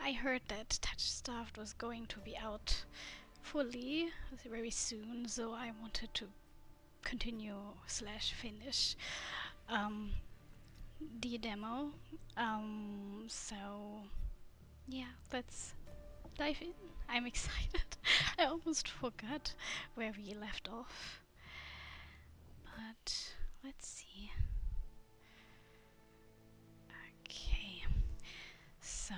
I heard that Touchstarved was going to be out fully very soon, so I wanted to continue slash finish the demo. So yeah, let's dive in. I'm excited. I almost forgot where we left off, but let's see. Okay, so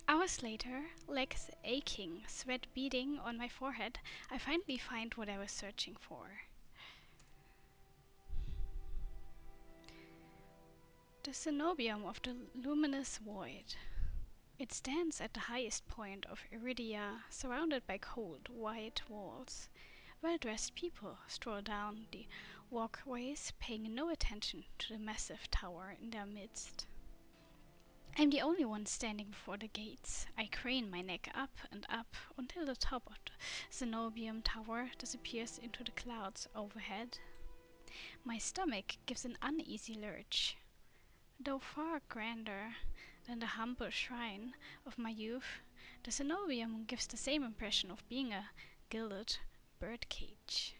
hours later, legs aching, sweat beading on my forehead, I finally find what I was searching for. The cenobium of the luminous void. It stands at the highest point of Iridia, surrounded by cold, white walls. Well-dressed people stroll down the walkways, paying no attention to the massive tower in their midst. I'm the only one standing before the gates. I crane my neck up and up until the top of the cenobium tower disappears into the clouds overhead. My stomach gives an uneasy lurch. Though far grander than the humble shrine of my youth, the cenobium gives the same impression of being a gilded birdcage.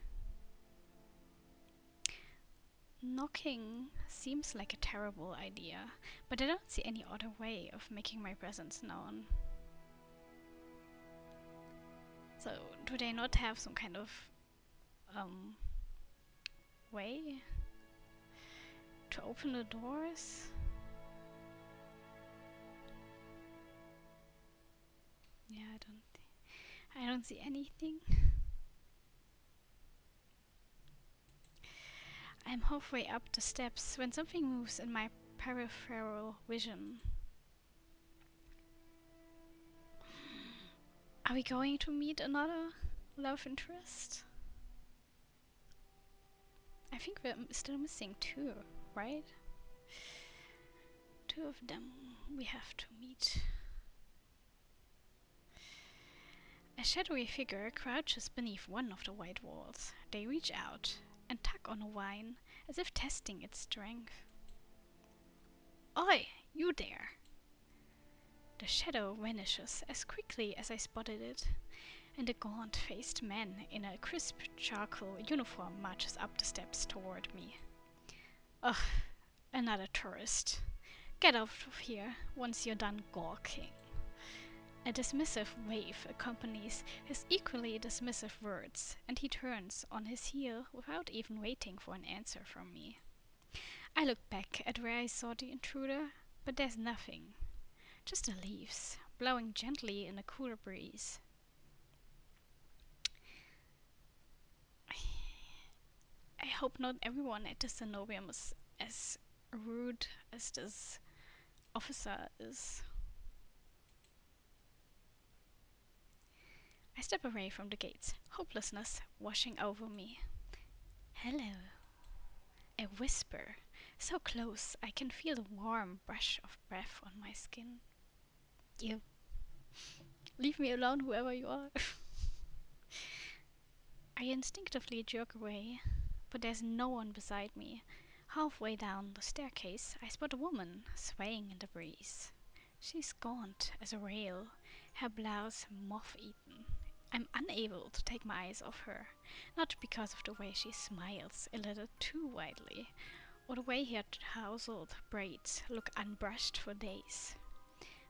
Knocking seems like a terrible idea, but I don't see any other way of making my presence known. So, do they not have some kind of way to open the doors? Yeah, I don't see anything. I'm halfway up the steps when something moves in my peripheral vision. Are we going to meet another love interest? I think we're still missing two, right? Two of them we have to meet. A shadowy figure crouches beneath one of the white walls. They reach out and tug on a vine, as if testing its strength. Oi, you there! The shadow vanishes as quickly as I spotted it, and a gaunt-faced man in a crisp charcoal uniform marches up the steps toward me. Ugh, another tourist. Get out of here once you're done gawking. A dismissive wave accompanies his equally dismissive words, and he turns on his heel without even waiting for an answer from me. I look back at where I saw the intruder, but there's nothing. Just the leaves, blowing gently in a cooler breeze. I hope not everyone at the cenobium is as rude as this officer is. I step away from the gates, hopelessness washing over me. Hello. A whisper, so close I can feel the warm brush of breath on my skin. You. Leave me alone, whoever you are. I instinctively jerk away, but there's no one beside me. Halfway down the staircase, I spot a woman swaying in the breeze. She's gaunt as a rail, her blouse moth-eaten. I'm unable to take my eyes off her, not because of the way she smiles a little too widely, or the way her tousled braids look unbrushed for days,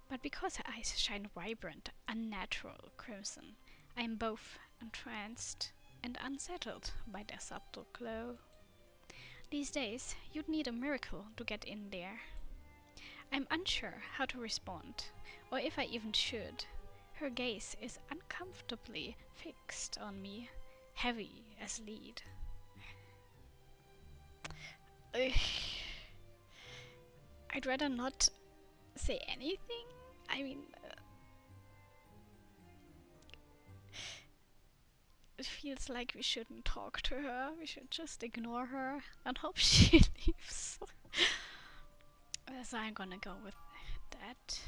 but because her eyes shine vibrant, unnatural crimson. I am both entranced and unsettled by their subtle glow. These days, you'd need a miracle to get in there. I'm unsure how to respond, or if I even should. Her gaze is uncomfortably fixed on me, heavy as lead. I'd rather not say anything. I mean, it feels like we shouldn't talk to her. We should just ignore her and hope she leaves. So I'm gonna go with that.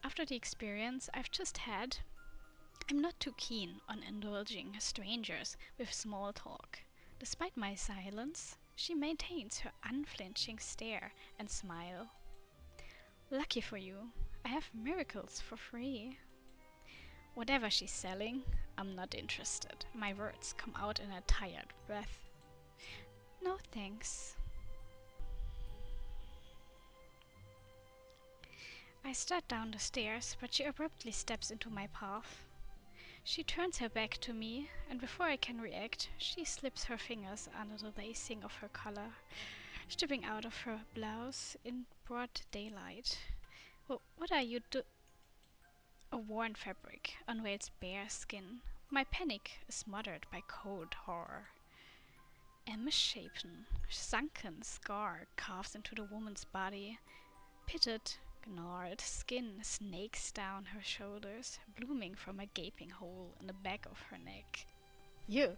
After the experience I've just had, I'm not too keen on indulging strangers with small talk. Despite my silence, she maintains her unflinching stare and smile. Lucky for you, I have miracles for free. Whatever she's selling, I'm not interested. My words come out in a tired breath. No thanks. I start down the stairs, but she abruptly steps into my path. She turns her back to me, and before I can react, she slips her fingers under the lacing of her collar, stepping out of her blouse in broad daylight. What are you do? A worn fabric unveils bare skin. My panic is smothered by cold horror. A misshapen, sunken scar carves into the woman's body. Pitted, gnarled skin snakes down her shoulders, blooming from a gaping hole in the back of her neck. You?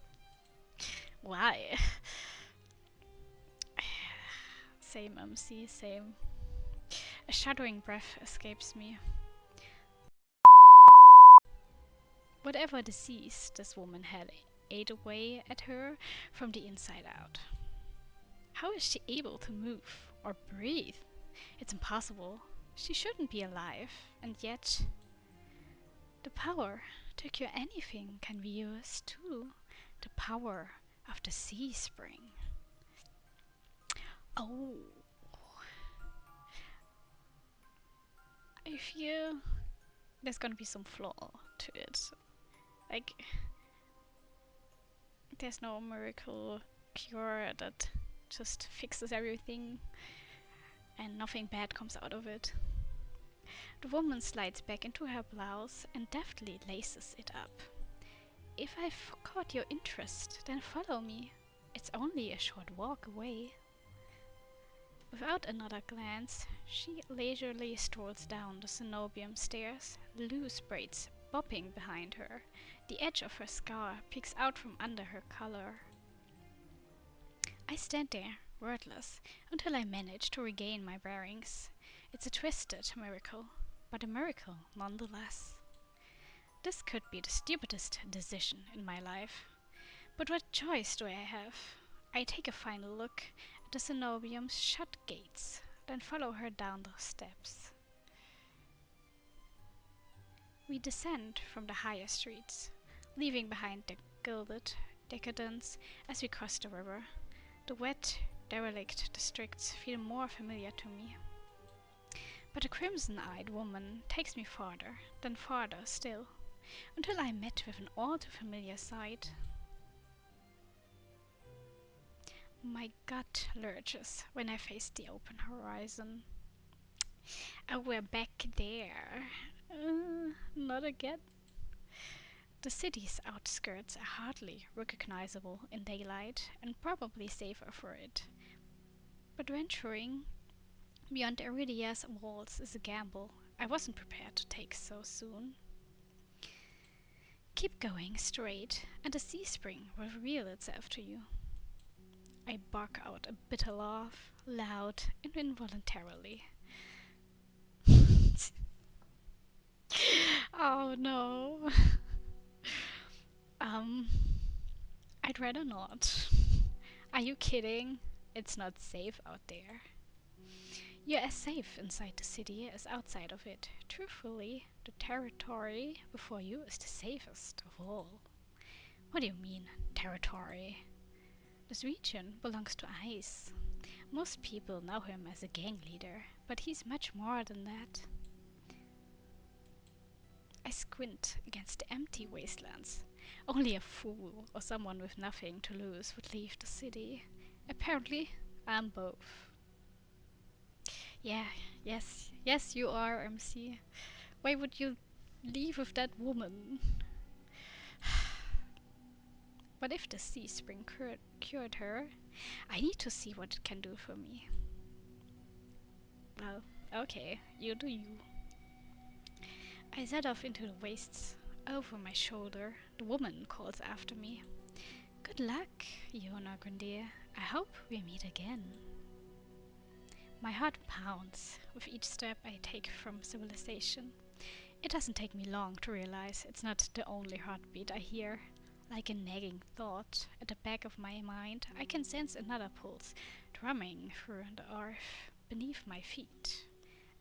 Why? Same, MC, same. A shuddering breath escapes me. Whatever disease this woman had ate away at her from the inside out. How is she able to move or breathe? It's impossible. She shouldn't be alive, and yet the power to cure anything can be used too. The power of the sea spring. Oh, I feel there's gonna be some flaw to it. Like, there's no miracle cure that just fixes everything and nothing bad comes out of it. The woman slides back into her blouse and deftly laces it up. If I've caught your interest, then follow me. It's only a short walk away. Without another glance, she leisurely strolls down the cenobium stairs, loose braids bobbing behind her. The edge of her scar peeks out from under her collar. I stand there, wordless, until I manage to regain my bearings. It's a twisted miracle, but a miracle nonetheless. This could be the stupidest decision in my life. But what choice do I have? I take a final look at the cenobium's shut gates, then follow her down the steps. We descend from the higher streets, leaving behind the gilded decadence as we cross the river. The wet, derelict districts feel more familiar to me. But a crimson-eyed woman takes me farther, then farther still, until I met with an all too familiar sight. My gut lurches when I face the open horizon. Oh, we're back there. Not again. The city's outskirts are hardly recognizable in daylight, and probably safer for it. But venturing beyond Iridia's walls is a gamble I wasn't prepared to take so soon. Keep going straight, and the sea spring will reveal itself to you. I bark out a bitter laugh, loud and involuntarily. Oh no. I'd rather not. Are you kidding? It's not safe out there. You're as safe inside the city as outside of it. Truthfully, the territory before you is the safest of all. What do you mean, territory? This region belongs to Ice. Most people know him as a gang leader, but he's much more than that. I squint against the empty wastelands. Only a fool or someone with nothing to lose would leave the city. Apparently, I'm both. Yes, you are, MC. Why would you leave with that woman? But if the sea spring cured her, I need to see what it can do for me. Well, okay, you do you. I set off into the wastes. Over my shoulder, the woman calls after me. Good luck, Iona Grandier. I hope we meet again. My heart pounds with each step I take from civilization. It doesn't take me long to realize it's not the only heartbeat I hear. Like a nagging thought at the back of my mind, I can sense another pulse drumming through the earth beneath my feet.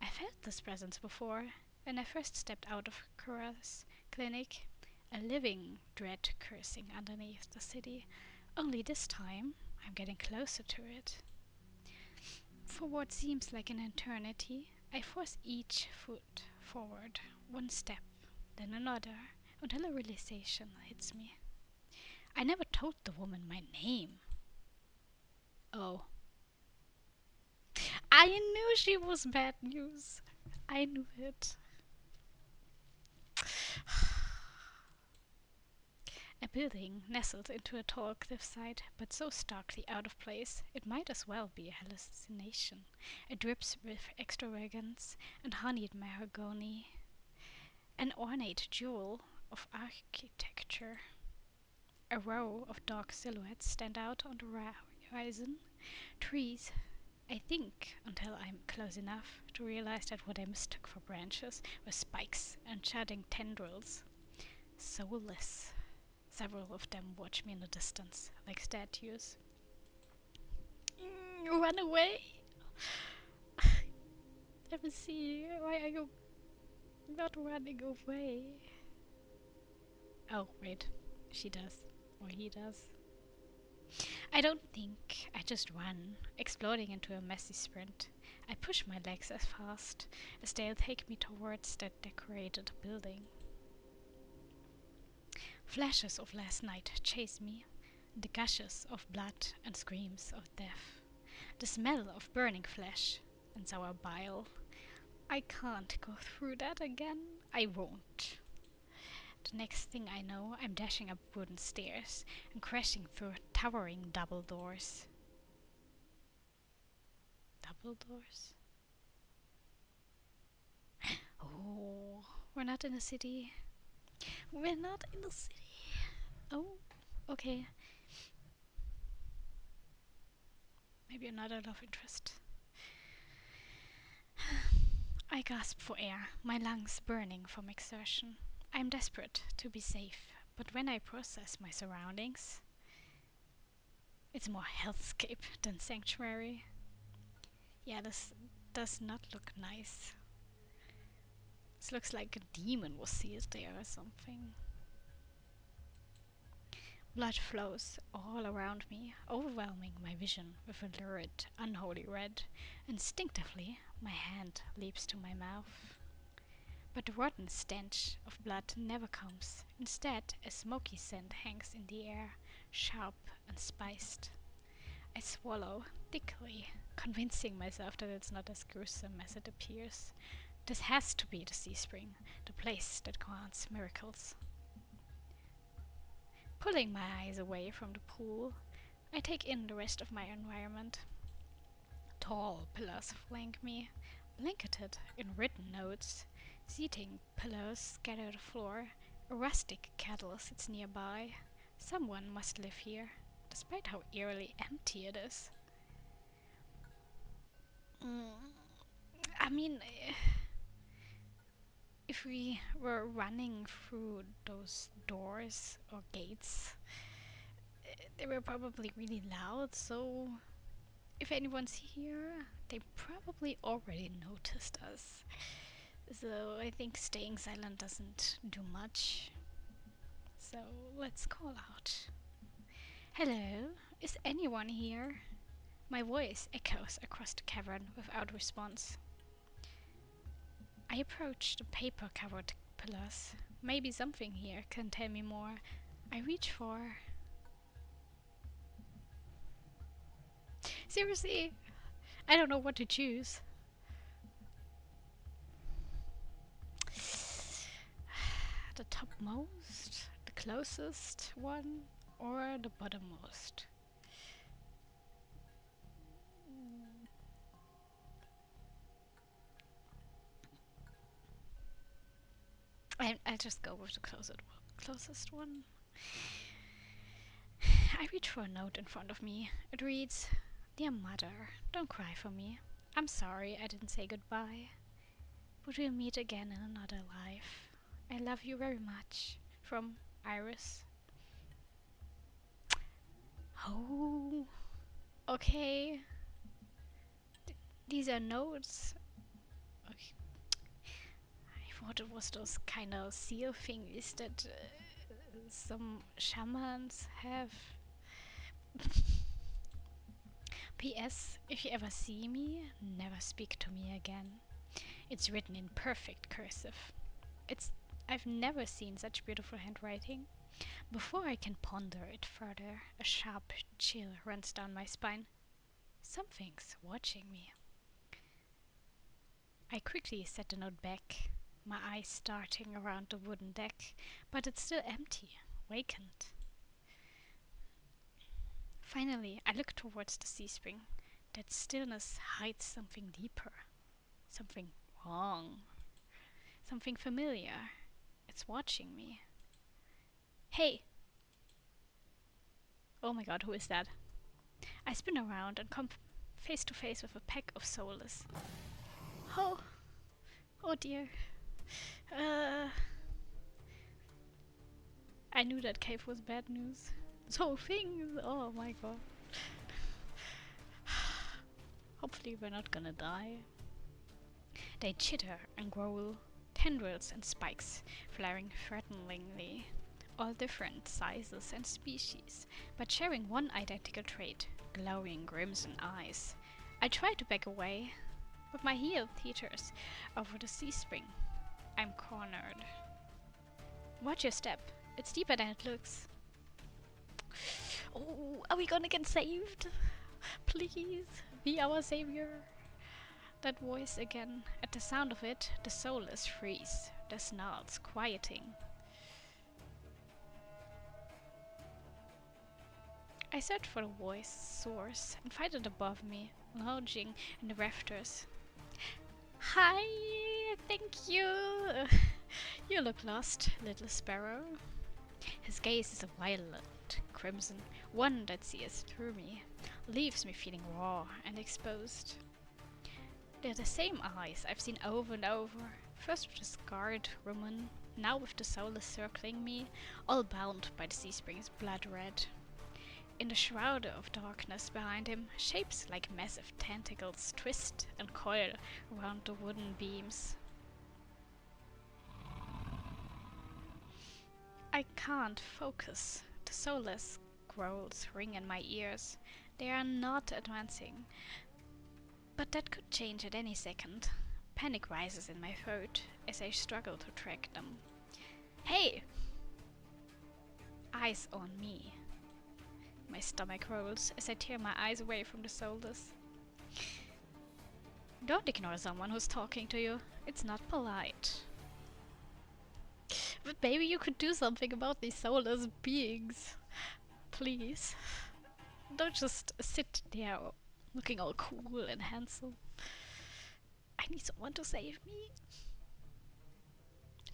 I felt this presence before when I first stepped out of Kura's clinic, a living dread cursing underneath the city. Only this time, I'm getting closer to it. For what seems like an eternity, I force each foot forward, one step, then another, until a realization hits me. I never told the woman my name. Oh. I knew she was bad news. I knew it. A building nestled into a tall cliffside, but so starkly out of place it might as well be a hallucination. It drips with extravagance and honeyed mahogany, an ornate jewel of architecture. A row of dark silhouettes stand out on the horizon. Trees, I think, until I'm close enough to realize that what I mistook for branches were spikes and jutting tendrils. Soulless. Several of them watch me in the distance, like statues. Run away! Let me see. Why are you not running away? Oh, wait. She does. Or he does. I don't think. I just run, exploding into a messy sprint. I push my legs as fast as they'll take me towards that decorated building. Flashes of last night chase me, the gushes of blood and screams of death, the smell of burning flesh and sour bile. I can't go through that again. I won't. The next thing I know, I'm dashing up wooden stairs and crashing through towering double doors. Double doors? Oh, we're not in the city. We're not in the city. Oh, okay. Maybe another love interest. I gasp for air, my lungs burning from exertion. I'm desperate to be safe, but when I process my surroundings, it's more hellscape than sanctuary. Yeah, this does not look nice. This looks like a demon was sealed there or something. Blood flows all around me, overwhelming my vision with a lurid, unholy red. Instinctively, my hand leaps to my mouth. But the rotten stench of blood never comes. Instead, a smoky scent hangs in the air, sharp and spiced. I swallow thickly, convincing myself that it's not as gruesome as it appears. This has to be the sea spring, the place that grants miracles. Pulling my eyes away from the pool, I take in the rest of my environment. Tall pillars flank me, blanketed in written notes. Seating pillows scatter the floor. A rustic kettle sits nearby. Someone must live here, despite how eerily empty it is. I mean, if we were running through those doors or gates, they were probably really loud, so if anyone's here, they probably already noticed us. So I think staying silent doesn't do much. So let's call out. Hello, is anyone here? My voice echoes across the cavern without response. I approach the paper-covered pillars. Maybe something here can tell me more. I reach for... Seriously, I don't know what to choose. The topmost, the closest one, or the bottommost? I'll just go with the closest one. I reach for a note in front of me. It reads, "Dear Mother, don't cry for me. I'm sorry I didn't say goodbye. But we'll meet again in another life. I love you very much. From Iris." Oh, okay. These are notes. thought it was those kind of seal thingies that some shamans have. P.S. If you ever see me, never speak to me again. It's written in perfect cursive. I've never seen such beautiful handwriting. Before I can ponder it further, a sharp chill runs down my spine. Something's watching me. I quickly set the note back, my eyes starting around the wooden deck, but it's still empty, vacant. Finally, I look towards the sea spring. That stillness hides something deeper, something wrong, something familiar. It's watching me. Hey! Oh my god, who is that? I spin around and come face to face with a pack of soulless. Oh! Oh dear. I knew that cave was bad news. This whole thing, oh my god. Hopefully we're not gonna die. They chitter and growl, tendrils and spikes flaring threateningly, all different sizes and species, but sharing one identical trait, glowing crimson eyes. I try to back away, but my heel teeters over the sea spring. I'm cornered. Watch your step. It's deeper than it looks. Oh, are we gonna get saved? Please, be our savior. That voice again. At the sound of it, the soulless freeze, their snarls quieting. I search for the voice source and find it above me, lounging in the rafters. Hi, thank you. You look lost, little sparrow. His gaze is a violet crimson, one that sees through me, leaves me feeling raw and exposed. They're the same eyes I've seen over and over, first with the scarred woman, now with the soulless circling me, all bound by the sea spring's blood red. In the shroud of darkness behind him, shapes like massive tentacles twist and coil around the wooden beams. I can't focus. The soulless growls ring in my ears. They are not advancing. But that could change at any second. Panic rises in my throat as I struggle to track them. Hey! Eyes on me. My stomach rolls as I tear my eyes away from the soulless. Don't ignore someone who's talking to you. It's not polite. But maybe you could do something about these soulless beings. Please. Don't just sit there looking all cool and handsome. I need someone to save me.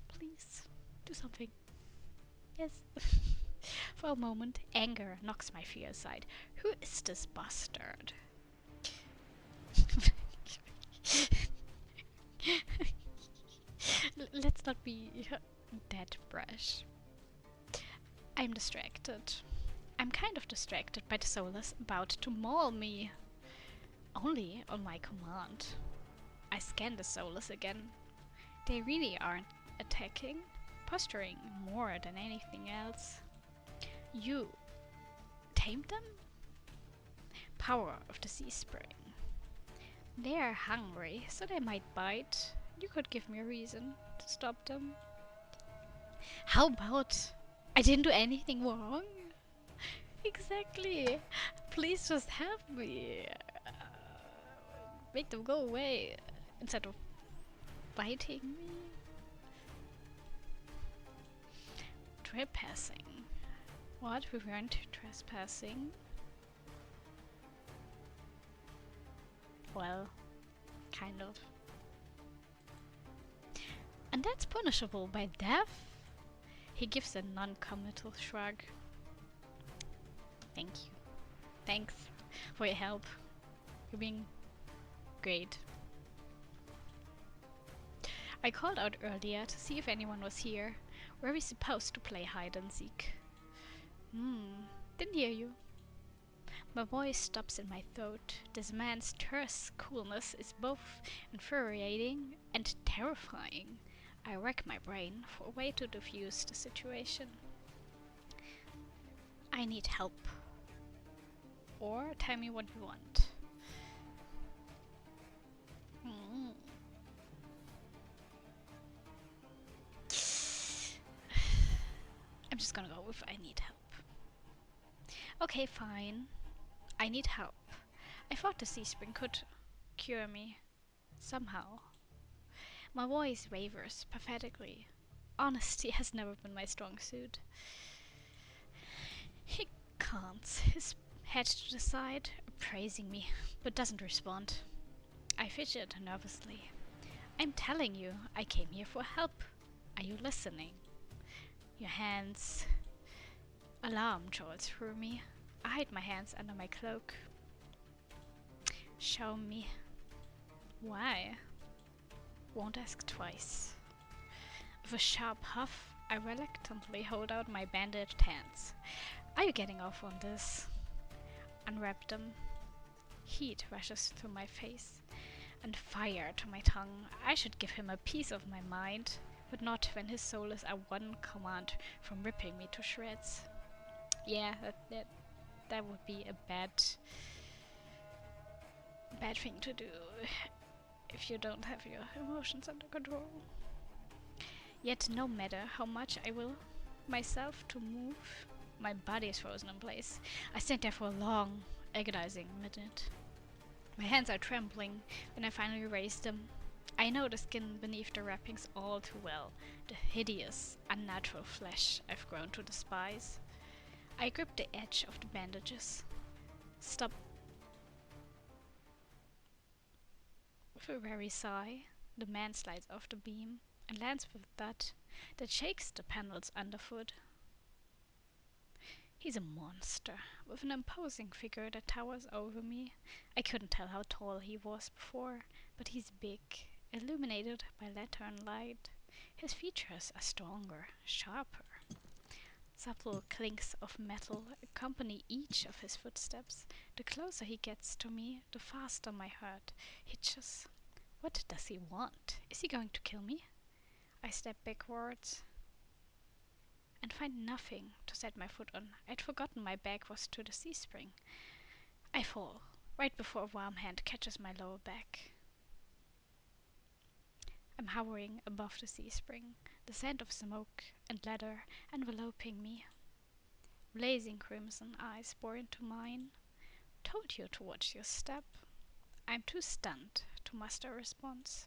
Please, do something. Yes. For a moment, anger knocks my fear aside. Who is this bastard? Let's not be that brash. I'm distracted. I'm kind of distracted by the soulless about to maul me. Only on my command. I scan the soulless again. They really aren't attacking, posturing more than anything else. You tamed them? Power of the sea spring. They are hungry, so they might bite. You could give me a reason to stop them. How about I didn't do anything wrong? Exactly. Please just help me. Make them go away instead of biting me. Trespassing. What? We weren't trespassing? Well, kind of. And that's punishable by death? He gives a non-committal shrug. Thank you. Thanks for your help. You're being great. I called out earlier to see if anyone was here. Were we supposed to play hide and seek? Didn't hear you. My voice stops in my throat. This man's terse coolness is both infuriating and terrifying. I rack my brain for a way to diffuse the situation. I need help. Or tell me what you want. I'm just gonna go with I need help. Okay, fine. I need help. I thought the sea spring could cure me. Somehow. My voice wavers pathetically. Honesty has never been my strong suit. He cants his head to the side, appraising me, but doesn't respond. I fidget nervously. I'm telling you, I came here for help. Are you listening? Your hands. Alarm jolts through me. I hide my hands under my cloak. Show me. Why? Won't ask twice. With a sharp huff, I reluctantly hold out my bandaged hands. Are you getting off on this? Unwrap them. Heat rushes through my face, and fire to my tongue. I should give him a piece of my mind, but not when his soul is at one command from ripping me to shreds. Yeah, that would be a bad thing to do if you don't have your emotions under control. Yet no matter how much I will myself to move, my body is frozen in place. I stand there for a long, agonizing minute. My hands are trembling when I finally raise them. I know the skin beneath the wrappings all too well, the hideous, unnatural flesh I've grown to despise. I grip the edge of the bandages. Stop. With a weary sigh, the man slides off the beam and lands with a thud that shakes the panels underfoot. He's a monster, with an imposing figure that towers over me. I couldn't tell how tall he was before, but he's big, illuminated by lantern light. His features are stronger, sharper. Subtle clinks of metal accompany each of his footsteps. The closer he gets to me, the faster my heart hitches. What does he want? Is he going to kill me? I step backwards and find nothing to set my foot on. I'd forgotten my back was to the sea spring. I fall, right before a warm hand catches my lower back. I'm hovering above the sea spring, the scent of smoke and leather enveloping me. Blazing crimson eyes bore into mine. Told you to watch your step. I'm too stunned to muster a response.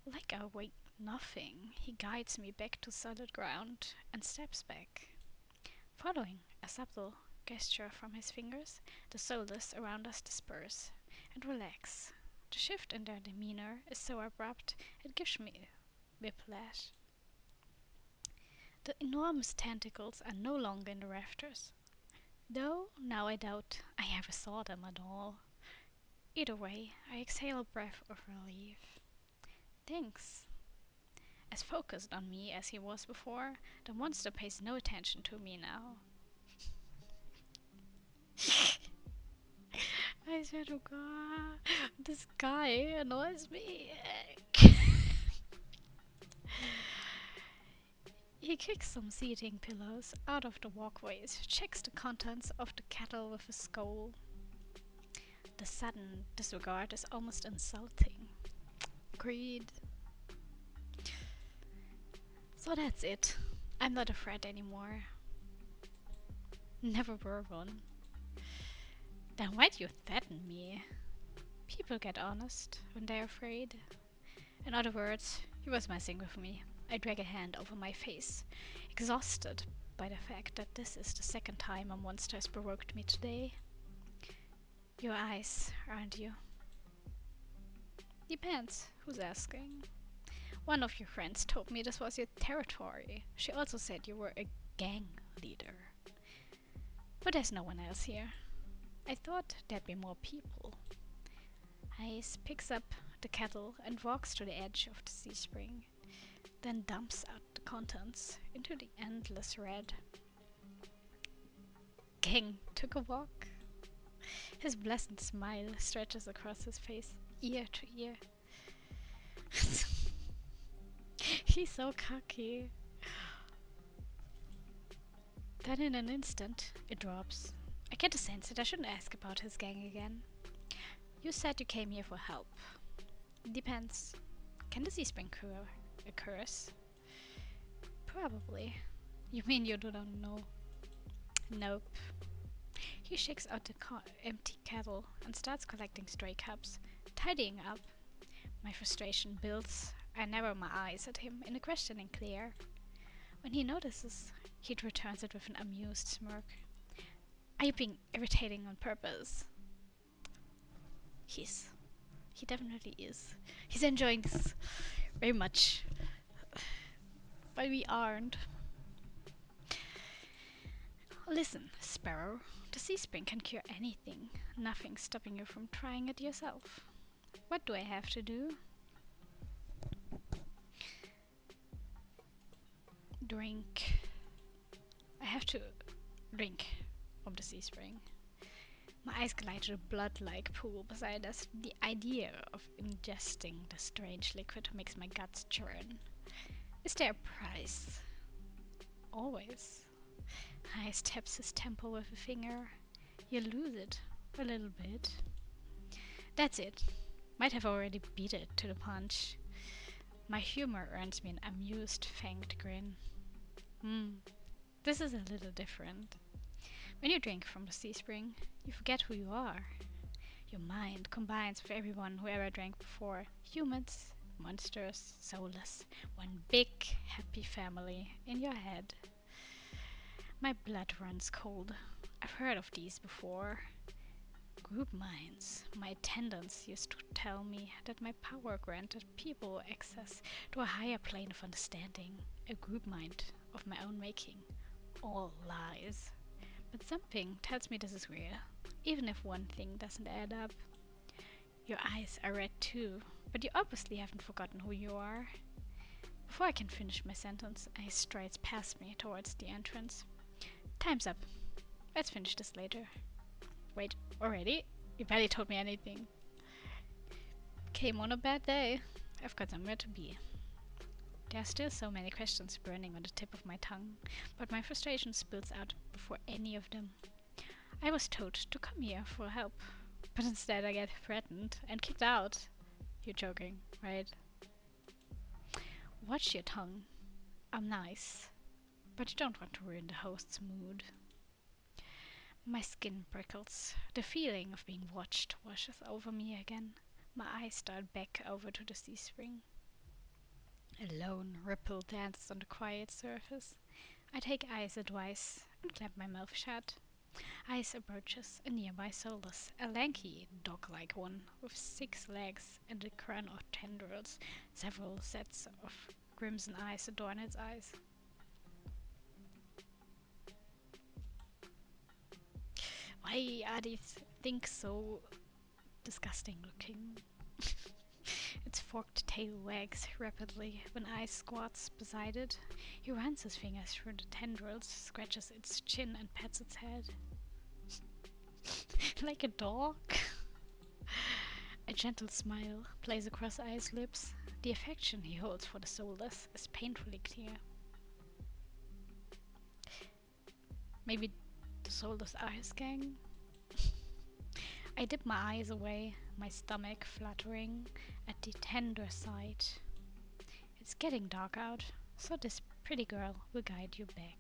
Like I await nothing, he guides me back to solid ground and steps back. Following a subtle gesture from his fingers, the soldiers around us disperse and relax. The shift in their demeanor is so abrupt it gives me whiplash. The enormous tentacles are no longer in the rafters, though now I doubt I ever saw them at all. Either way, I exhale a breath of relief. Thanks. As focused on me as he was before, the monster pays no attention to me now. I swear to God, this guy annoys me. He kicks some seating pillows out of the walkways, checks the contents of the kettle with a scowl. The sudden disregard is almost insulting. Agreed. So that's it. I'm not a threat anymore. Never were one. Then why'd you threaten me? People get honest when they're afraid. In other words, he was messing with me. I drag a hand over my face, exhausted by the fact that this is the second time a monster has provoked me today. Your eyes, aren't you? Depends. Who's asking? One of your friends told me this was your territory. She also said you were a gang leader. But there's no one else here. I thought there'd be more people. Ice picks up the kettle and walks to the edge of the sea spring, then dumps out the contents into the endless red. Gang took a walk. His pleasant smile stretches across his face, ear to ear. He's so cocky. Then in an instant, it drops. I get a sense that I shouldn't ask about his gang again. You said you came here for help. Depends. Can the sea spring cure a curse? Probably. You mean you don't know? Nope. He shakes out the empty kettle and starts collecting stray cups, tidying up. My frustration builds. I narrow my eyes at him in a questioning glare. When he notices, he returns it with an amused smirk. Are you being irritating on purpose? He definitely is. He's enjoying this very much. But we aren't. Listen, Sparrow. The sea spring can cure anything. Nothing's stopping you from trying it yourself. What do I have to do? Drink. I have to drink from the sea spring. My eyes glide to the blood-like pool beside us. The idea of ingesting the strange liquid makes my guts churn. Is there a price? Always. Ice taps his temple with a finger. You lose it a little bit. That's it. Might have already beat it to the punch. My humor earns me an amused, fanged grin. This is a little different. When you drink from the sea spring, you forget who you are. Your mind combines with everyone who ever drank before. Humans, monsters, soulless. One big, happy family in your head. My blood runs cold. I've heard of these before. Group minds. My attendants used to tell me that my power granted people access to a higher plane of understanding. A group mind of my own making. All lies. But something tells me this is real, even if one thing doesn't add up. Your eyes are red too, but you obviously haven't forgotten who you are. Before I can finish my sentence, he strides past me towards the entrance. Time's up. Let's finish this later. Wait, already? You barely told me anything. Came on a bad day. I've got somewhere to be. There are still so many questions burning on the tip of my tongue, but my frustration spills out before any of them. I was told to come here for help, but instead I get threatened and kicked out. You're joking, right? Watch your tongue. I'm nice, but you don't want to ruin the host's mood. My skin prickles. The feeling of being watched washes over me again. My eyes start back over to the sea spring. A lone ripple dances on the quiet surface. I take I's advice and clap my mouth shut. Ice approaches a nearby Solus, a lanky, dog-like one with 6 legs and a crown of tendrils. Several sets of crimson eyes adorn its eyes. Why are these things so disgusting looking? Its forked tail wags rapidly when Ice squats beside it. He runs his fingers through the tendrils, scratches its chin and pats its head. Like a dog? A gentle smile plays across Ice's lips. The affection he holds for the soulless is painfully clear. Maybe the soulless Ice gang? I dip my eyes away, my stomach fluttering at the tender sight. It's getting dark out, so this pretty girl will guide you back.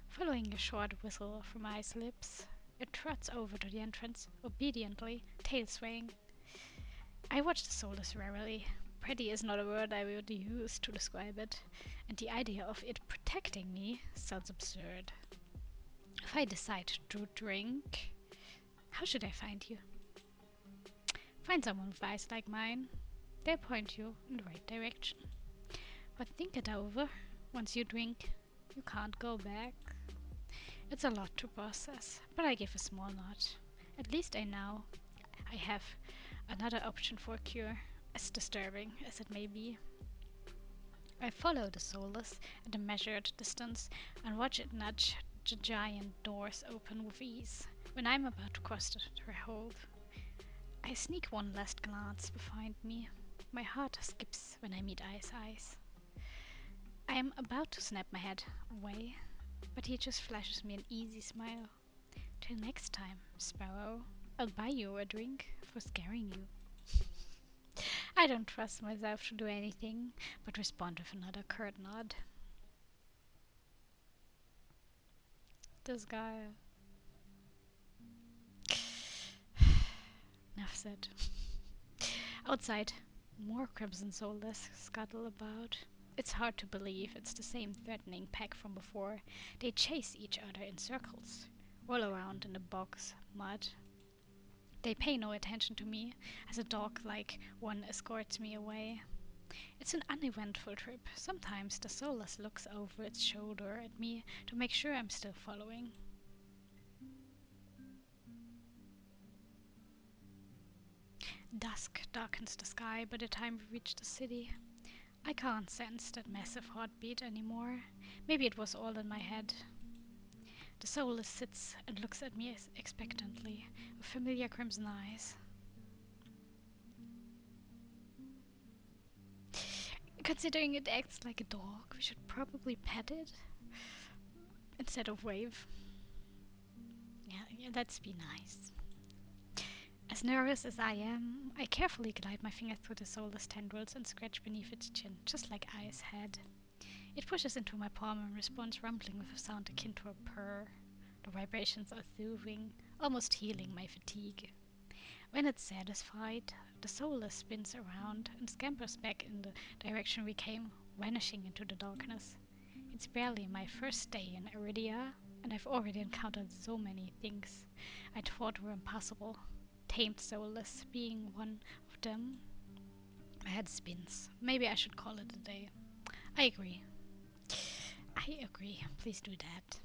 Following a short whistle from Ice's lips, it trots over to the entrance, obediently, tail swaying. I watch the soulless warily. Pretty is not a word I would use to describe it, and the idea of it protecting me sounds absurd. If I decide to drink, how should I find you? Find someone with eyes like mine. They'll point you in the right direction. But think it over. Once you drink, you can't go back. It's a lot to process, but I give a small nod. At least I know I have another option for a cure, as disturbing as it may be. I follow the soulless at a measured distance and watch it nudge the giant doors open with ease. When I'm about to cross the threshold, I sneak one last glance behind me. My heart skips when I meet I's eyes. I am about to snap my head away, but he just flashes me an easy smile. Till next time, Sparrow. I'll buy you a drink for scaring you. I don't trust myself to do anything but respond with another curt nod. This guy. Enough said. Outside, more Crimson Soulless scuttle about. It's hard to believe it's the same threatening pack from before. They chase each other in circles, roll around in the bog's mud. They pay no attention to me as a dog like one escorts me away. It's an uneventful trip. Sometimes the Soulless looks over its shoulder at me to make sure I'm still following. Dusk darkens the sky by the time we reach the city. I can't sense that massive heartbeat anymore. Maybe it was all in my head. The Soulless sits and looks at me expectantly, with familiar crimson eyes. Considering it acts like a dog, we should probably pet it instead of wave. Yeah, let's be nice. As nervous as I am, I carefully glide my fingers through the Soulless tendrils and scratch beneath its chin, just like I's had. It pushes into my palm and responds, rumbling with a sound akin to a purr. The vibrations are soothing, almost healing my fatigue. When it's satisfied, the Soulless spins around and scampers back in the direction we came, vanishing into the darkness. It's barely my first day in Iridia, and I've already encountered so many things I'd thought were impossible. Tamed Soulless being one of them. My head spins. Maybe I should call it a day. I agree. Please do that.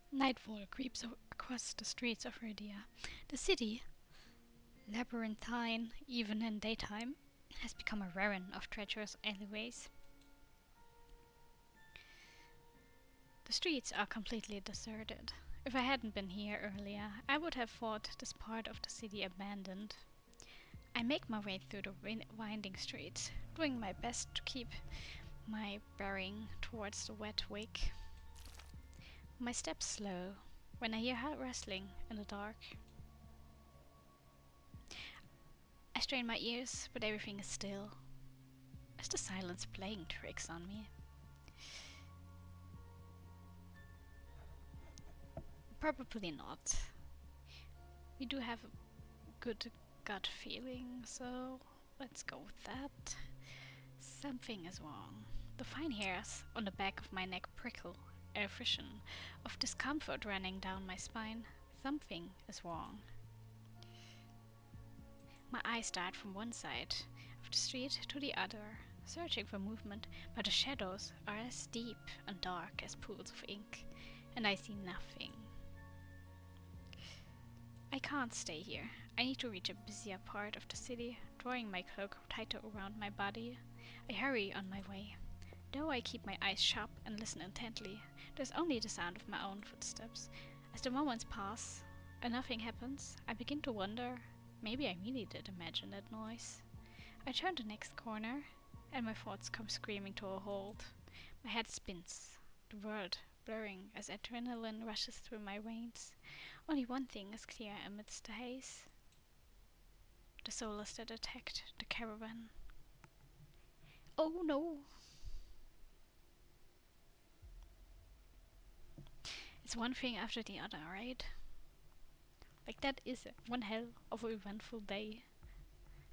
Nightfall creeps across the streets of Iridia. The city, labyrinthine even in daytime, has become a warren of treacherous alleyways. The streets are completely deserted. If I hadn't been here earlier, I would have thought this part of the city abandoned. I make my way through the winding streets, doing my best to keep my bearing towards the wet wake. My steps slow when I hear her rustling in the dark. I strain my ears, but everything is still. Is the silence playing tricks on me? Probably not. We do have a good gut feeling, so let's go with that. Something is wrong. The fine hairs on the back of my neck prickle, a frisson of discomfort running down my spine. Something is wrong. My eyes dart from one side of the street to the other, searching for movement, but the shadows are as deep and dark as pools of ink, and I see nothing. I can't stay here. I need to reach a busier part of the city, drawing my cloak tighter around my body. I hurry on my way. Though I keep my eyes sharp and listen intently, there's only the sound of my own footsteps. As the moments pass and nothing happens, I begin to wonder, maybe I really did imagine that noise. I turn the next corner, and my thoughts come screaming to a halt. My head spins, the world blurring as adrenaline rushes through my veins. Only one thing is clear amidst the haze. The Soulless that attacked the caravan. Oh no! It's one thing after the other, right? Like that is one hell of an eventful day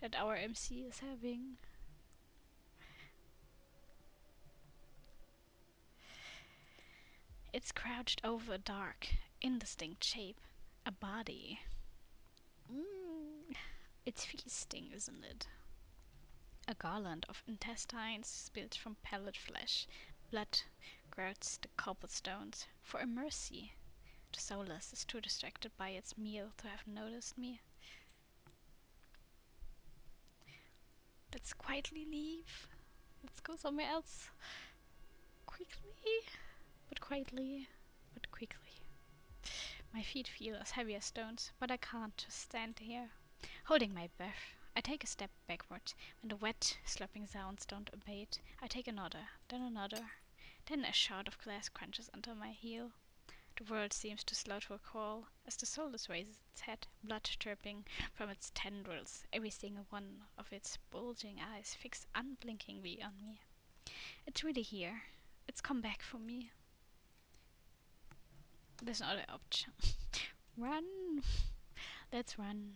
that our MC is having. It's crouched over a dark, indistinct shape. A body. It's feasting, isn't it? A garland of intestines spilled from pallid flesh. Blood grouts the cobblestones. For a mercy. The Soulless is too distracted by its meal to have noticed me. Let's quietly leave. Let's go somewhere else. Quickly, but quietly, but quickly. My feet feel as heavy as stones, but I can't just stand here. Holding my breath, I take a step backward. When the wet, slapping sounds don't abate, I take another, then another. Then a shard of glass crunches under my heel. The world seems to slow to a crawl as the soulless raises its head, blood dripping from its tendrils, every single one of its bulging eyes fixed unblinkingly on me. It's really here. It's come back for me. There's no other option. Run! Let's run.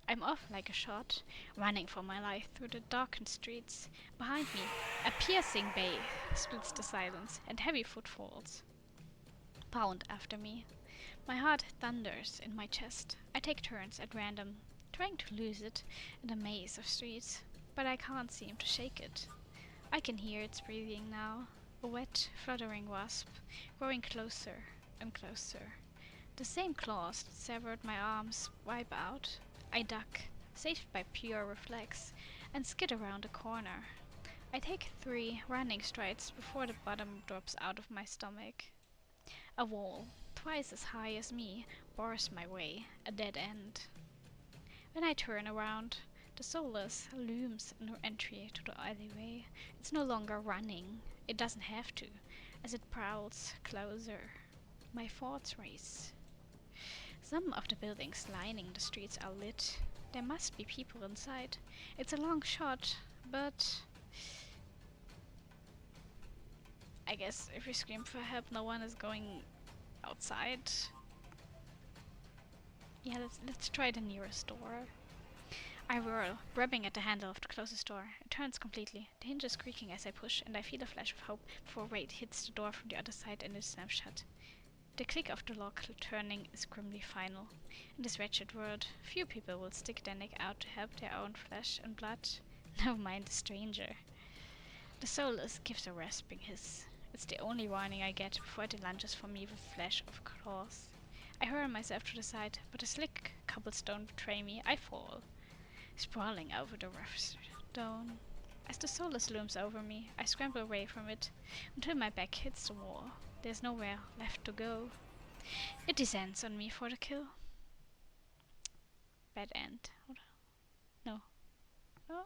I'm off like a shot, running for my life through the darkened streets. Behind me, a piercing bay splits the silence, and heavy footfalls pound after me. My heart thunders in my chest. I take turns at random, trying to lose it in the maze of streets, but I can't seem to shake it. I can hear its breathing now, a wet, fluttering wasp, growing closer and closer. The same claws that severed my arms wipe out. I duck, saved by pure reflex, and skid around a corner. I take 3 running strides before the bottom drops out of my stomach. A wall, twice as high as me, bars my way, a dead end. When I turn around, the soulless looms an entry to the alleyway. It's no longer running, it doesn't have to, as it prowls closer. My thoughts race. Some of the buildings lining the streets are lit. There must be people inside. It's a long shot, but I guess if we scream for help, no one is going outside. Yeah, let's try the nearest door. I whirl, grabbing at the handle of the closest door. It turns completely, the hinges creaking as I push, and I feel a flash of hope before Wade hits the door from the other side and it snaps shut. The click of the lock turning is grimly final. In this wretched world, few people will stick their neck out to help their own flesh and blood. Never mind the stranger. The soulless gives a rasping hiss. It's the only warning I get before it lunges for me with flash of claws. I hurl myself to the side, but the slick cobblestone betray me. I fall, sprawling over the rough stone. As the soulless looms over me, I scramble away from it until my back hits the wall. There's nowhere left to go. It descends on me for the kill. Bad end. No. No.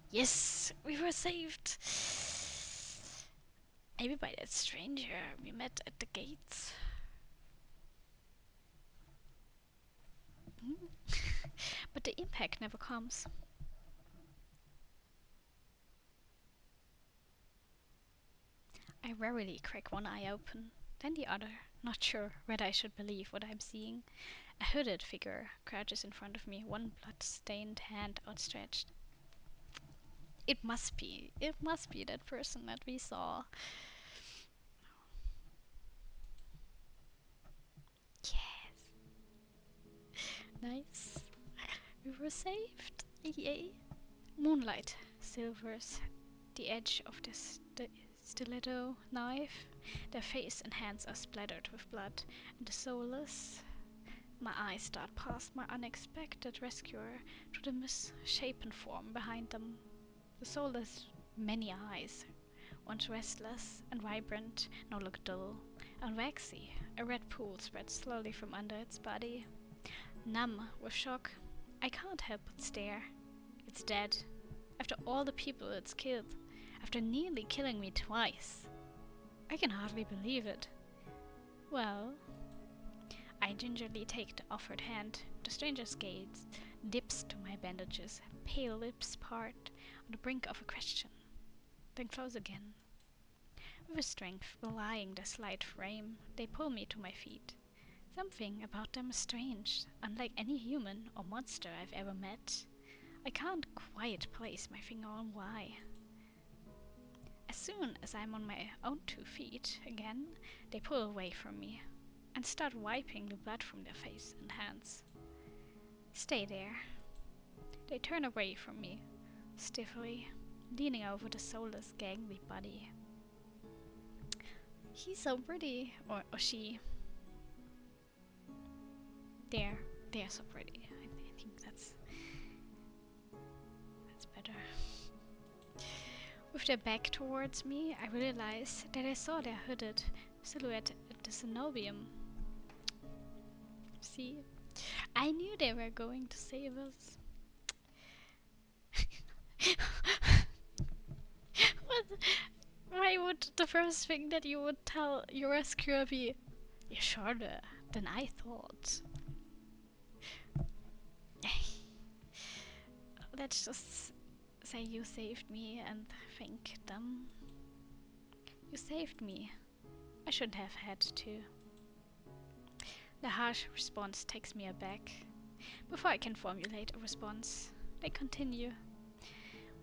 Yes! We were saved! Maybe by that stranger we met at the gates. But the impact never comes. I rarely crack one eye open, then the other, not sure whether I should believe what I'm seeing. A hooded figure crouches in front of me, one blood-stained hand outstretched. It must be that person that we saw. Yes. Nice. We were saved. Yay. Moonlight silvers the edge of the stiletto knife. Their face and hands are splattered with blood, and the soulless. My eyes start past my unexpected rescuer to the misshapen form behind them. The soulless many eyes, once restless and vibrant, now look dull and waxy. A red pool spreads slowly from under its body. Numb with shock, I can't help but stare. It's dead. After all the people it's killed. After nearly killing me twice. I can hardly believe it. Well, I gingerly take the offered hand. The stranger's gaze dips to my bandages, pale lips part on the brink of a question, then close again. With a strength belying their slight frame, they pull me to my feet. Something about them is strange, unlike any human or monster I've ever met. I can't quite place my finger on why. As soon as I'm on my own 2 feet again, they pull away from me and start wiping the blood from their face and hands. Stay there. They turn away from me, stiffly, leaning over the soulless, gangly body. He's so pretty, or she. They're so pretty. I think that's better. With their back towards me, I realized that I saw their hooded silhouette at the the cenobium. See? I knew they were going to save us. What? Why would the first thing that you would tell your rescuer be, "You're shorter than I thought"? Let's just say you saved me and thank them. You saved me. I shouldn't have had to. The harsh response takes me aback. Before I can formulate a response, they continue.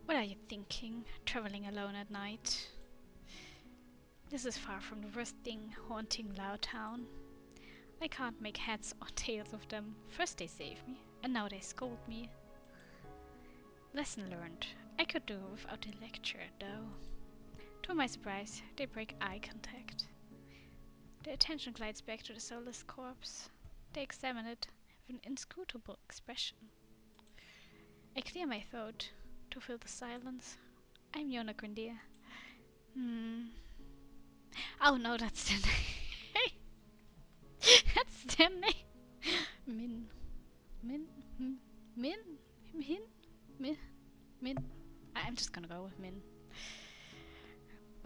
What are you thinking, traveling alone at night? This is far from the worst thing haunting Loudtown. I can't make heads or tails of them. First they save me, and now they scold me. Lesson learned. I could do without a lecture, though. To my surprise, they break eye contact. Their attention glides back to the soulless corpse. They examine it with an inscrutable expression. I clear my throat to fill the silence. I'm Yona Grindir. Oh no, that's their name. That's their name. Min. I'm just gonna go with Min.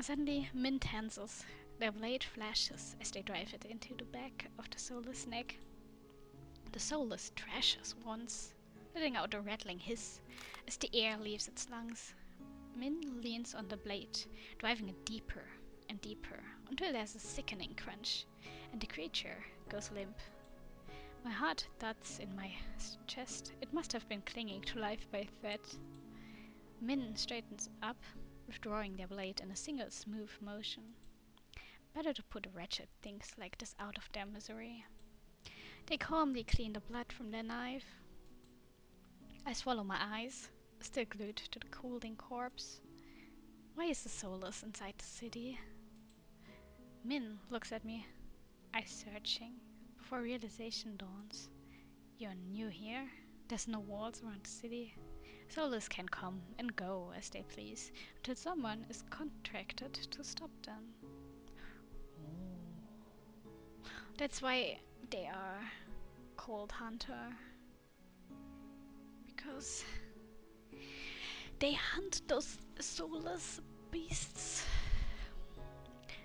Suddenly, Min tenses. Their blade flashes as they drive it into the back of the soulless neck. The soulless thrashes once, letting out a rattling hiss as the air leaves its lungs. Min leans on the blade, driving it deeper and deeper until there's a sickening crunch, and the creature goes limp. My heart thuds in my chest. It must have been clinging to life by a thread. Min straightens up, withdrawing their blade in a single smooth motion. Better to put wretched things like this out of their misery. They calmly clean the blood from their knife. I swallow my eyes, still glued to the cooling corpse. Why is the soulless inside the city? Min looks at me, eyes searching, before realization dawns. You're new here? There's no walls around the city? Soulless can come and go as they please, until someone is contracted to stop them. That's why they are called Hunter. Because they hunt those soulless beasts.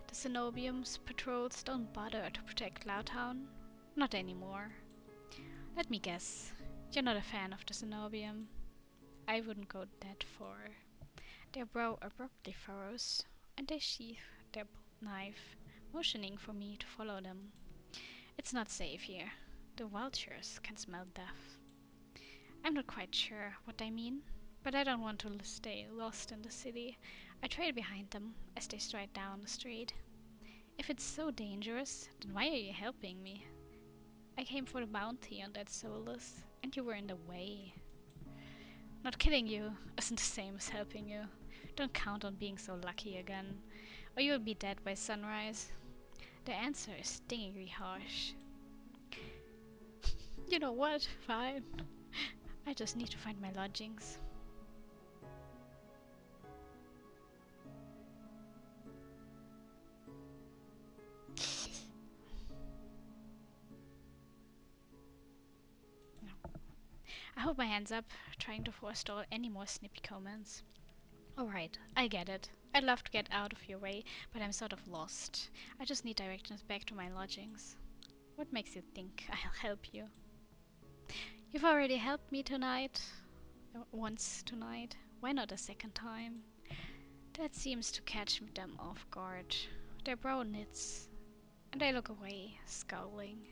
The cenobium's patrols don't bother to protect Loudtown. Not anymore. Let me guess, you're not a fan of the cenobium. I wouldn't go that far. Their brow abruptly furrows, and they sheath their knife, motioning for me to follow them. It's not safe here. The vultures can smell death. I'm not quite sure what I mean, but I don't want to stay lost in the city. I trail behind them as they stride down the street. If it's so dangerous, then why are you helping me? I came for the bounty on that soulless, and you were in the way. Not killing you isn't the same as helping you. Don't count on being so lucky again, or you'll be dead by sunrise. The answer is stingingly harsh. You know what? Fine. I just need to find my lodgings. I hold my hands up, trying to forestall any more snippy comments. Alright, I get it. I'd love to get out of your way, but I'm sort of lost. I just need directions back to my lodgings. What makes you think I'll help you? You've already helped me tonight. Once tonight. Why not a second time? That seems to catch them off guard. Their brow knits, and I look away, scowling.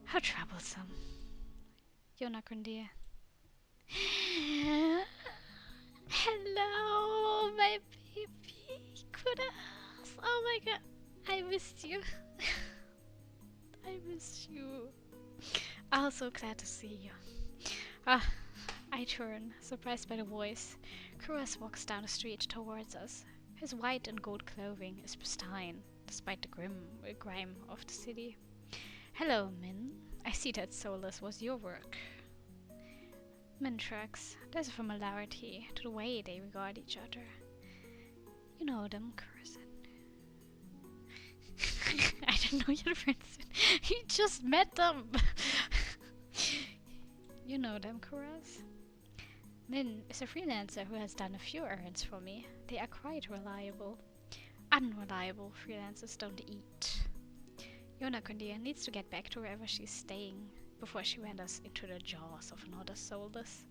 How troublesome. Yona Grindir. Hello, my baby. Kudas. Oh my god. I missed you. I miss you. Also glad to see you. I turn, surprised by the voice. Kuras walks down the street towards us. His white and gold clothing is pristine, despite the grime of the city. Hello, Min. I see that soulless was your work. Min shrugs. There's a familiarity to the way they regard each other. You know them, Kuras. I don't know your friends. You just met them. You know them, Kuras? Min is a freelancer who has done a few errands for me. They are quite reliable. Unreliable freelancers don't eat. Yona Kundia needs to get back to wherever she's staying before she wanders into the jaws of another soulless.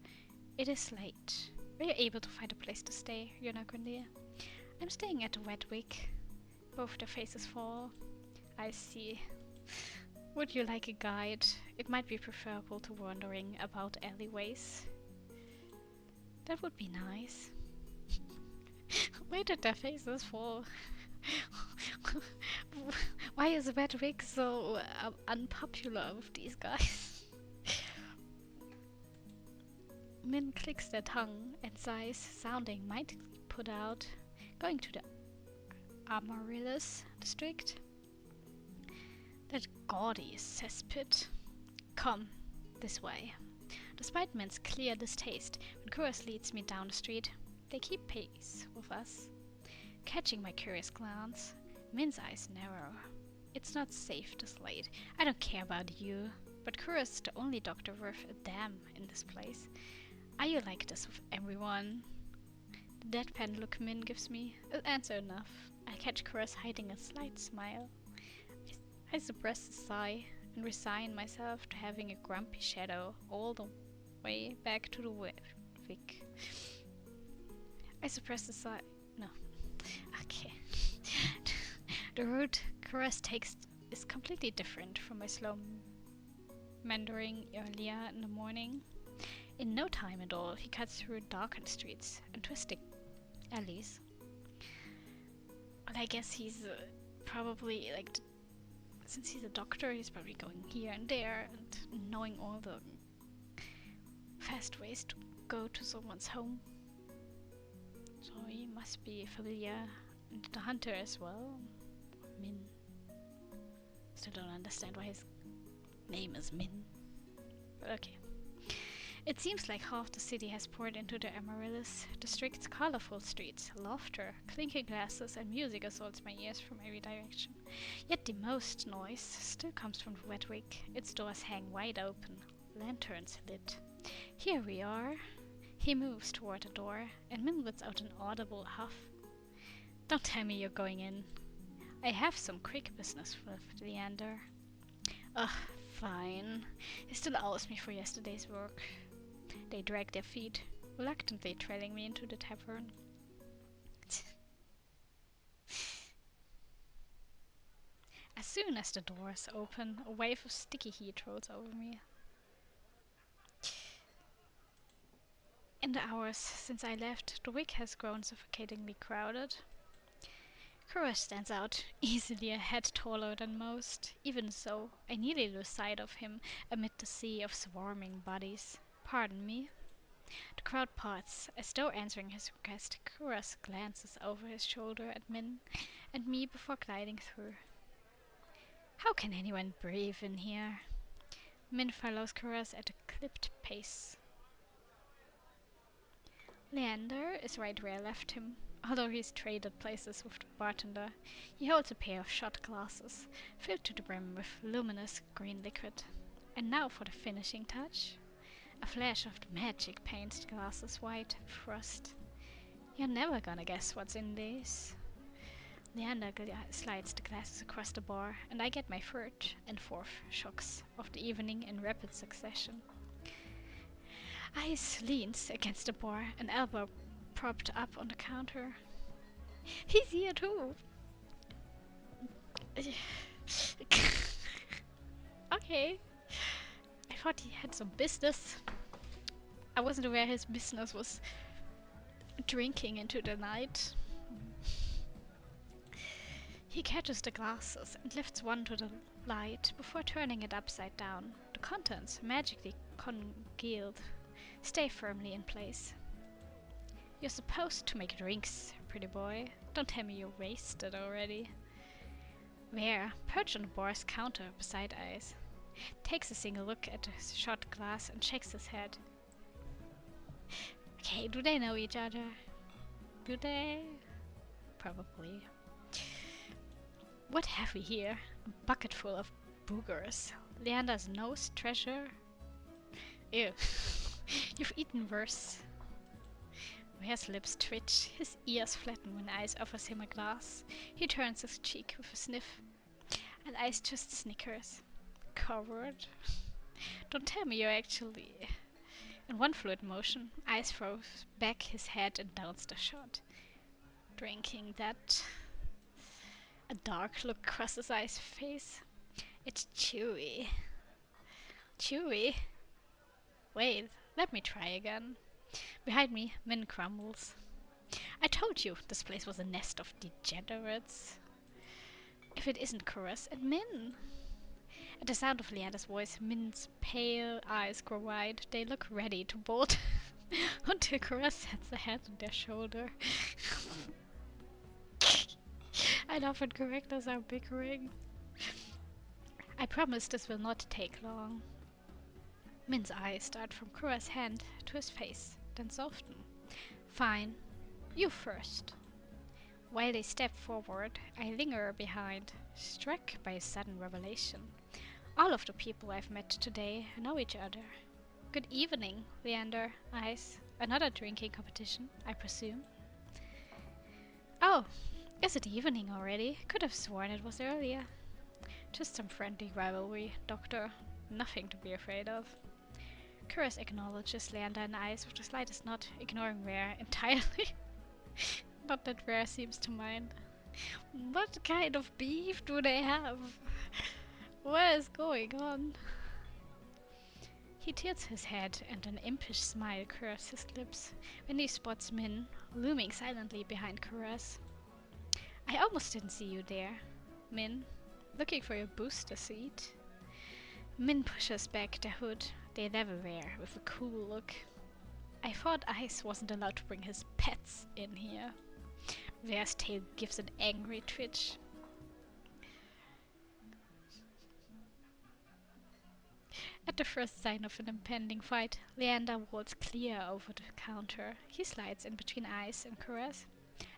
It is late. Were you able to find a place to stay, Yona Kundia? I'm staying at the Wet Wig. Both their faces fall. I see. Would you like a guide? It might be preferable to wandering about alleyways. That would be nice. Why did their faces fall? Why is Wet Wig so unpopular with these guys? Min clicks their tongue and sighs, sounding mightily put out. Going to the Amaryllis district. That gaudy cesspit. Come, this way. Despite Min's clear distaste, when Kuros leads me down the street, they keep pace with us. Catching my curious glance, Min's eyes narrow. It's not safe this late. I don't care about you, but Kuros is the only doctor worth a damn in this place. Are you like this with everyone? The deadpan look Min gives me is answer enough. I catch Kuros hiding a slight smile. I suppress a sigh and resign myself to having a grumpy shadow all the way back to the wig. I suppress a sigh. No. Okay. The route Kuros takes is completely different from my slow meandering earlier in the morning. In no time at all, he cuts through darkened streets and twisting alleys. But I guess he's probably like, since he's a doctor, he's probably going here and there and knowing all the fast ways to go to someone's home. So he must be familiar, and the hunter as well. Min. Still don't understand why his name is Min. But okay. It seems like half the city has poured into the Amaryllis district's colorful streets. Laughter, clinking glasses, and music assaults my ears from every direction. Yet the most noise still comes from the Wet Wig. Its doors hang wide open, lanterns lit. Here we are. He moves toward the door, and Min lets out an audible huff. Don't tell me you're going in. I have some quick business with Leander. Ugh, fine. He still owes me for yesterday's work. They drag their feet, reluctantly trailing me into the tavern. As soon as the doors open, a wave of sticky heat rolls over me. In the hours since I left, the wig has grown suffocatingly crowded. Kuros stands out, easily a head taller than most. Even so, I nearly lose sight of him amid the sea of swarming bodies. Pardon me. The crowd parts, as though answering his request. Kuros glances over his shoulder at Min and me before gliding through. How can anyone breathe in here? Min follows Kuros at a clipped pace. Leander is right where I left him. Although he's traded places with the bartender, he holds a pair of shot glasses, filled to the brim with luminous green liquid. And now for the finishing touch. A flash of the magic paints the glasses white with frost. You're never gonna guess what's in these. Leander slides the glasses across the bar, and I get my third and fourth shocks of the evening in rapid succession. Ice leans against the bar, an elbow propped up on the counter. He's here too! Okay. I thought he had some business. I wasn't aware his business was drinking into the night. He catches the glasses and lifts one to the light before turning it upside down. The contents, magically congealed, stay firmly in place. You're supposed to make drinks, pretty boy. Don't tell me you're wasted already. Where, perched on the bar's counter beside Ice, takes a single look at the shot glass and shakes his head. Okay, do they know each other? Do they? Probably. What have we here? A bucket full of boogers. Leander's nose treasure. Ew. You've eaten worse. Ware's lips twitch, his ears flatten when Ice offers him a glass. He turns his cheek with a sniff, and Ice just snickers. Coward. Don't tell me you're actually... In one fluid motion, Ice throws back his head and downs the shot. Drinking that... A dark look crosses Ice's face. It's chewy. Chewy? Wait, let me try again. Behind me, Min crumbles. I told you this place was a nest of degenerates. If it isn't Chorus and Min. At the sound of Leander's voice, Min's pale eyes grow wide. They look ready to bolt until Chorus sets a hand on their shoulder. I love when characters are bickering. I promise this will not take long. Min's eyes start from Kura's hand to his face, then soften. Fine, you first. While they step forward, I linger behind, struck by a sudden revelation. All of the people I've met today know each other. Good evening, Leander, Ice. Another drinking competition, I presume. Oh, is it evening already? Could have sworn it was earlier. Just some friendly rivalry, Doctor. Nothing to be afraid of. Curus acknowledges Leander and Ice with the slightest nod, ignoring Rare entirely. Not that Rare seems to mind. What kind of beef do they have? What is going on? He tilts his head and an impish smile curves his lips when he spots Min, looming silently behind Curus. I almost didn't see you there, Min. Looking for your booster seat? Min pushes back the hood they never wear with a cool look. I thought Ice wasn't allowed to bring his pets in here. Rare's tail gives an angry twitch. At the first sign of an impending fight, Leander walks clear over the counter. He slides in between Ice and Caress.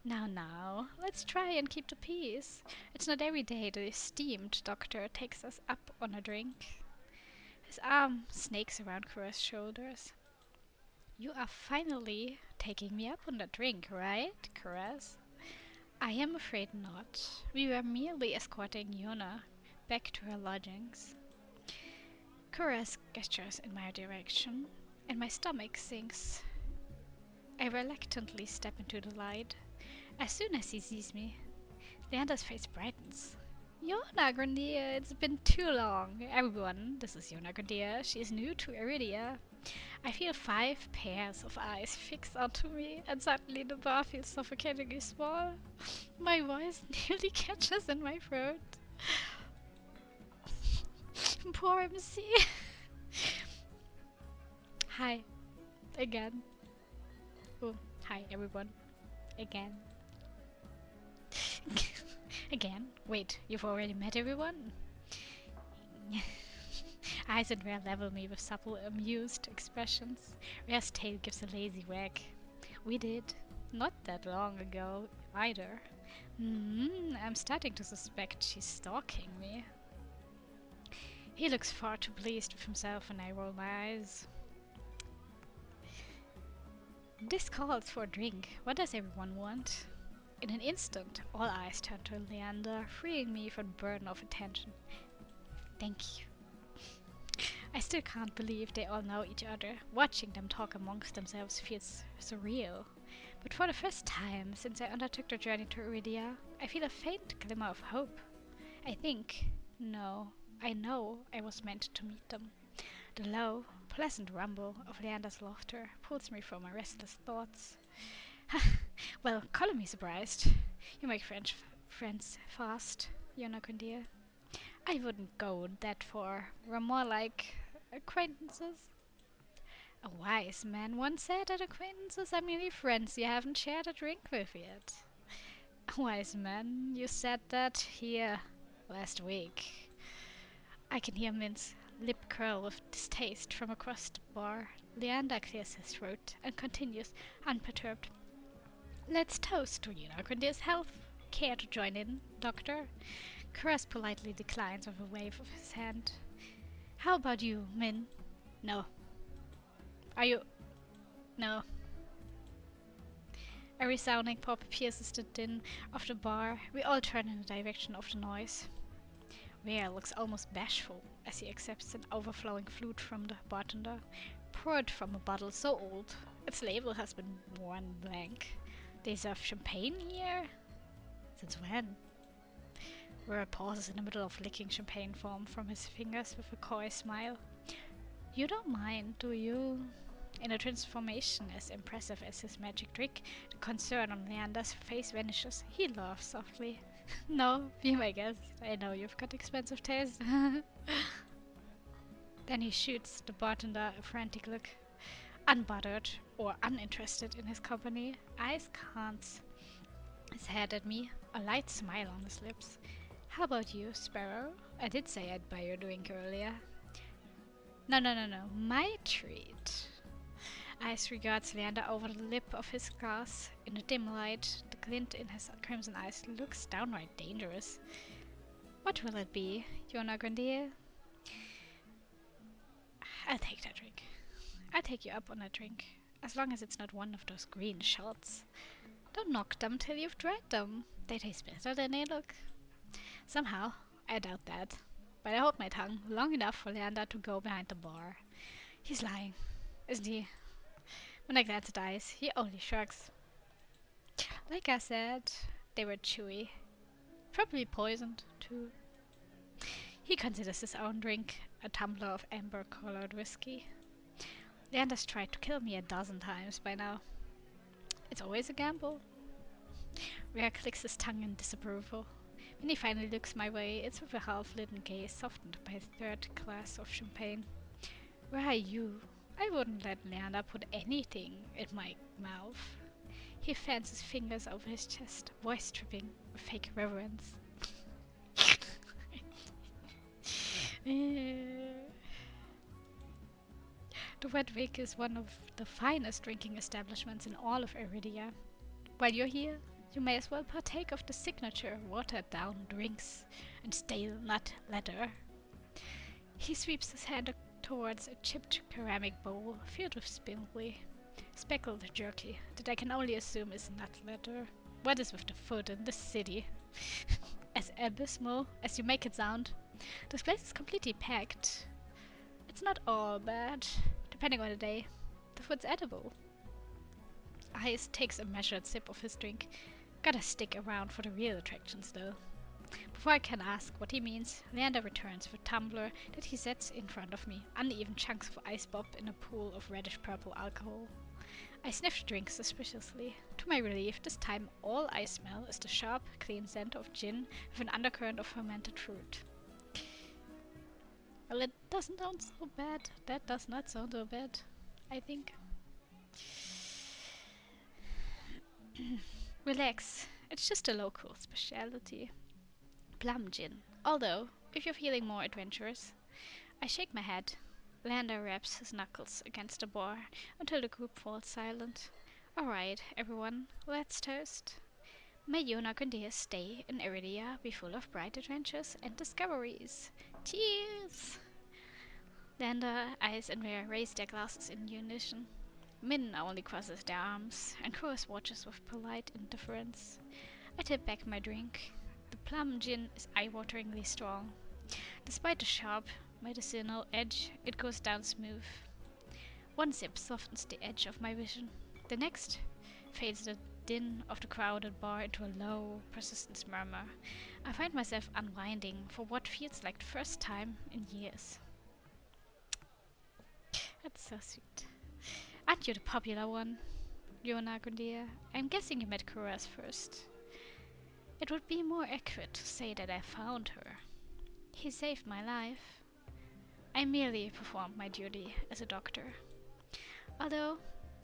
Now, let's try and keep the peace. It's not every day the esteemed doctor takes us up on a drink. His arm snakes around Caress' shoulders. You are finally taking me up on the drink, right, Caress? I am afraid not. We were merely escorting Yona back to her lodgings. Caress gestures in my direction, and my stomach sinks. I reluctantly step into the light. As soon as he sees me, Leander's face brightens. Yona Grandia, it's been too long. Everyone, this is Yona Grandia. She is new to Iridia. I feel 5 pairs of eyes fixed onto me, and suddenly the bar feels suffocatingly small. My voice nearly catches in my throat. Poor MC. Hi. Again. Oh, hi everyone. Again. Again? Wait, you've already met everyone? Eyes and Rare level me with supple, amused expressions. Rare's tail gives a lazy wag. We did. Not that long ago, either. I'm starting to suspect she's stalking me. He looks far too pleased with himself and I roll my eyes. This calls for a drink. What does everyone want? In an instant, all eyes turn to Leander, freeing me from the burden of attention. Thank you. I still can't believe they all know each other. Watching them talk amongst themselves feels surreal. But for the first time since I undertook the journey to Iridia, I feel a faint glimmer of hope. I know I was meant to meet them. The low, pleasant rumble of Leander's laughter pulls me from my restless thoughts. Well, call me surprised. You make friends fast, Yona Kundir. I wouldn't go that far. We're more like acquaintances. A wise man once said that acquaintances are merely friends you haven't shared a drink with yet. A wise man, you said that here last week. I can hear Min's lip curl with distaste from across the bar. Leander clears his throat and continues, unperturbed. Let's toast to Yuna Kundir's health. Care to join in, Doctor? Curse politely declines with a wave of his hand. How about you, Min? No. Are you... No. A resounding pop pierces the din of the bar. We all turn in the direction of the noise. Ware looks almost bashful as he accepts an overflowing flute from the bartender, poured from a bottle so old its label has been worn blank. They serve champagne here? Since when? Ware pauses in the middle of licking champagne foam from his fingers with a coy smile. You don't mind, do you? In a transformation as impressive as his magic trick, the concern on Leander's face vanishes. He laughs softly. No, be my guest. I know you've got expensive taste. Then he shoots the bartender a frantic look. Unbothered or uninterested in his company, eyes cants his head at me, a light smile on his lips. How about you, Sparrow? I did say I'd buy your drink earlier. No. My treat. Ice regards Leander over the lip of his glass. In the dim light, the glint in his crimson eyes looks downright dangerous. What will it be, Yona Grandier? I'll take that drink. I'll take you up on that drink, as long as it's not one of those green shots. Don't knock them till you've tried them. They taste better than they look. Somehow, I doubt that, but I hold my tongue long enough for Leander to go behind the bar. He's lying, isn't he? When I glance at Ice, he only shrugs. Like I said, they were chewy. Probably poisoned, too. He considers his own drink a tumbler of amber-colored whiskey. Leander's tried to kill me 12 times by now. It's always a gamble. Ware clicks his tongue in disapproval. When he finally looks my way, it's with a half-lit gaze softened by his third glass of champagne. Where are you? I wouldn't let Leander put anything in my mouth. He fans his fingers over his chest, voice tripping with fake reverence. The Red Wig is one of the finest drinking establishments in all of Iridia. While you're here, you may as well partake of the signature watered-down drinks and stale nut leather. He sweeps his hand towards a chipped ceramic bowl filled with speckled jerky that I can only assume is nut leather. What is with the food in this city? As abysmal as you make it sound, this place is completely packed. It's not all bad. Depending on the day, the food's edible. Ice takes a measured sip of his drink. Gotta stick around for the real attractions, though. Before I can ask what he means, Leander returns with a tumbler that he sets in front of me, uneven chunks of ice bob in a pool of reddish-purple alcohol. I sniff the drink suspiciously. To my relief, this time all I smell is the sharp, clean scent of gin with an undercurrent of fermented fruit. Well, it doesn't sound so bad. That does not sound so bad, I think. Relax, it's just a local specialty. Plum gin. Although, if you're feeling more adventurous, I shake my head. Leander raps his knuckles against the bar until the group falls silent. Alright, everyone, let's toast. May Yona Grandier stay in Iridia be full of bright adventures and discoveries. Cheers! Leander, Ice, and Ware raise their glasses in unison. Min only crosses their arms, and Chorus watches with polite indifference. I tip back my drink. The plum gin is eye-wateringly strong. Despite the sharp, medicinal edge, it goes down smooth. One sip softens the edge of my vision. The next fades the din of the crowded bar into a low, persistent murmur. I find myself unwinding for what feels like the first time in years. That's so sweet. Aren't you the popular one, Yona Grandier? I'm guessing you met Kuras first. It would be more accurate to say that I found her. He saved my life. I merely performed my duty as a doctor. Although,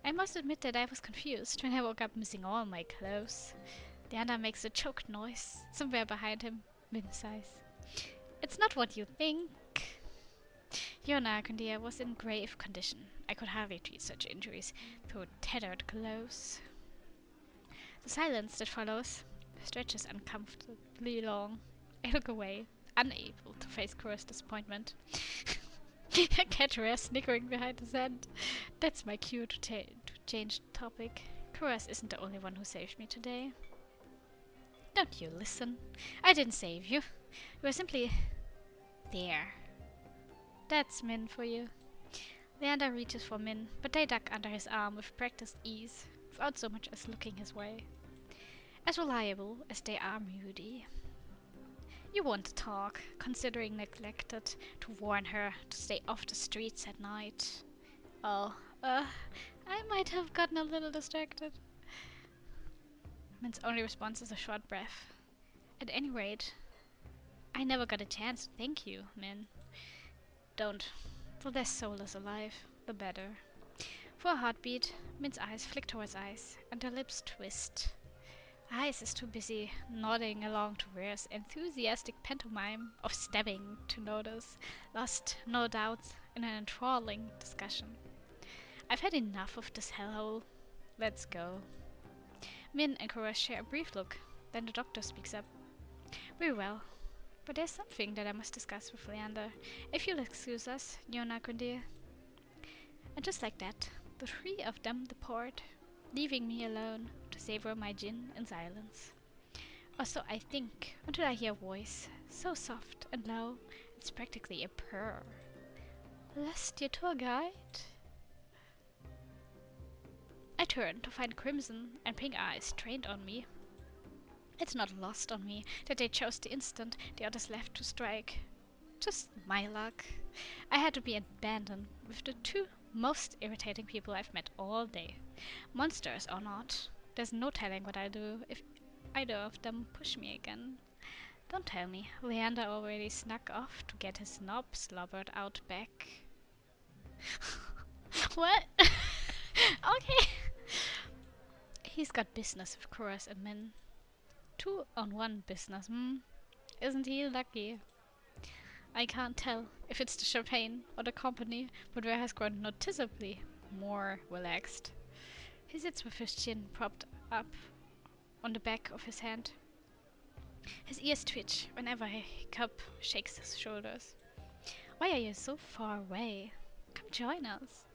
I must admit that I was confused when I woke up missing all my clothes. Diana makes a choked noise somewhere behind him, mid-size. It's not what you think. Yona Grandier was in grave condition. I could hardly treat such injuries through tethered clothes. The silence that follows stretches uncomfortably long. I look away, unable to face Cora's disappointment. I catch Rare snickering behind his hand. That's my cue to change the topic. Kuras isn't the only one who saved me today. Don't you listen? I didn't save you. You were simply there. That's Min for you. Leander reaches for Min, but they duck under his arm with practiced ease, without so much as looking his way. As reliable as they are moody. You won't talk, considering neglected to warn her to stay off the streets at night. Oh, I might have gotten a little distracted. Min's only response is a short breath. At any rate, I never got a chance to thank you, Min. Don't. The less soul is alive, the better. For a heartbeat, Min's eyes flick towards Ice, and her lips twist. Ice is too busy nodding along to Rare's enthusiastic pantomime of stabbing to notice, lost, no doubt, in an enthralling discussion. I've had enough of this hellhole. Let's go. Min and Cora share a brief look, then the doctor speaks up. Very well, but there's something that I must discuss with Leander. If you'll excuse us, Yona Grandier. And just like that, the three of them depart, leaving me alone to savor my gin in silence. Or so I think, until I hear a voice, so soft and low, it's practically a purr. Lost your tour guide? I turn to find crimson and pink eyes trained on me. It's not lost on me that they chose the instant the others left to strike. Just my luck. I had to be abandoned with the two most irritating people I've met all day. Monsters or not, there's no telling what I'll do if either of them push me again. Don't tell me, Leander already snuck off to get his knob slobbered out back. What? Okay. He's got business with Kuras and Min. 2-on-1 business, Isn't he lucky? I can't tell if it's the champagne or the company, but Rare has grown noticeably more relaxed. He sits with his chin propped up on the back of his hand. His ears twitch whenever a hiccup shakes his shoulders. Why are you so far away? Come join us.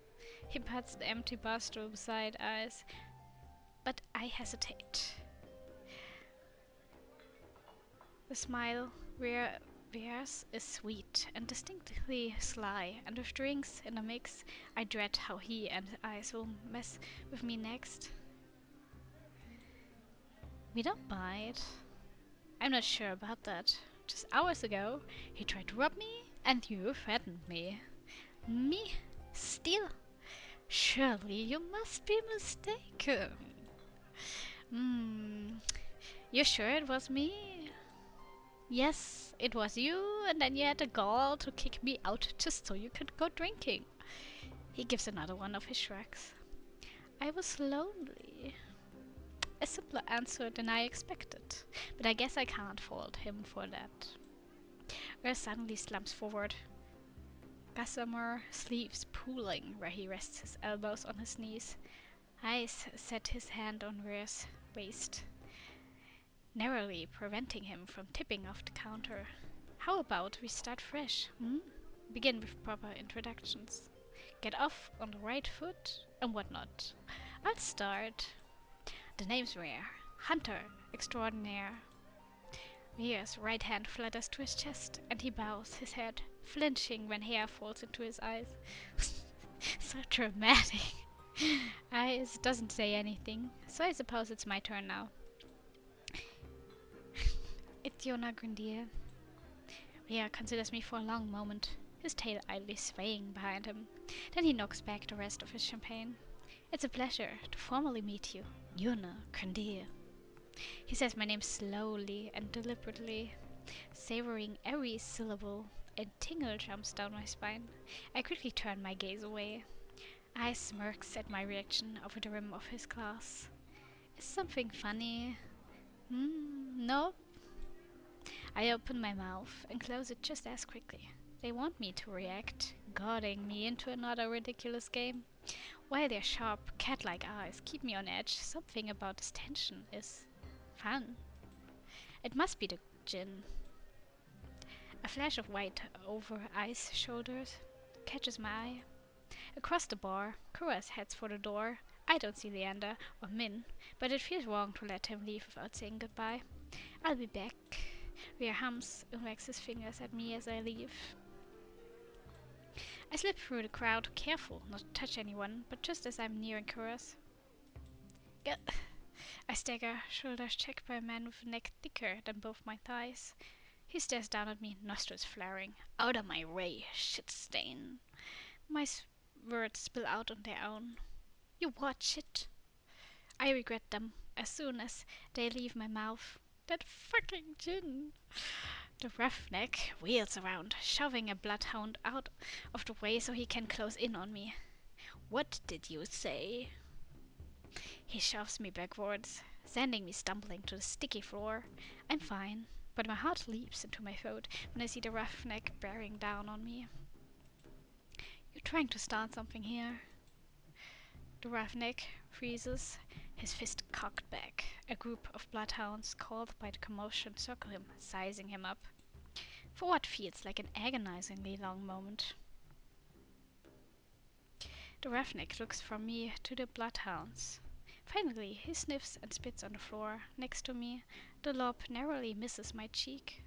He pats the empty bar stool beside Ice, but I hesitate. The smile Rare wears is sweet and distinctly sly, and with drinks in the mix, I dread how he and Ice will mess with me next. We don't bite. I'm not sure about that. Just hours ago, he tried to rob me, and you threatened me. Me? Steal? Surely you must be mistaken. You sure it was me? Yes, it was you, and then you had the gall to kick me out just so you could go drinking. He gives another one of his shrugs. I was lonely. A simpler answer than I expected, but I guess I can't fault him for that. Rare suddenly slumps forward, gossamer sleeves pooling where he rests his elbows on his knees. Ice set his hand on Rare's waist, narrowly preventing him from tipping off the counter. How about we start fresh, Begin with proper introductions. Get off on the right foot and whatnot. I'll start. The name's Rare. Hunter extraordinaire. Rare's right hand flutters to his chest, and he bows his head, flinching when hair falls into his eyes. So dramatic. Ice doesn't say anything, so I suppose it's my turn now. It's Yona Grandier. Rare considers me for a long moment, his tail idly swaying behind him. Then he knocks back the rest of his champagne. It's a pleasure to formally meet you, Yona Grandier. He says my name slowly and deliberately, savoring every syllable. A tingle jumps down my spine. I quickly turn my gaze away. Ice smirks at my reaction over the rim of his glass. Is something funny? Nope. I open my mouth and close it just as quickly. They want me to react, goading me into another ridiculous game. While their sharp, cat-like eyes keep me on edge, something about this tension is fun. It must be the gin. A flash of white over ice shoulders catches my eye. Across the bar, Kuras heads for the door. I don't see Leander or Min, but it feels wrong to let him leave without saying goodbye. I'll be back. Ria hums and wags his fingers at me as I leave. I slip through the crowd, careful not to touch anyone, but just as I'm nearing Kuras, I stagger, shoulders checked by a man with a neck thicker than both my thighs. He stares down at me, nostrils flaring. Out of my way, shit stain. My words spill out on their own. You watch it. I regret them as soon as they leave my mouth. That fucking gin. The roughneck wheels around, shoving a bloodhound out of the way so he can close in on me. What did you say? He shoves me backwards, sending me stumbling to the sticky floor. I'm fine, but my heart leaps into my throat when I see the roughneck bearing down on me. You're trying to start something here. The roughneck freezes, his fist cocked back. A group of bloodhounds called by the commotion circle him, sizing him up. For what feels like an agonizingly long moment. The roughneck looks from me to the bloodhounds. Finally, he sniffs and spits on the floor next to me. The lob narrowly misses my cheek.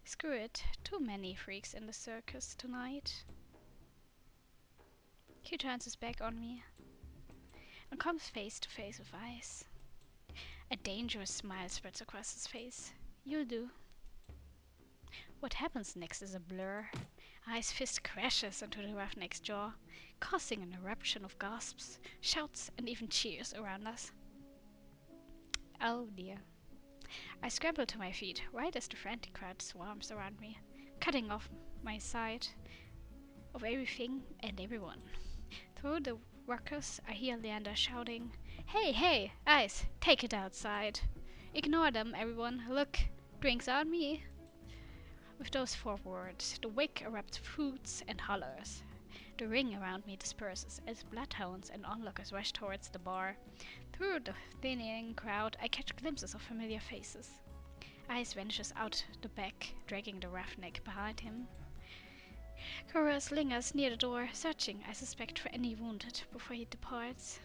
Screw it, too many freaks in the circus tonight. He turns his back on me and comes face to face with ice. A dangerous smile spreads across his face. You'll do. What happens next is a blur. Ice's fist crashes into the roughneck's jaw, causing an eruption of gasps, shouts, and even cheers around us. Oh dear. I scramble to my feet right as the frantic crowd swarms around me, cutting off my sight of everything and everyone. Through the ruckus, I hear Leander shouting, Hey, hey, Ice, take it outside. Ignore them, everyone. Look, drinks on me. With those 4 words, the wake erupts with hoots and hollers. The ring around me disperses as bloodhounds and onlookers rush towards the bar. Through the thinning crowd, I catch glimpses of familiar faces. Ice vanishes out the back, dragging the roughneck behind him. Kuras lingers near the door, searching, I suspect, for any wounded before he departs.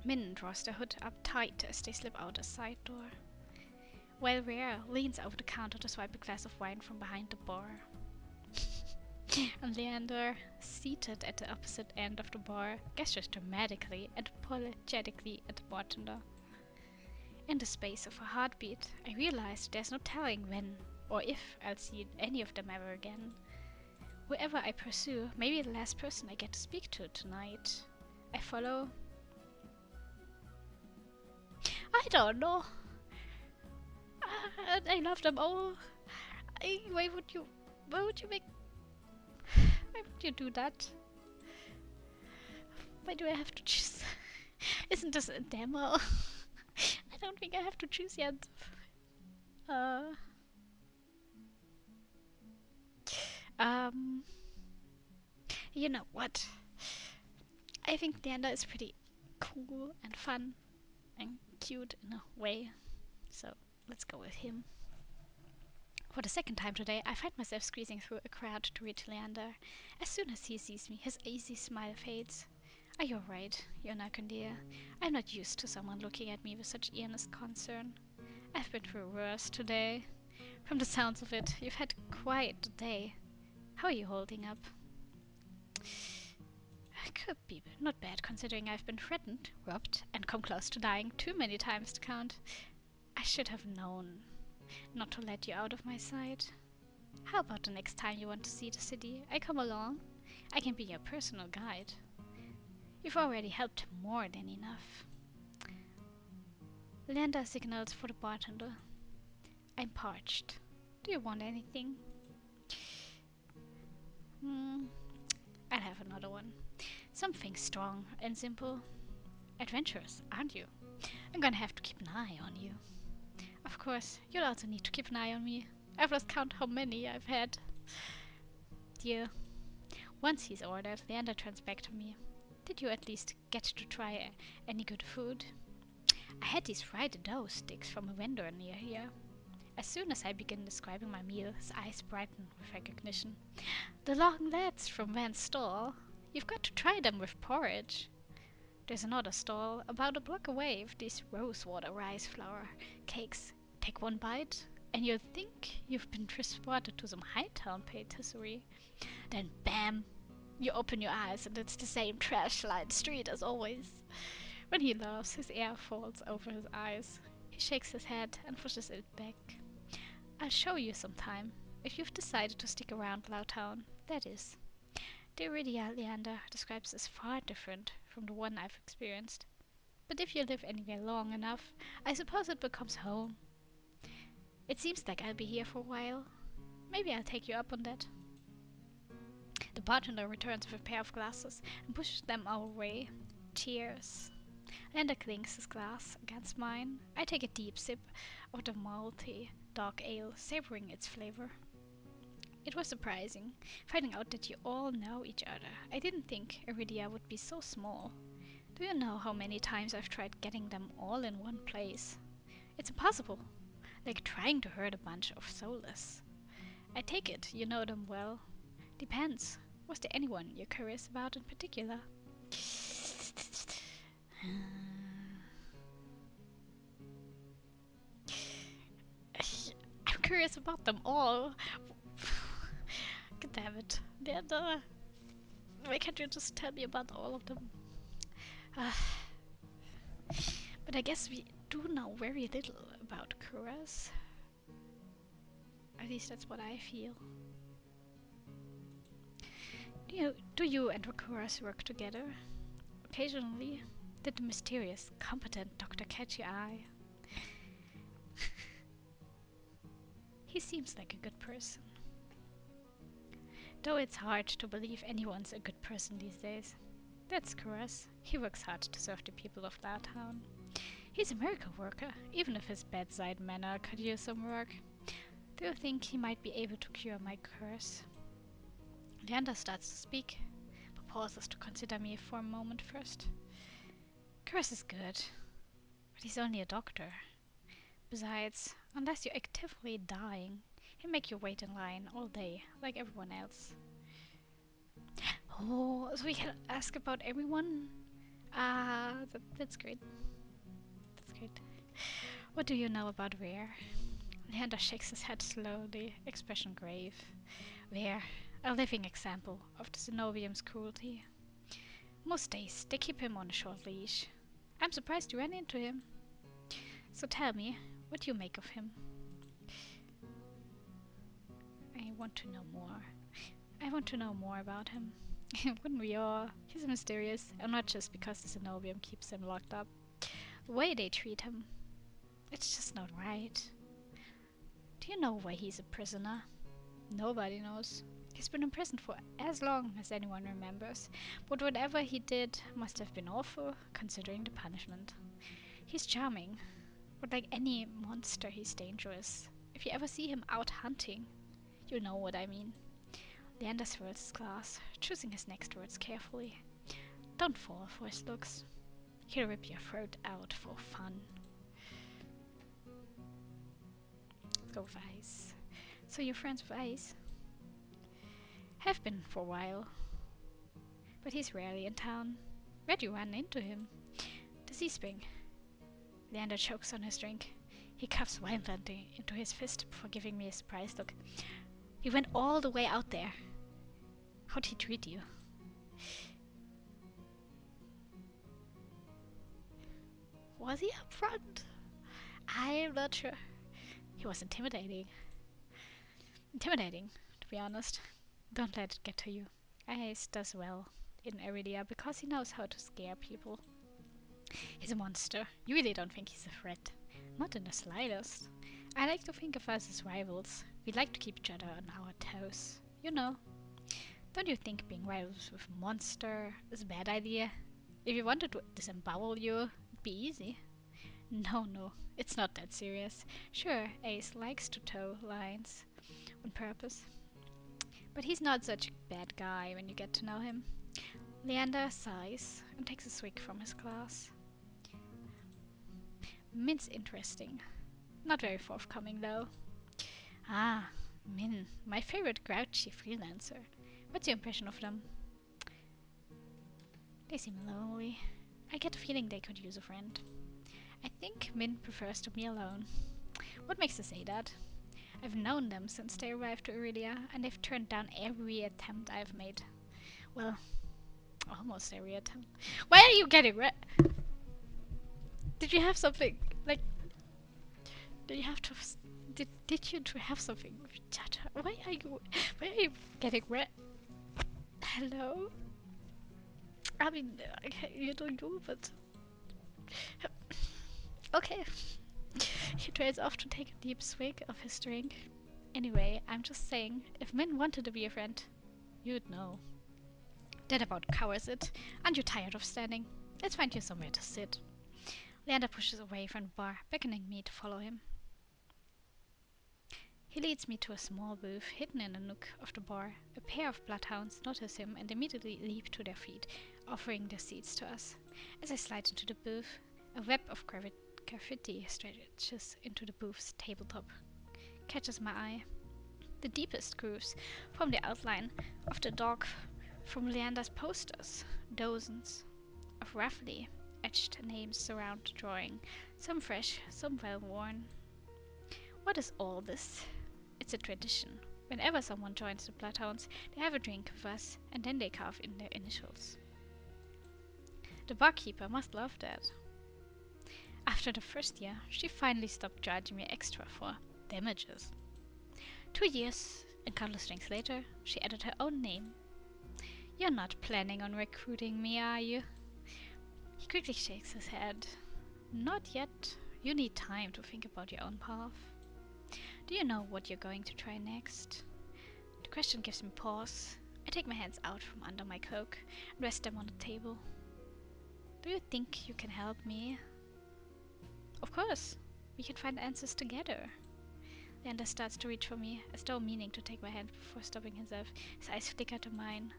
Min draws the hood up tight as they slip out a side door, while Rhea leans over the counter to swipe a glass of wine from behind the bar. And Leander, seated at the opposite end of the bar, gestures dramatically and apologetically at the bartender. In the space of a heartbeat, I realize there's no telling when or if I'll see any of them ever again. Whoever I pursue may be the last person I get to speak to tonight. I follow. I don't know. I love them all. Why would you do that? Why do I have to choose? Isn't this a demo? I don't think I have to choose yet. You know what? I think Leander is pretty cool and fun and cute in a way. So let's go with him. For the second time today, I find myself squeezing through a crowd to reach Leander. As soon as he sees me, his easy smile fades. Are you alright, Yonakundia? I'm not used to someone looking at me with such earnest concern. I've been through worse today. From the sounds of it, you've had quite a day. How are you holding up? Could be not bad, considering I've been threatened, robbed, and come close to dying too many times to count. I should have known not to let you out of my sight. How about the next time you want to see the city? I come along. I can be your personal guide. You've already helped more than enough. Leander signals for the bartender. I'm parched. Do you want anything? I'll have another one. Something strong and simple. Adventurous, aren't you? I'm gonna have to keep an eye on you. Of course, you'll also need to keep an eye on me. I've lost count how many I've had. Dear. Once he's ordered, Leander turns back to me. Did you at least get to try any good food? I had these fried dough sticks from a vendor near here. As soon as I begin describing my meal, his eyes brighten with recognition. The long legs from Van's stall. You've got to try them with porridge. There's another stall about a block away with these rosewater rice flour cakes. Take one bite, and you'll think you've been transported to some Hightown patisserie. Then bam! You open your eyes and it's the same trash-lined street as always. When he laughs, his hair falls over his eyes. He shakes his head and pushes it back. I'll show you sometime, if you've decided to stick around Loudtown, that is. The Iridia Leander describes is far different from the one I've experienced. But if you live anywhere long enough, I suppose it becomes home. It seems like I'll be here for a while. Maybe I'll take you up on that. The bartender returns with a pair of glasses and pushes them our way. Cheers. Leander clinks his glass against mine. I take a deep sip of the malty dark ale, savoring its flavor. It was surprising, finding out that you all know each other. I didn't think Iridia would be so small. Do you know how many times I've tried getting them all in one place? It's impossible, like trying to herd a bunch of soulless. I take it you know them well. Depends. Was there anyone you're curious about in particular? I'm curious about them all. God damn it. Why can't you just tell me about all of them? But I guess we do know very little about Kuras. At least that's what I feel. Do you and Rakuras work together? Occasionally, did the mysterious, competent doctor catch your eye? He seems like a good person. Though it's hard to believe anyone's a good person these days. That's Kuras. He works hard to serve the people of Loudtown. He's a miracle worker, even if his bedside manner could use some work. Do you think he might be able to cure my curse? Leander starts to speak, but pauses to consider me for a moment first. Curse is good, but he's only a doctor. Besides, unless you're actively dying, he'll make you wait in line all day, like everyone else. Oh, so we can ask about everyone? That's great. That's great. What do you know about Rare? Leander shakes his head slowly, expression grave. Rare, a living example of the Xenobium's cruelty. Most days, they keep him on a short leash. I'm surprised you ran into him. So tell me, what do you make of him? I want to know more. I want to know more about him. Wouldn't we all? He's mysterious, and not just because the Xenobium keeps him locked up. The way they treat him, it's just not right. Do you know why he's a prisoner? Nobody knows. He's been in prison for as long as anyone remembers, but whatever he did must have been awful, considering the punishment. He's charming, but like any monster, he's dangerous. If you ever see him out hunting, you'll know what I mean. Leander swirls his glass, choosing his next words carefully. Don't fall for his looks. He'll rip your throat out for fun. Let's go with Ice. So you're friends with Ice? Have been for a while. But he's rarely in town. Where'd you run into him? The Sea Spring. Leander chokes on his drink. He cuffs violently into his fist before giving me a surprised look. He went all the way out there. How'd he treat you? Was he up front? I'm not sure. He was intimidating. Intimidating, to be honest. Don't let it get to you. Ice does well in Iridia because he knows how to scare people. He's a monster. You really don't think he's a threat? Not in the slightest. I like to think of us as rivals. We like to keep each other on our toes. You know. Don't you think being rivals with a monster is a bad idea? If you wanted to disembowel you, it'd be easy. No, it's not that serious. Sure, Ace likes to toe lines on purpose. But he's not such a bad guy when you get to know him. Leander sighs and takes a swig from his glass. Mint's interesting. Not very forthcoming, though. Ah, Min, my favorite grouchy freelancer. What's your impression of them? They seem lonely. I get the feeling they could use a friend. I think Min prefers to be alone. What makes you say that? I've known them since they arrived to Aurelia, and they've turned down every attempt I've made. Well, almost every attempt. Why are you getting red? Did you have something? Like, did you have to... Did you have something? Why are you getting red? Hello? I mean, you don't know, but... Okay. He trades off to take a deep swig of his drink. Anyway, I'm just saying, if Min wanted to be a friend, you'd know. That about covers it. Aren't you tired of standing? Let's find you somewhere to sit. Leander pushes away from the bar, beckoning me to follow him. He leads me to a small booth hidden in a nook of the bar. A pair of bloodhounds notice him and immediately leap to their feet, offering their seats to us. As I slide into the booth, a web of graffiti stretches into the booth's tabletop, catches my eye. The deepest grooves form the outline of the dog from Leander's posters. Dozens of roughly etched names surround the drawing, some fresh, some well-worn. What is all this? It's a tradition. Whenever someone joins the Bloodhounds, they have a drink with us, and then they carve in their initials. The barkeeper must love that. After the first year, she finally stopped charging me extra for damages. 2 years and countless drinks later, she added her own name. You're not planning on recruiting me, are you? He quickly shakes his head. Not yet. You need time to think about your own path. Do you know what you're going to try next? The question gives me pause. I take my hands out from under my cloak and rest them on the table. Do you think you can help me? Of course. We can find answers together. Leander starts to reach for me, as though meaning to take my hand before stopping himself. His eyes flicker to mine.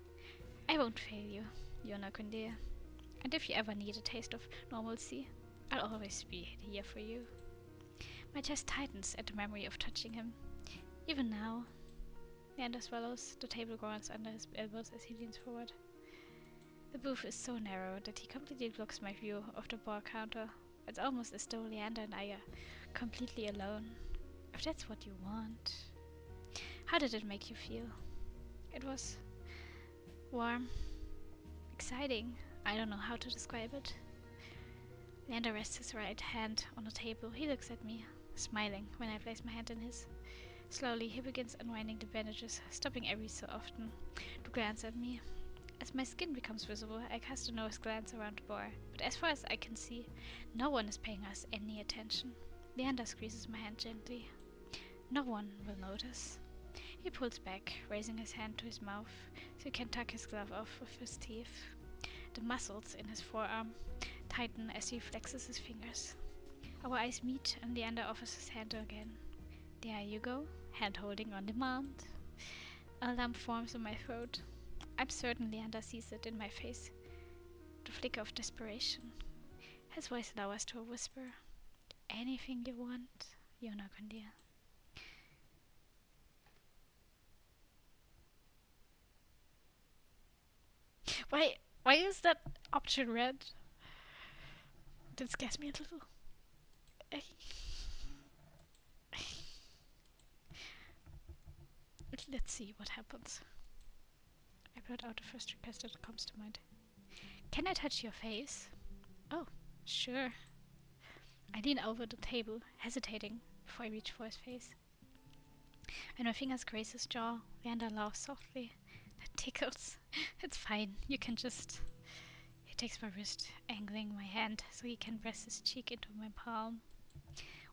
I won't fail you, Yona Kunde. And if you ever need a taste of normalcy, I'll always be here for you. My chest tightens at the memory of touching him. Even now, Leander swallows. The table groans under his elbows as he leans forward. The booth is so narrow that he completely blocks my view of the bar counter. It's almost as though Leander and I are completely alone. If that's what you want. How did it make you feel? It was warm, exciting. I don't know how to describe it. Leander rests his right hand on the table. He looks at me, smiling when I place my hand in his. Slowly, he begins unwinding the bandages, stopping every so often to glance at me. As my skin becomes visible, I cast a nervous glance around the bar, but as far as I can see, no one is paying us any attention. Leander squeezes my hand gently. No one will notice. He pulls back, raising his hand to his mouth so he can tuck his glove off with his teeth. The muscles in his forearm tighten as he flexes his fingers. Our eyes meet and Leander offers his hand again. There you go, hand holding on demand. A lump forms in my throat. I'm certain Leander sees it in my face. The flicker of desperation. His voice lowers to a whisper. Anything you want, Yona Kundir. Why is that option red? That scares me a little. Let's see what happens. I blurt out the first request that comes to mind. Can I touch your face? Oh, sure. I lean over the table, hesitating before I reach for his face. When my fingers graze his jaw, Leander laughs softly. That tickles. It's fine, you can just... He takes my wrist, angling my hand so he can press his cheek into my palm.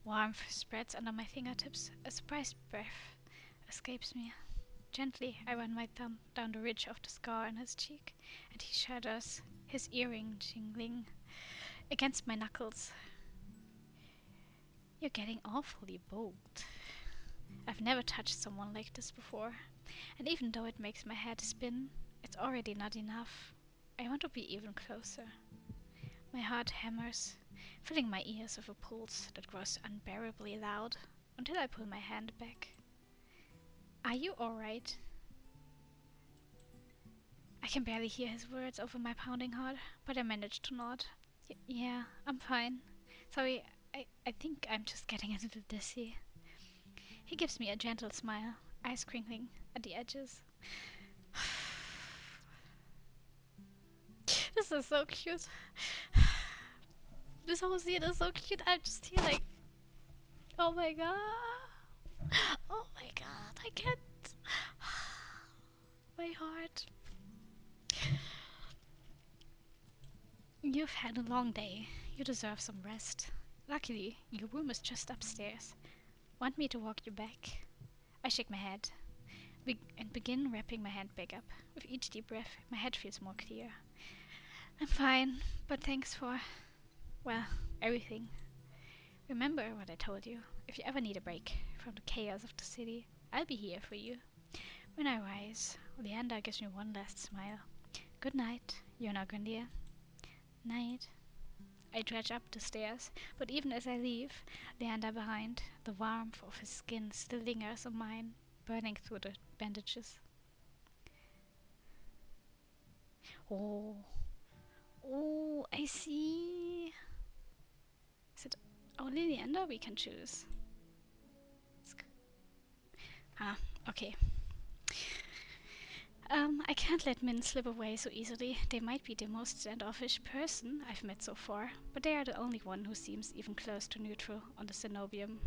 Warmth spreads under my fingertips. A surprised breath escapes me. Gently, I run my thumb down the ridge of the scar on his cheek, and he shudders, his earring jingling against my knuckles. You're getting awfully bold. I've never touched someone like this before, and even though it makes my head spin, it's already not enough. I want to be even closer. My heart hammers, filling my ears with a pulse that grows unbearably loud, until I pull my hand back. Are you alright? I can barely hear his words over my pounding heart, but I manage to nod. Yeah, I'm fine. Sorry, I think I'm just getting a little dizzy. He gives me a gentle smile, eyes crinkling at the edges. This is so cute. This whole scene is so cute. I'm just here like, oh my god. Oh my god, I can't. My heart. You've had a long day. You deserve some rest. Luckily, your room is just upstairs. Want me to walk you back? I shake my head and begin wrapping my hand back up. With each deep breath, my head feels more clear. I'm fine, but thanks for, well, everything. Remember what I told you. If you ever need a break from the chaos of the city, I'll be here for you. When I rise, Leander gives me one last smile. Good night, Yonagrandir. Night. I dredge up the stairs, but even as I leave Leander behind, the warmth of his skin still lingers on mine, burning through the bandages. Oh. Oh, I see. Is it only Leander we can choose? Ah, okay. I can't let Min slip away so easily. They might be the most standoffish person I've met so far, but they are the only one who seems even close to neutral on the Cenobium.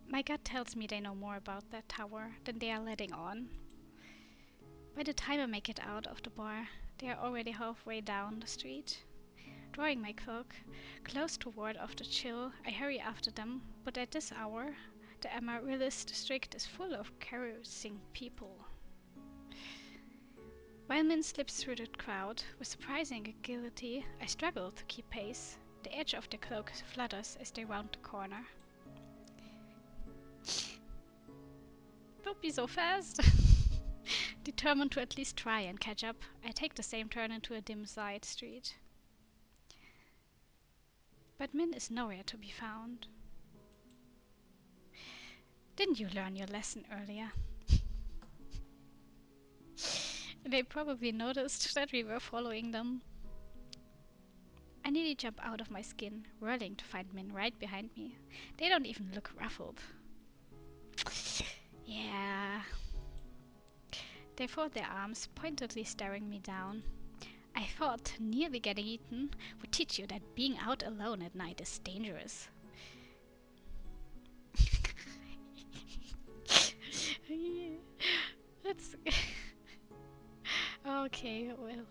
My gut tells me they know more about that tower than they are letting on. By the time I make it out of the bar, they are already halfway down the street. Drawing my cloak close to ward off the chill, I hurry after them, but at this hour, the Amaryllis district is full of carousing people. While Min slips through the crowd with surprising agility, I struggle to keep pace. The edge of their cloak flutters as they round the corner. Don't be so fast! Determined to at least try and catch up, I take the same turn into a dim side street. But Min is nowhere to be found. Didn't you learn your lesson earlier? They probably noticed that we were following them. I nearly jump out of my skin, whirling to find Min right behind me. They don't even look ruffled. Yeah. They fold their arms, pointedly staring me down. I thought nearly getting eaten would teach you that being out alone at night is dangerous. That's okay, well,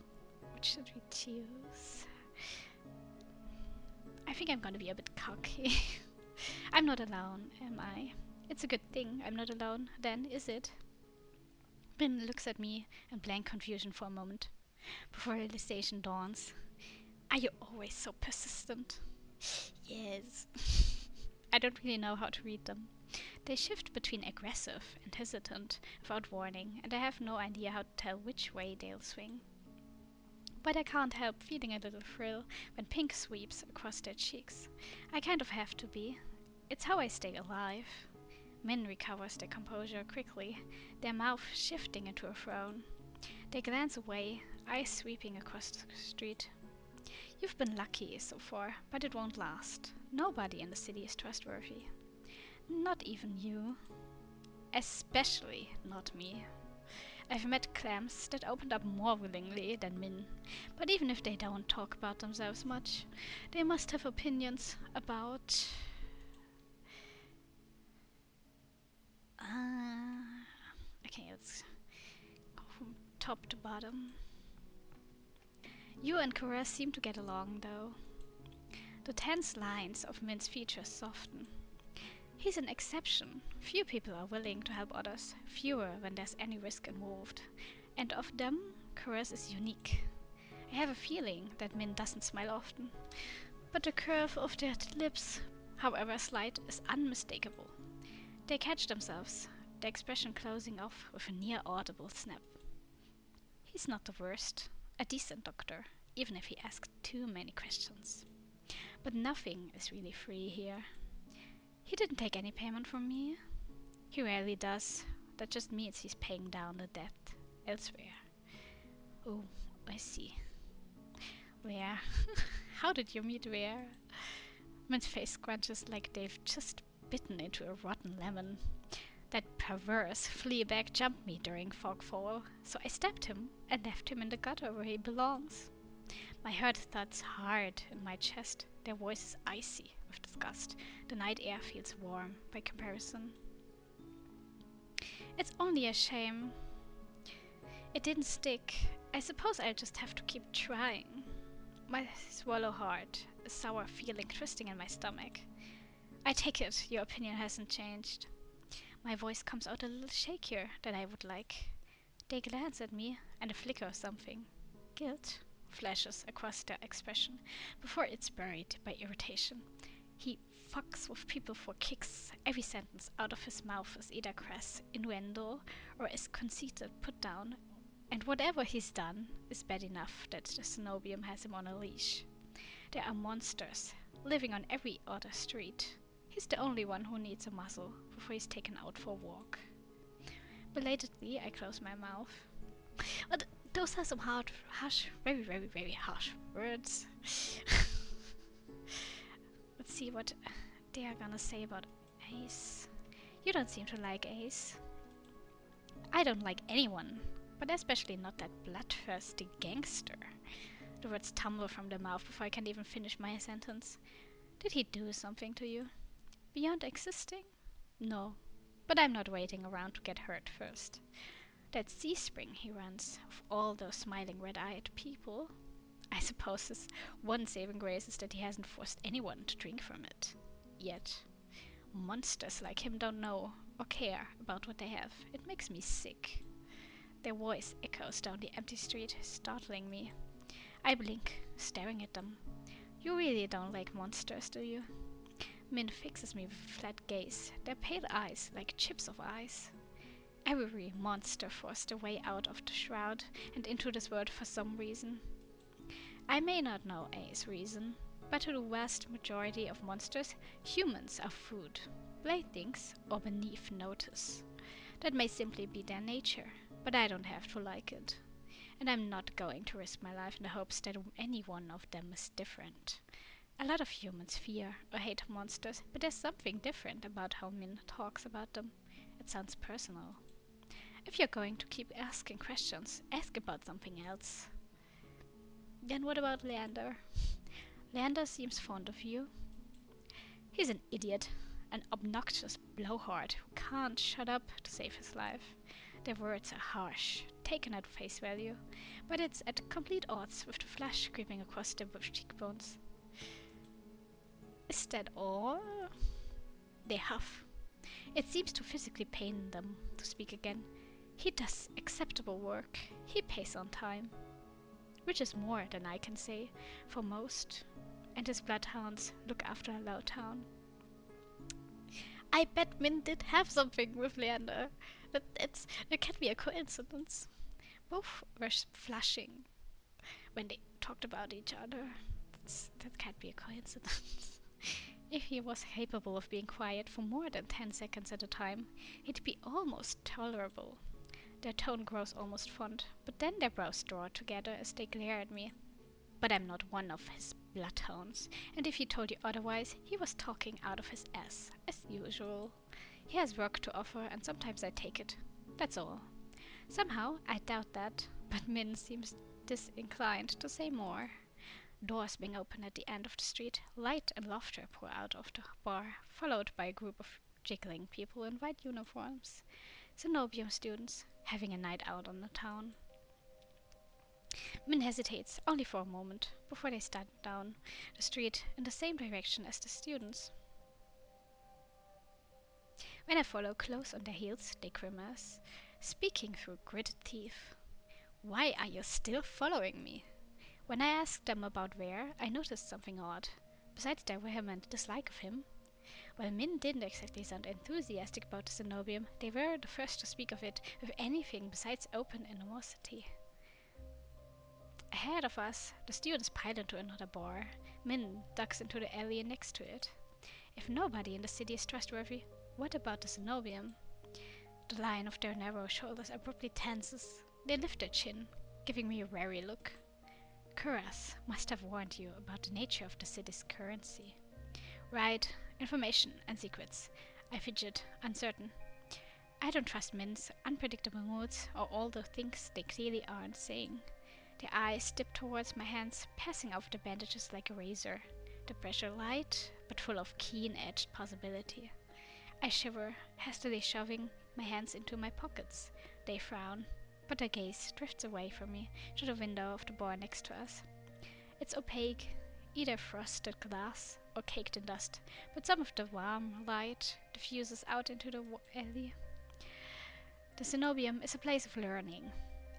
what should we choose? I think I'm gonna be a bit cocky. I'm not alone, am I? It's a good thing I'm not alone, then, is it? Min looks at me in blank confusion for a moment, before realization dawns. Are you always so persistent? Yes. I don't really know how to read them. They shift between aggressive and hesitant without warning, and I have no idea how to tell which way they'll swing. But I can't help feeling a little thrill when pink sweeps across their cheeks. I kind of have to be. It's how I stay alive. Min recovers their composure quickly, their mouth shifting into a frown. They glance away, eyes sweeping across the street. You've been lucky so far, but it won't last. Nobody in the city is trustworthy. Not even you. Especially not me. I've met clams that opened up more willingly than Min, but even if they don't talk about themselves much, they must have opinions about... okay, let's go from top to bottom. You and Cora seem to get along, though. The tense lines of Min's features soften. He's an exception. Few people are willing to help others, fewer when there's any risk involved. And of them, Cora's is unique. I have a feeling that Min doesn't smile often, but the curve of their lips, however slight, is unmistakable. They catch themselves, the expression closing off with a near-audible snap. He's not the worst, a decent doctor, even if he asks too many questions. But nothing is really free here. He didn't take any payment from me. He rarely does. That just means he's paying down the debt elsewhere. Oh, I see. Where? How did you meet where? Min's face scrunches like they've just bitten into a rotten lemon. That perverse flea-bag jumped me during fogfall, so I stabbed him and left him in the gutter where he belongs. My heart thuds hard in my chest. Their voice is icy with disgust. The night air feels warm by comparison. It's only a shame it didn't stick. I suppose I'll just have to keep trying. My swallow hard, a sour feeling twisting in my stomach. I take it your opinion hasn't changed. My voice comes out a little shakier than I would like. They glance at me, and a flicker of something. Guilt flashes across their expression before it's buried by irritation. He fucks with people for kicks. Every sentence out of his mouth is either crass innuendo or is conceited put down, and whatever he's done is bad enough that the Cenobium has him on a leash. There are monsters living on every other street. He's the only one who needs a muzzle before he's taken out for a walk. Belatedly, I close my mouth. But those are some harsh, very, very, very harsh words. Let's see what they are gonna say about Ace. You don't seem to like Ace. I don't like anyone, but especially not that bloodthirsty gangster. The words tumble from the mouth before I can even finish my sentence. Did he do something to you? Beyond existing? No, but I'm not waiting around to get hurt first. That sea spring he runs, of all those smiling red-eyed people, I suppose his one saving grace is that he hasn't forced anyone to drink from it. Yet. Monsters like him don't know or care about what they have. It makes me sick. Their voice echoes down the empty street, startling me. I blink, staring at them. You really don't like monsters, do you? Min fixes me with a flat gaze, their pale eyes like chips of ice. Every monster forced a way out of the shroud and into this world for some reason. I may not know A's reason, but to the vast majority of monsters, humans are food, playthings, or beneath notice. That may simply be their nature, but I don't have to like it. And I'm not going to risk my life in the hopes that any one of them is different. A lot of humans fear or hate monsters, but there's something different about how Min talks about them. It sounds personal. If you're going to keep asking questions, ask about something else. Then what about Leander? Leander seems fond of you. He's an idiot, an obnoxious blowhard who can't shut up to save his life. Their words are harsh, taken at face value, but it's at complete odds with the flash creeping across their cheekbones. Is that all? They huff. It seems to physically pain them to speak again. He does acceptable work. He pays on time. Which is more than I can say for most. And his bloodhounds look after Lowtown. I bet Min did have something with Leander. It can't be a coincidence. Both were flushing when they talked about each other. That can't be a coincidence. If he was capable of being quiet for more than 10 seconds at a time, it'd be almost tolerable. Their tone grows almost fond, but then their brows draw together as they glare at me. But I'm not one of his bloodhounds, and if he told you otherwise, he was talking out of his ass, as usual. He has work to offer, and sometimes I take it. That's all. Somehow, I doubt that, but Min seems disinclined to say more. Doors being open at the end of the street, light and laughter pour out of the bar, followed by a group of jiggling people in white uniforms. Cenobium students, having a night out on the town. Min hesitates, only for a moment, before they start down the street in the same direction as the students. When I follow close on their heels, they grimace, speaking through gritted teeth. Why are you still following me? When I asked them about where, I noticed something odd. Besides their vehement dislike of him, while Min didn't exactly sound enthusiastic about the Cenobium, they were the first to speak of it with anything besides open animosity. Ahead of us, the students pile into another bar. Min ducks into the alley next to it. If nobody in the city is trustworthy, what about the Cenobium? The line of their narrow shoulders abruptly tenses. They lift their chin, giving me a wary look. Kuras must have warned you about the nature of the city's currency. Right, information and secrets. I fidget, uncertain. I don't trust Min's unpredictable moods or all the things they clearly aren't saying. Their eyes dip towards my hands, passing over the bandages like a razor. The pressure light, but full of keen-edged possibility. I shiver, hastily shoving my hands into my pockets. They frown, but their gaze drifts away from me to the window of the bar next to us. It's opaque, either frosted glass or caked in dust, but some of the warm light diffuses out into the alley. The Cenobium is a place of learning.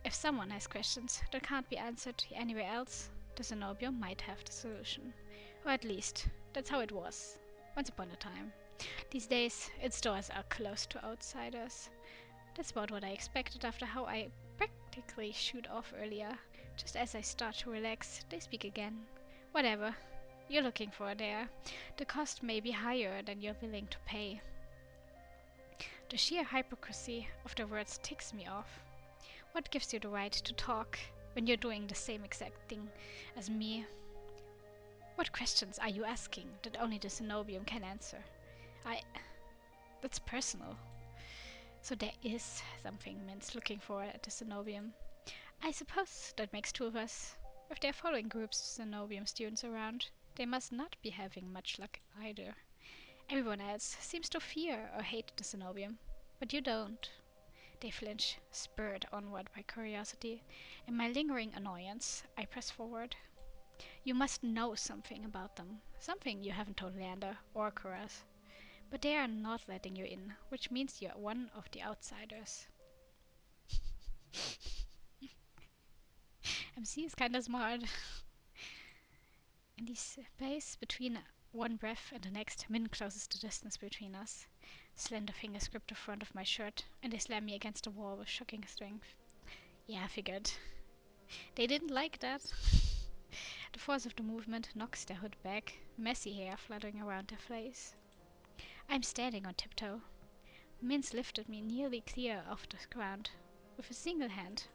If someone has questions that can't be answered anywhere else, the Cenobium might have the solution. Or at least, that's how it was, once upon a time. These days, its doors are closed to outsiders. That's about what I expected after how I practically shoot off earlier. Just as I start to relax, they speak again. Whatever you're looking for there. The cost may be higher than you're willing to pay. The sheer hypocrisy of the words ticks me off. What gives you the right to talk when you're doing the same exact thing as me? What questions are you asking that only the Cenobium can answer? That's personal. So there is something Min's looking for at the Cenobium. I suppose that makes two of us. If they're following groups of Cenobium students around, they must not be having much luck either. Everyone else seems to fear or hate the Cenobium, but you don't. They flinch, spurred onward by curiosity, and my lingering annoyance. I press forward. You must know something about them, something you haven't told Leander or Kuras. But they are not letting you in, which means you're one of the outsiders. MC is kinda smart. In the space between one breath and the next, Min closes the distance between us. Slender fingers grip the front of my shirt, and they slam me against the wall with shocking strength. Yeah, I figured. They didn't like that. The force of the movement knocks their hood back, messy hair fluttering around their face. I'm standing on tiptoe. Min's lifted me nearly clear off the ground with a single hand.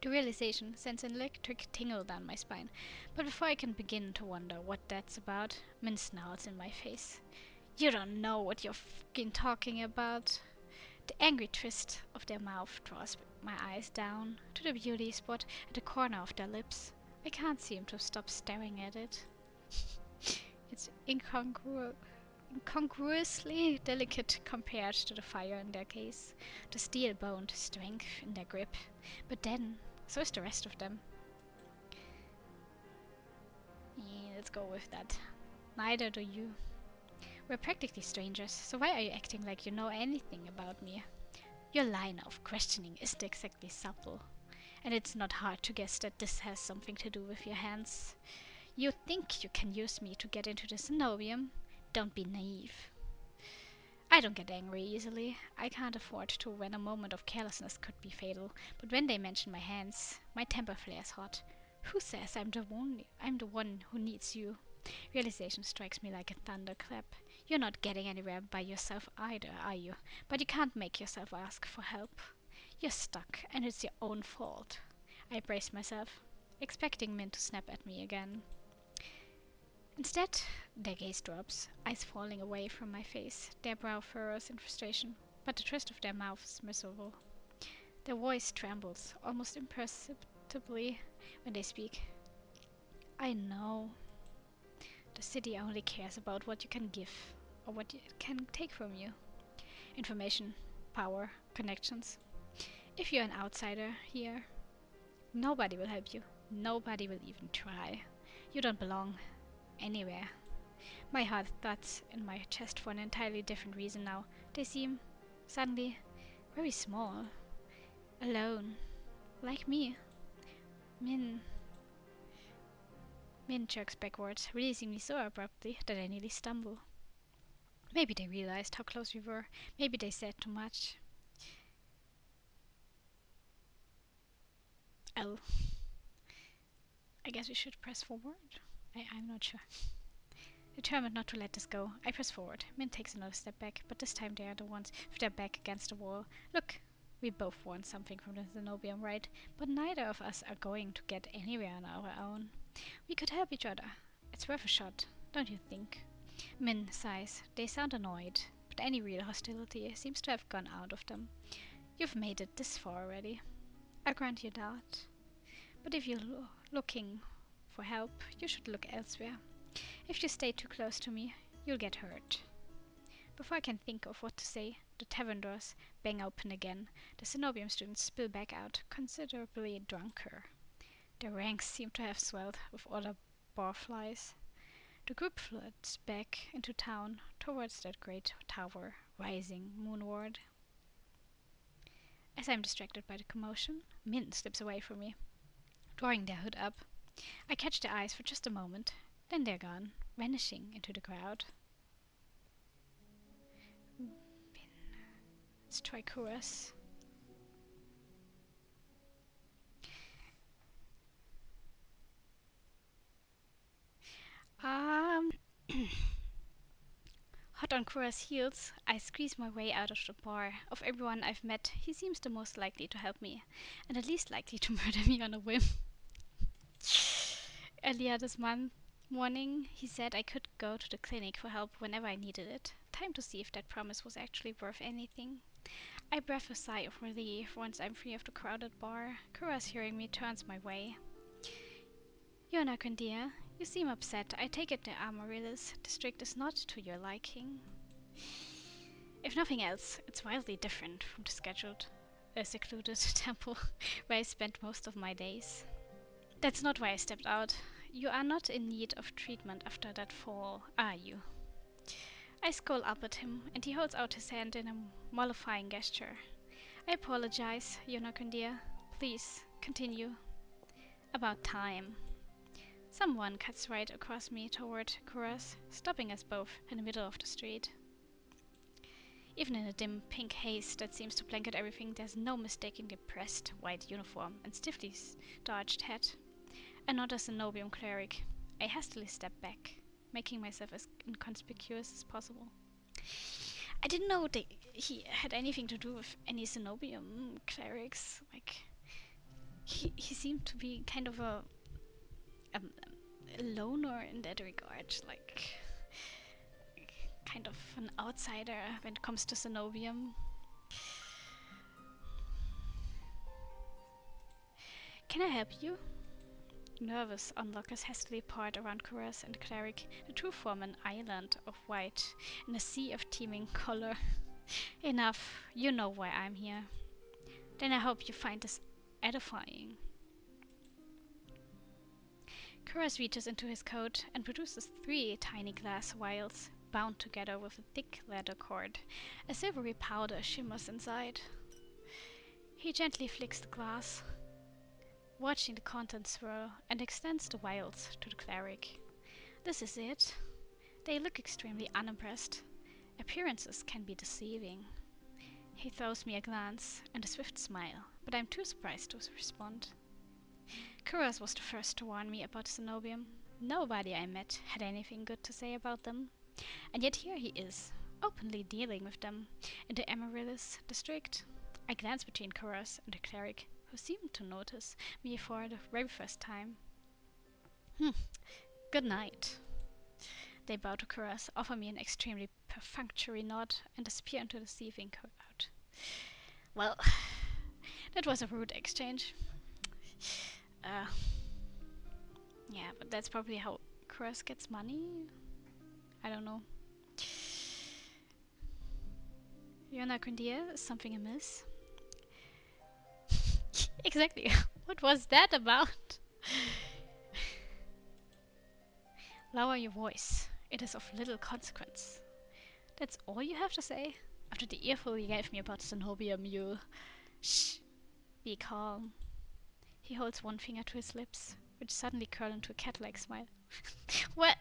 The realization sends an electric tingle down my spine, but before I can begin to wonder what that's about, Min snarls in my face. You don't know what you're fucking talking about. The angry twist of their mouth draws my eyes down to the beauty spot at the corner of their lips. I can't seem to stop staring at it. It's incongruously delicate compared to the fire in their gaze, the steel-boned strength in their grip. But then, so is the rest of them. Yeah, let's go with that. Neither do you. We're practically strangers, so why are you acting like you know anything about me? Your line of questioning isn't exactly supple, and it's not hard to guess that this has something to do with your hands. You think you can use me to get into the Cenobium? Don't be naive. I don't get angry easily. I can't afford to when a moment of carelessness could be fatal, but when they mention my hands, my temper flares hot. Who says I'm the one who needs you? Realization strikes me like a thunderclap. You're not getting anywhere by yourself either, are you? But you can't make yourself ask for help. You're stuck, and it's your own fault. I brace myself, expecting Min to snap at me again. Instead, their gaze drops, eyes falling away from my face, their brow furrows in frustration, but the twist of their mouth is miserable. Their voice trembles, almost imperceptibly, when they speak. I know. The city only cares about what you can give, or what it can take from you. Information, power, connections. If you're an outsider here, nobody will help you. Nobody will even try. You don't belong anywhere. My heart thuds in my chest for an entirely different reason now. They seem, suddenly, very small. Alone. Like me. Min jerks backwards, releasing me so abruptly that I nearly stumble. Maybe they realized how close we were. Maybe they said too much. L. I guess we should press forward. I'm not sure. Determined not to let this go, I press forward. Min takes another step back, but this time they are the ones with their back against the wall. Look, we both want something from the Zenobium, right? But neither of us are going to get anywhere on our own. We could help each other. It's worth a shot, don't you think? Min sighs. They sound annoyed, but any real hostility seems to have gone out of them. You've made it this far already. I'll grant you that. But if you're looking for help, you should look elsewhere. If you stay too close to me, you'll get hurt. Before I can think of what to say, the tavern doors bang open again. The Cenobium students spill back out, considerably drunker. Their ranks seem to have swelled with other barflies. The group floods back into town, towards that great tower, rising moonward. As I'm distracted by the commotion, Min slips away from me, drawing their hood up. I catch their eyes for just a moment, then they're gone, vanishing into the crowd. Let's try Kuras. Hot on Kuras' heels, I squeeze my way out of the bar. Of everyone I've met, he seems the most likely to help me, and the least likely to murder me on a whim. Earlier this morning, he said I could go to the clinic for help whenever I needed it. Time to see if that promise was actually worth anything. I breathe a sigh of relief once I'm free of the crowded bar. Kuras, hearing me, turns my way. Yona Kandia, you seem upset. I take it the Amaryllis district is not to your liking. If nothing else, it's wildly different from the secluded temple where I spent most of my days. That's not why I stepped out. You are not in need of treatment after that fall, are you? I scowl up at him, and he holds out his hand in a mollifying gesture. I apologize, Yonakundia. Please, continue. About time. Someone cuts right across me toward Kuras, stopping us both in the middle of the street. Even in the dim pink haze that seems to blanket everything, there's no mistaking the pressed white uniform and stiffly starched hat. Another Cenobium cleric. I hastily step back, making myself as inconspicuous as possible. I didn't know he had anything to do with any Cenobium clerics. Like, he seemed to be kind of a loner in that regard, like kind of an outsider when it comes to Cenobium. Can I help you? Nervous, onlookers hastily part around Kuras and the cleric. The two form an island of white in a sea of teeming color. Enough, you know why I'm here. Then I hope you find this edifying. Kuras reaches into his coat and produces 3 tiny glass vials, bound together with a thick leather cord. A silvery powder shimmers inside. He gently flicks the glass, watching the contents swirl, and extends the vials to the cleric. This is it. They look extremely unimpressed. Appearances can be deceiving. He throws me a glance and a swift smile, but I'm too surprised to respond. Kuras was the first to warn me about Cenobium. Nobody I met had anything good to say about them. And yet here he is, openly dealing with them in the Amaryllis district. I glance between Kuras and the cleric, who seemed to notice me for the very first time. Good night. They bow to Kuras, offer me an extremely perfunctory nod, and disappear into the seething crowd. Well, that was a rude exchange. Yeah, but that's probably how Kuras gets money? I don't know. Yona Kundia, is something amiss? Exactly. What was that about? Lower your voice. It is of little consequence. That's all you have to say? After the earful you gave me about Cenobium, you... Shh. Be calm. He holds one finger to his lips, which suddenly curl into a cat-like smile. What?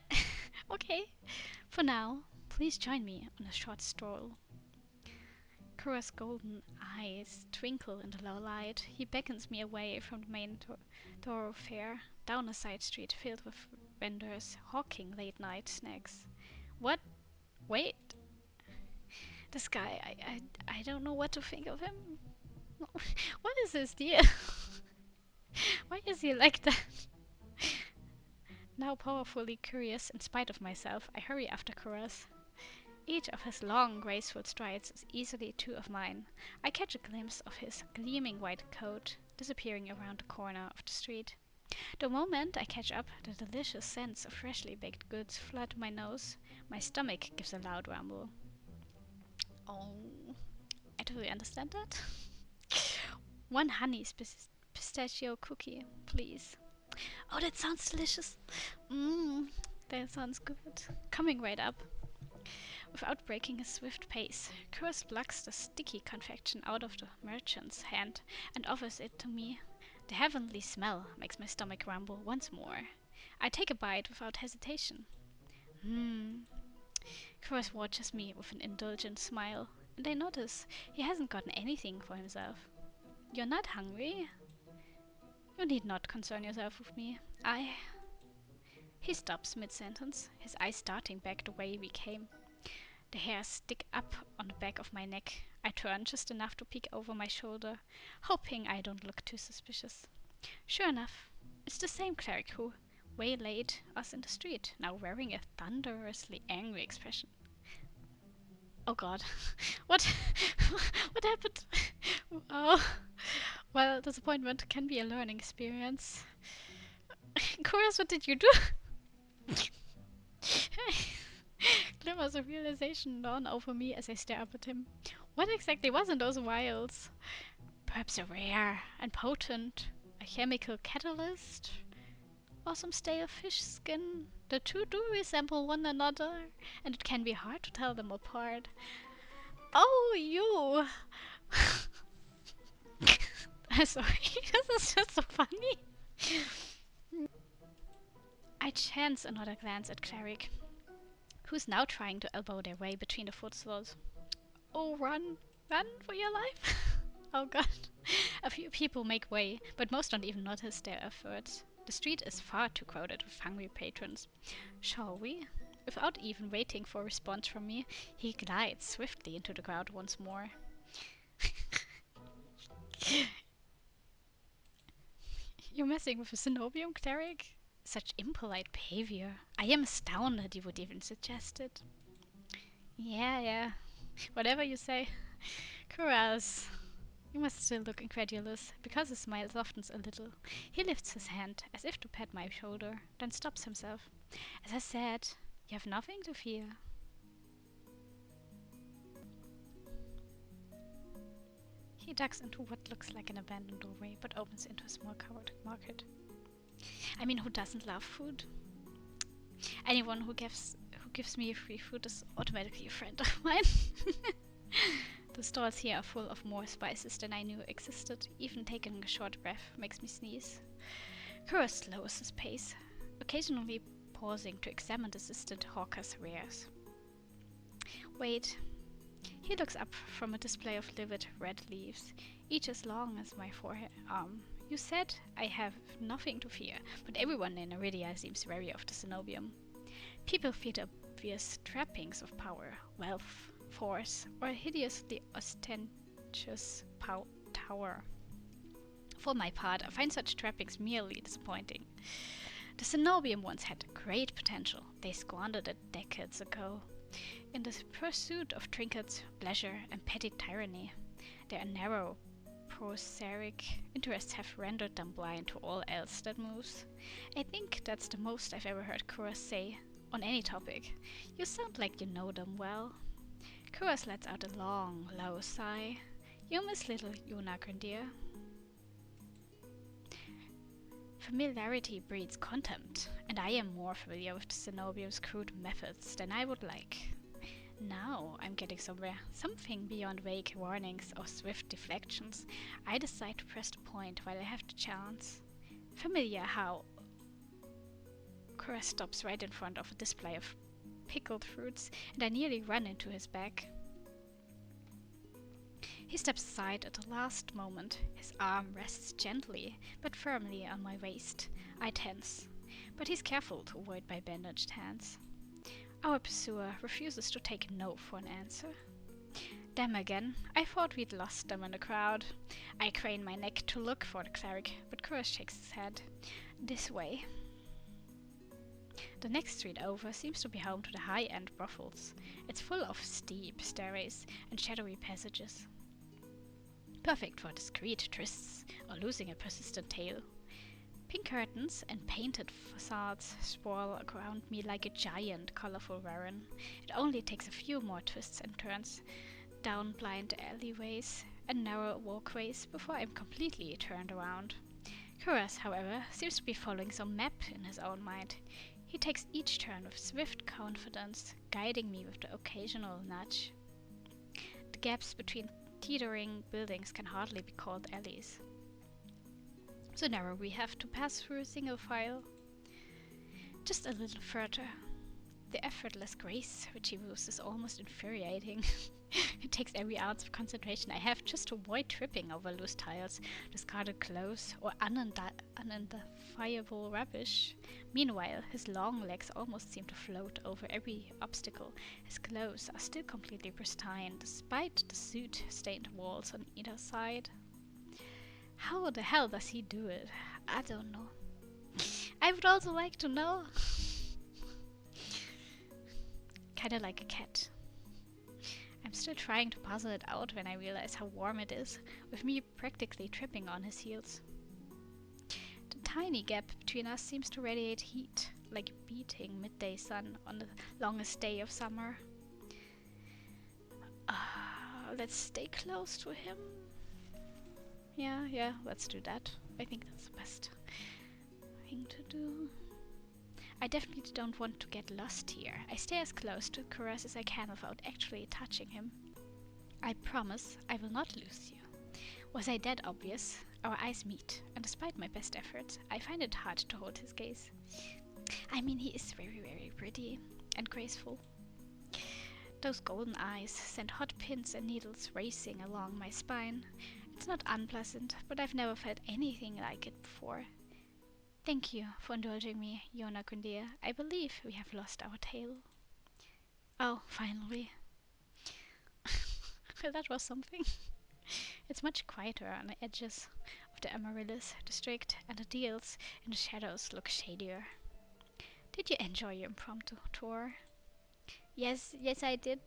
Okay. For now, please join me on a short stroll. Kuras' golden eyes twinkle in the low light. He beckons me away from the main thoroughfare, down a side street filled with vendors hawking late-night snacks. What? Wait, this guy, I don't know what to think of him. What is his deal? Why is he like that? Now powerfully curious in spite of myself, I hurry after Kuras. Each of his long, graceful strides is easily two of mine. I catch a glimpse of his gleaming white coat disappearing around the corner of the street. The moment I catch up, the delicious scents of freshly baked goods flood my nose. My stomach gives a loud rumble. Oh, I totally understand that. One honey pistachio cookie, please. Oh, that sounds delicious. Mmm, that sounds good. Coming right up. Without breaking his swift pace, Kurs plucks the sticky confection out of the merchant's hand and offers it to me. The heavenly smell makes my stomach rumble once more. I take a bite without hesitation. Kurs watches me with an indulgent smile, and I notice he hasn't gotten anything for himself. You're not hungry? You need not concern yourself with me. He stops mid-sentence, his eyes starting back the way we came. The hairs stick up on the back of my neck. I turn just enough to peek over my shoulder, hoping I don't look too suspicious. Sure enough, it's the same cleric who waylaid us in the street, now wearing a thunderously angry expression. Oh god, what happened? Oh, well, disappointment can be a learning experience. Chorus, what did you do? Glimmers of realization dawn over me as I stare up at him. What exactly was in those vials? Perhaps a rare and potent chemical catalyst? Or some stale fish skin? The two do resemble one another, and it can be hard to tell them apart. Oh, you! I'm sorry, this is just so funny. I chance another glance at Cleric, who's now trying to elbow their way between the footstools. Oh, run! Run for your life! Oh god. A few people make way, but most don't even notice their efforts. The street is far too crowded with hungry patrons. Shall we? Without even waiting for a response from me, he glides swiftly into the crowd once more. You're messing with a Cenobium cleric? Such impolite behavior. I am astounded you would even suggest it. Yeah. Whatever you say. Kuraz. You must still look incredulous, because his smile softens a little. He lifts his hand, as if to pat my shoulder, then stops himself. As I said, you have nothing to fear. He ducks into what looks like an abandoned doorway, but opens into a small covered market. I mean, who doesn't love food? Anyone who gives me free food is automatically a friend of mine. The stores here are full of more spices than I knew existed. Even taking a short breath makes me sneeze. Kura slows his pace, occasionally pausing to examine the distant hawker's wares. Wait. He looks up from a display of livid red leaves, each as long as my forearm. You said I have nothing to fear, but everyone in Iridia seems wary of the Cenobium. People fear the obvious trappings of power, wealth, force, or a hideously ostentatious tower. For my part, I find such trappings merely disappointing. The Cenobium once had great potential. They squandered it decades ago. In the pursuit of trinkets, pleasure, and petty tyranny, their narrow, prosaic interests have rendered them blind to all else that moves. I think that's the most I've ever heard Kuras say on any topic. You sound like you know them well. Kuras lets out a long, low sigh. You miss little Yuna, Grenadier. Familiarity breeds contempt, and I am more familiar with the Cenobium's crude methods than I would like. Now I'm getting somewhere. Something beyond vague warnings or swift deflections. I decide to press the point while I have the chance. Familiar how Kuras stops right in front of a display of pickled fruits, and I nearly run into his bag. He steps aside at the last moment. His arm rests gently but firmly on my waist. I tense. but he's careful to avoid my bandaged hands. Our pursuer refuses to take no for an answer. Them again. I thought we'd lost them in the crowd. I crane my neck to look for the cleric, but Curse shakes his head. This way. The next street over seems to be home to the high-end brothels. It's full of steep stairways and shadowy passages. Perfect for discreet trysts or losing a persistent tail. Pink curtains and painted facades sprawl around me like a giant, colorful warren. It only takes a few more twists and turns down blind alleyways and narrow walkways before I'm completely turned around. Kuras, however, seems to be following some map in his own mind. He takes each turn with swift confidence, guiding me with the occasional nudge. The gaps between teetering buildings can hardly be called alleys. So narrow we have to pass through single file. Just a little further. The effortless grace which he moves is almost infuriating. It takes every ounce of concentration I have just to avoid tripping over loose tiles, discarded clothes, or unidentifiable rubbish. Meanwhile, his long legs almost seem to float over every obstacle. His clothes are still completely pristine, despite the soot-stained walls on either side. How the hell does he do it? I don't know. I would also like to know. Kinda like a cat. I'm still trying to puzzle it out when I realize how warm it is, with me practically tripping on his heels. The tiny gap between us seems to radiate heat, like a beating midday sun on the longest day of summer. Let's stay close to him. Yeah, let's do that. I think that's the best thing to do. I definitely don't want to get lost here. I stay as close to Kuras as I can without actually touching him. I promise I will not lose you. Was I that obvious? Our eyes meet, and despite my best efforts, I find it hard to hold his gaze. I mean, he is very, very pretty and graceful. Those golden eyes send hot pins and needles racing along my spine. It's not unpleasant, but I've never felt anything like it before. Thank you for indulging me, Yona Kundia. I believe we have lost our tail. Oh, finally. That was something. It's much quieter on the edges of the Amaryllis district, and the deals in the shadows look shadier. Did you enjoy your impromptu tour? Yes, I did.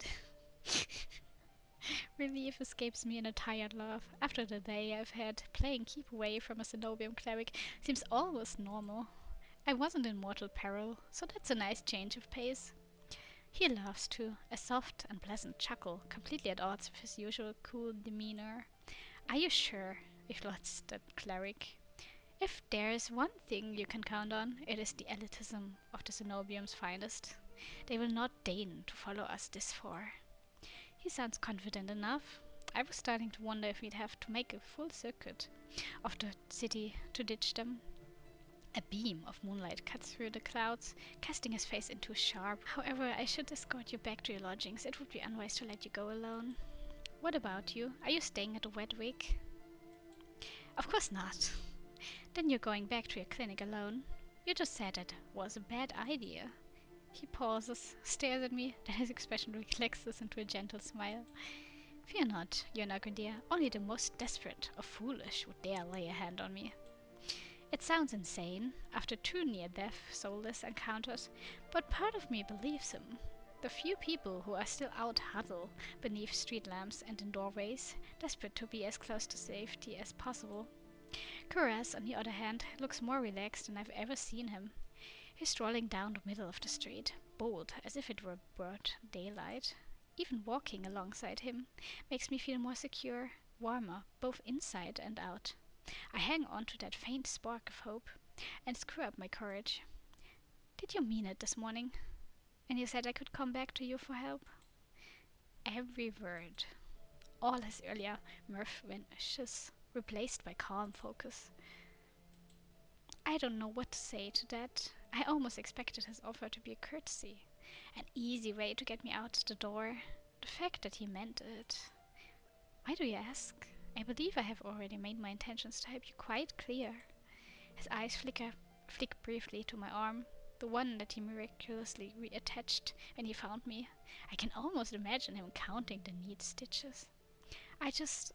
Relief escapes me in a tired laugh. After the day I've had, playing keep away from a Cenobium cleric seems almost normal. I wasn't in mortal peril, so that's a nice change of pace. He laughs too, a soft and pleasant chuckle, completely at odds with his usual cool demeanor. Are you sure we've lost that cleric? If there's one thing you can count on, it is the elitism of the Cenobium's finest. They will not deign to follow us this far. He sounds confident enough. I was starting to wonder if we'd have to make a full circuit of the city to ditch them. A beam of moonlight cuts through the clouds, casting his face into sharp. However, I should escort you back to your lodgings. It would be unwise to let you go alone. What about you? Are you staying at the Wedwick? Of course not. Then you're going back to your clinic alone. You just said it was a bad idea. He pauses, stares at me, then his expression relaxes into a gentle smile. Fear not, Yonagundia. Only the most desperate or foolish would dare lay a hand on me. It sounds insane, after 2 near-death, soulless encounters, but part of me believes him. The few people who are still out huddle beneath street lamps and in doorways, desperate to be as close to safety as possible. Kuras, on the other hand, looks more relaxed than I've ever seen him. He's strolling down the middle of the street, bold as if it were broad daylight. Even walking alongside him makes me feel more secure, warmer, both inside and out. I hang on to that faint spark of hope and screw up my courage. Did you mean it this morning? And you said I could come back to you for help? Every word. All his earlier mirth vanishes, replaced by calm focus. I don't know what to say to that. I almost expected his offer to be a courtesy, an easy way to get me out the door. The fact that he meant it. Why do you ask? I believe I have already made my intentions to help you quite clear. His eyes flicker flick briefly to my arm, the one that he miraculously reattached when he found me. I can almost imagine him counting the neat stitches. I just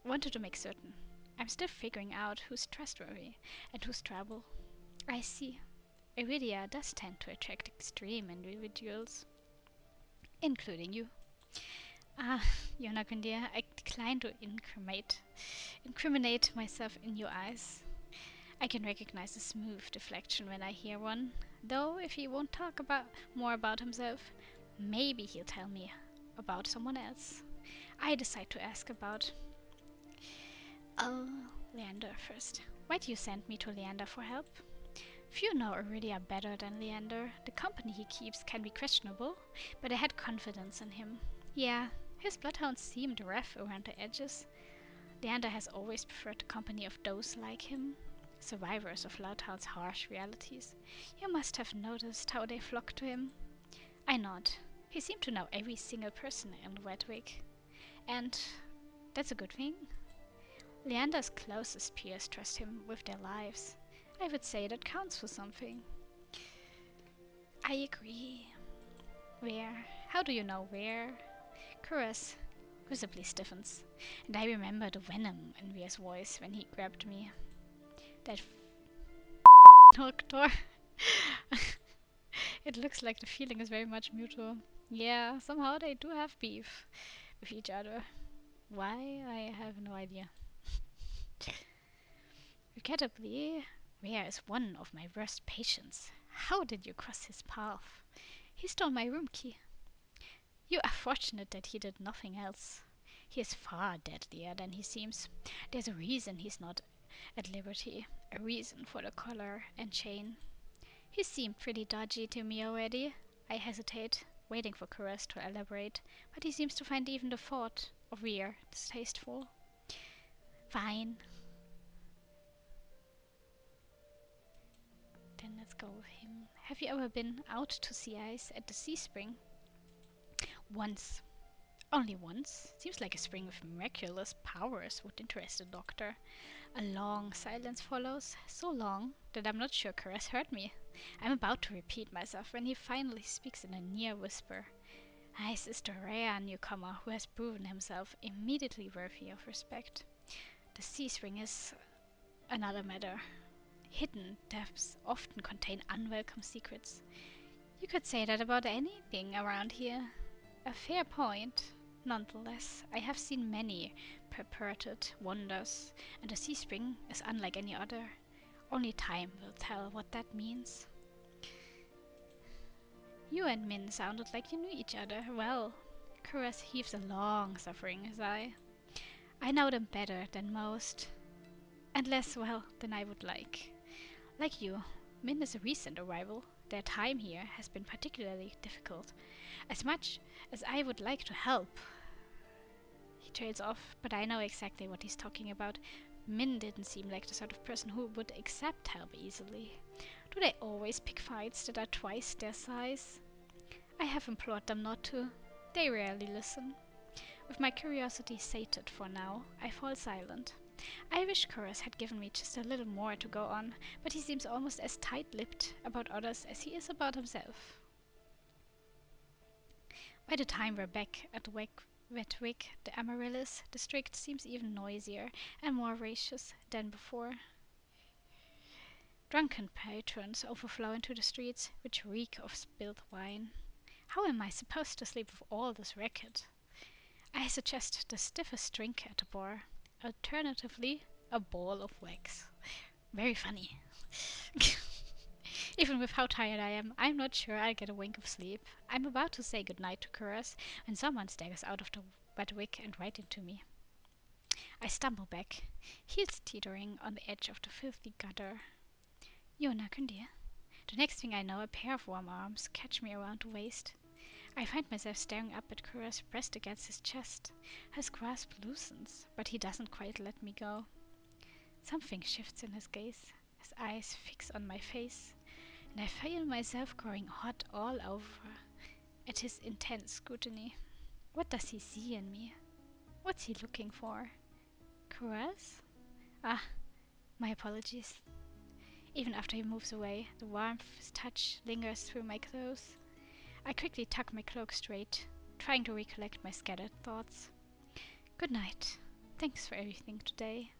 wanted to make certain. I'm still figuring out who's trustworthy and who's trouble. I see. Iridia does tend to attract extreme individuals, including you. Ah, Yonakundia, I decline to incriminate myself in your eyes. I can recognize a smooth deflection when I hear one, though if he won't talk more about himself, maybe he'll tell me about someone else. I decide to ask about Leander first. Why do you send me to Leander for help? Few know Iridia better than Leander. The company he keeps can be questionable, but I had confidence in him. Yeah, his bloodhounds seemed rough around the edges. Leander has always preferred the company of those like him, survivors of Loudhound's harsh realities. You must have noticed how they flocked to him. I nod. He seemed to know every single person in Wedwick. And that's a good thing. Leander's closest peers trust him with their lives. I would say that counts for something. I agree. Where? How do you know where? Kuras visibly stiffens, and I remember the venom in Veer's voice when he grabbed me. That doctor. It looks like the feeling is very much mutual. Yeah, somehow they do have beef with each other. Why? I have no idea. Regrettably, Veer is one of my worst patients. How did you cross his path? He stole my room key. You are fortunate that he did nothing else. He is far deadlier than he seems. There's a reason he's not at liberty, a reason for the collar and chain. He seemed pretty dodgy to me already. I hesitate, waiting for Kuras to elaborate, but he seems to find even the thought of Veer distasteful. Fine. Then let's go with him. Have you ever been out to sea ice at the sea spring? Once. Only once? Seems like a spring with miraculous powers would interest the doctor. A long silence follows, so long that I'm not sure Kuras heard me. I'm about to repeat myself when he finally speaks in a near whisper. Ice is the rare newcomer who has proven himself immediately worthy of respect. The sea spring is another matter. Hidden depths often contain unwelcome secrets. You could say that about anything around here. A fair point. Nonetheless, I have seen many purported wonders, and the sea spring is unlike any other. Only time will tell what that means. You and Min sounded like you knew each other well. Kuras heaves a long, suffering sigh. I know them better than most, and less well than I would like. Like you, Min is a recent arrival. Their time here has been particularly difficult. As much as I would like to help. He trails off, but I know exactly what he's talking about. Min didn't seem like the sort of person who would accept help easily. Do they always pick fights that are twice their size? I have implored them not to. They rarely listen. With my curiosity sated for now, I fall silent. I wish Kuras had given me just a little more to go on, but he seems almost as tight-lipped about others as he is about himself. By the time we're back at Wedwick, the Amaryllis district seems even noisier and more voracious than before. Drunken patrons overflow into the streets, which reek of spilled wine. How am I supposed to sleep with all this racket? I suggest the stiffest drink at the bar. Alternatively, a ball of wax. Very funny. Even with how tired I am, I'm not sure I'll get a wink of sleep. I'm about to say goodnight to Kuras when someone staggers out of the Wedwick and right into me. I stumble back, heels teetering on the edge of the filthy gutter. Yona Kundir. The next thing I know, a pair of warm arms catch me around the waist. I find myself staring up at Kuras pressed against his chest. His grasp loosens, but he doesn't quite let me go. Something shifts in his gaze. His eyes fix on my face, and I feel myself growing hot all over at his intense scrutiny. What does he see in me? What's he looking for? Kuras? Ah, my apologies. Even after he moves away, the warmth of his touch lingers through my clothes. I quickly tuck my cloak straight, trying to recollect my scattered thoughts. Good night. Thanks for everything today.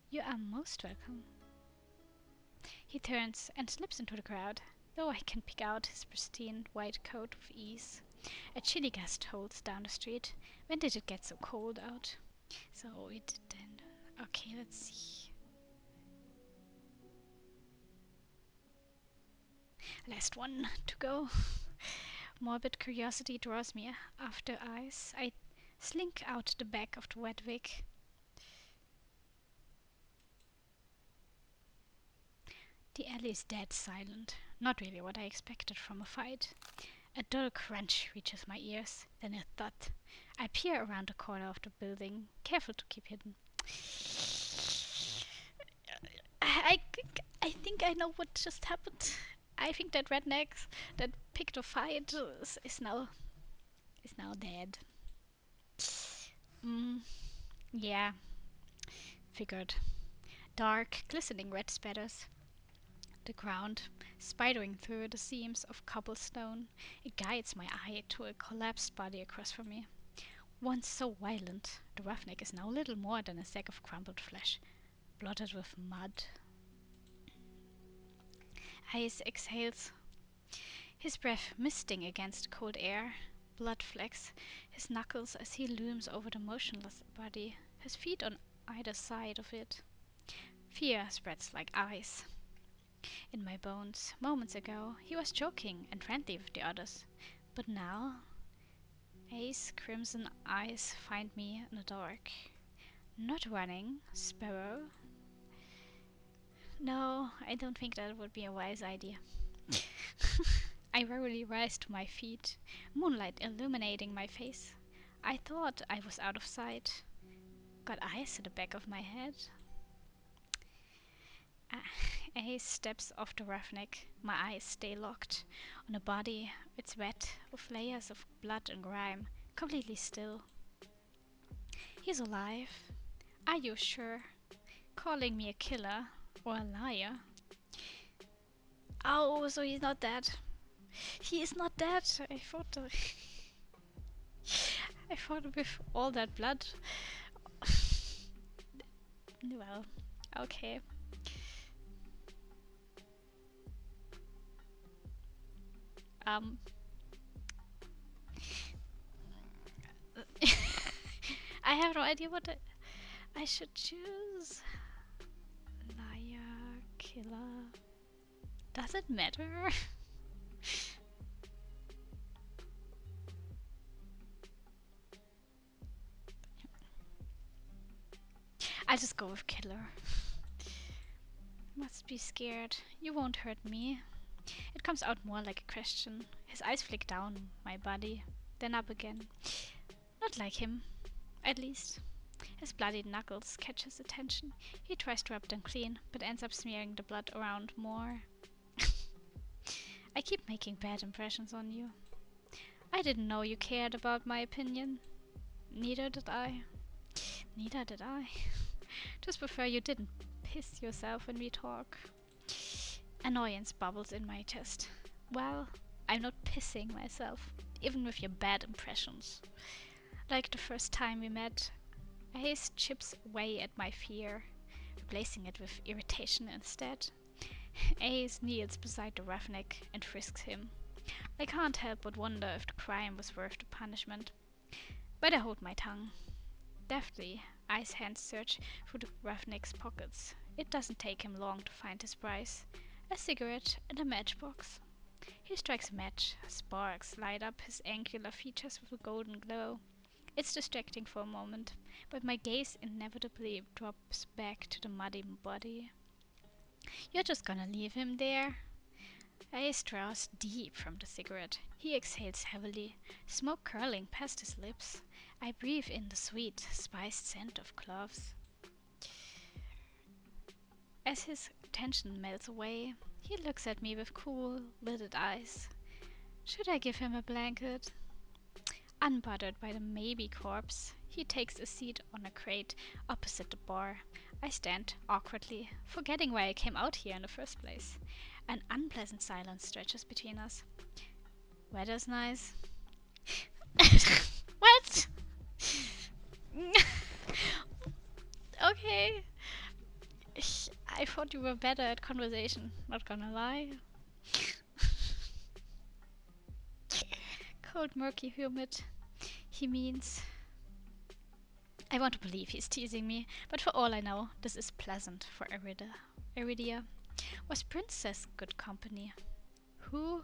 You are most welcome. He turns and slips into the crowd, though I can pick out his pristine white coat with ease. A chilly gust holds down the street. When did it get so cold out? So we did then. Okay, let's see. Last one to go. Morbid curiosity draws me after eyes. I slink out the back of the wet wig. The alley is dead silent. Not really what I expected from a fight. A dull crunch reaches my ears, then a thud. I peer around the corner of the building, careful to keep hidden. I think I know what just happened. I think that redneck that picked a fight is now dead. Yeah, figured. Dark, glistening red spatters. The ground, spidering through the seams of cobblestone, it guides my eye to a collapsed body across from me. Once so violent, the roughneck is now little more than a sack of crumpled flesh, blotted with mud. Hayes exhales, his breath misting against the cold air. Blood flecks his knuckles as he looms over the motionless body, his feet on either side of it. Fear spreads like ice in my bones. Moments ago, he was joking and friendly with the others, but now, A's crimson eyes find me in the dark. Not running, Sparrow. No, I don't think that would be a wise idea. I wearily rise to my feet, moonlight illuminating my face. I thought I was out of sight. Got eyes at the back of my head. Ace steps off the roughneck. My eyes stay locked on a body. It's wet with layers of blood and grime, completely still. He's alive. Are you sure? Calling me a killer or a liar? Oh, so he's not dead. He is not dead. I thought with all that blood. Well, okay. I have no idea what I should choose. Liar, killer. Does it matter? I'll just go with killer. Must be scared. You won't hurt me. It comes out more like a question. His eyes flick down my body, then up again. Not like him, at least. His bloody knuckles catch his attention. He tries to rub them clean, but ends up smearing the blood around more. I keep making bad impressions on you. I didn't know you cared about my opinion. Neither did I. Neither did I. Just prefer you didn't piss yourself when we talk. Annoyance bubbles in my chest. Well, I'm not pissing myself, even with your bad impressions. Like the first time we met, Ace chips away at my fear, replacing it with irritation instead. Ace kneels beside the roughneck and frisks him. I can't help but wonder if the crime was worth the punishment. But I hold my tongue. Deftly, Ace's hands search through the roughneck's pockets. It doesn't take him long to find his prize. A cigarette and a matchbox. He strikes a match. Sparks light up his angular features with a golden glow. It's distracting for a moment, but my gaze inevitably drops back to the muddy body. You're just gonna leave him there? Ace draws deep from the cigarette. He exhales heavily, smoke curling past his lips. I breathe in the sweet, spiced scent of cloves. As his tension melts away, he looks at me with cool, lidded eyes. Should I give him a blanket? Unbothered by the maybe corpse, he takes a seat on a crate opposite the bar. I stand awkwardly, forgetting why I came out here in the first place. An unpleasant silence stretches between us. Weather's nice. What? Okay. I thought you were better at conversation, not gonna lie. Cold, murky, humid. He means... I want to believe he's teasing me, but for all I know, this is pleasant for Iridia. Was Princess good company? Who?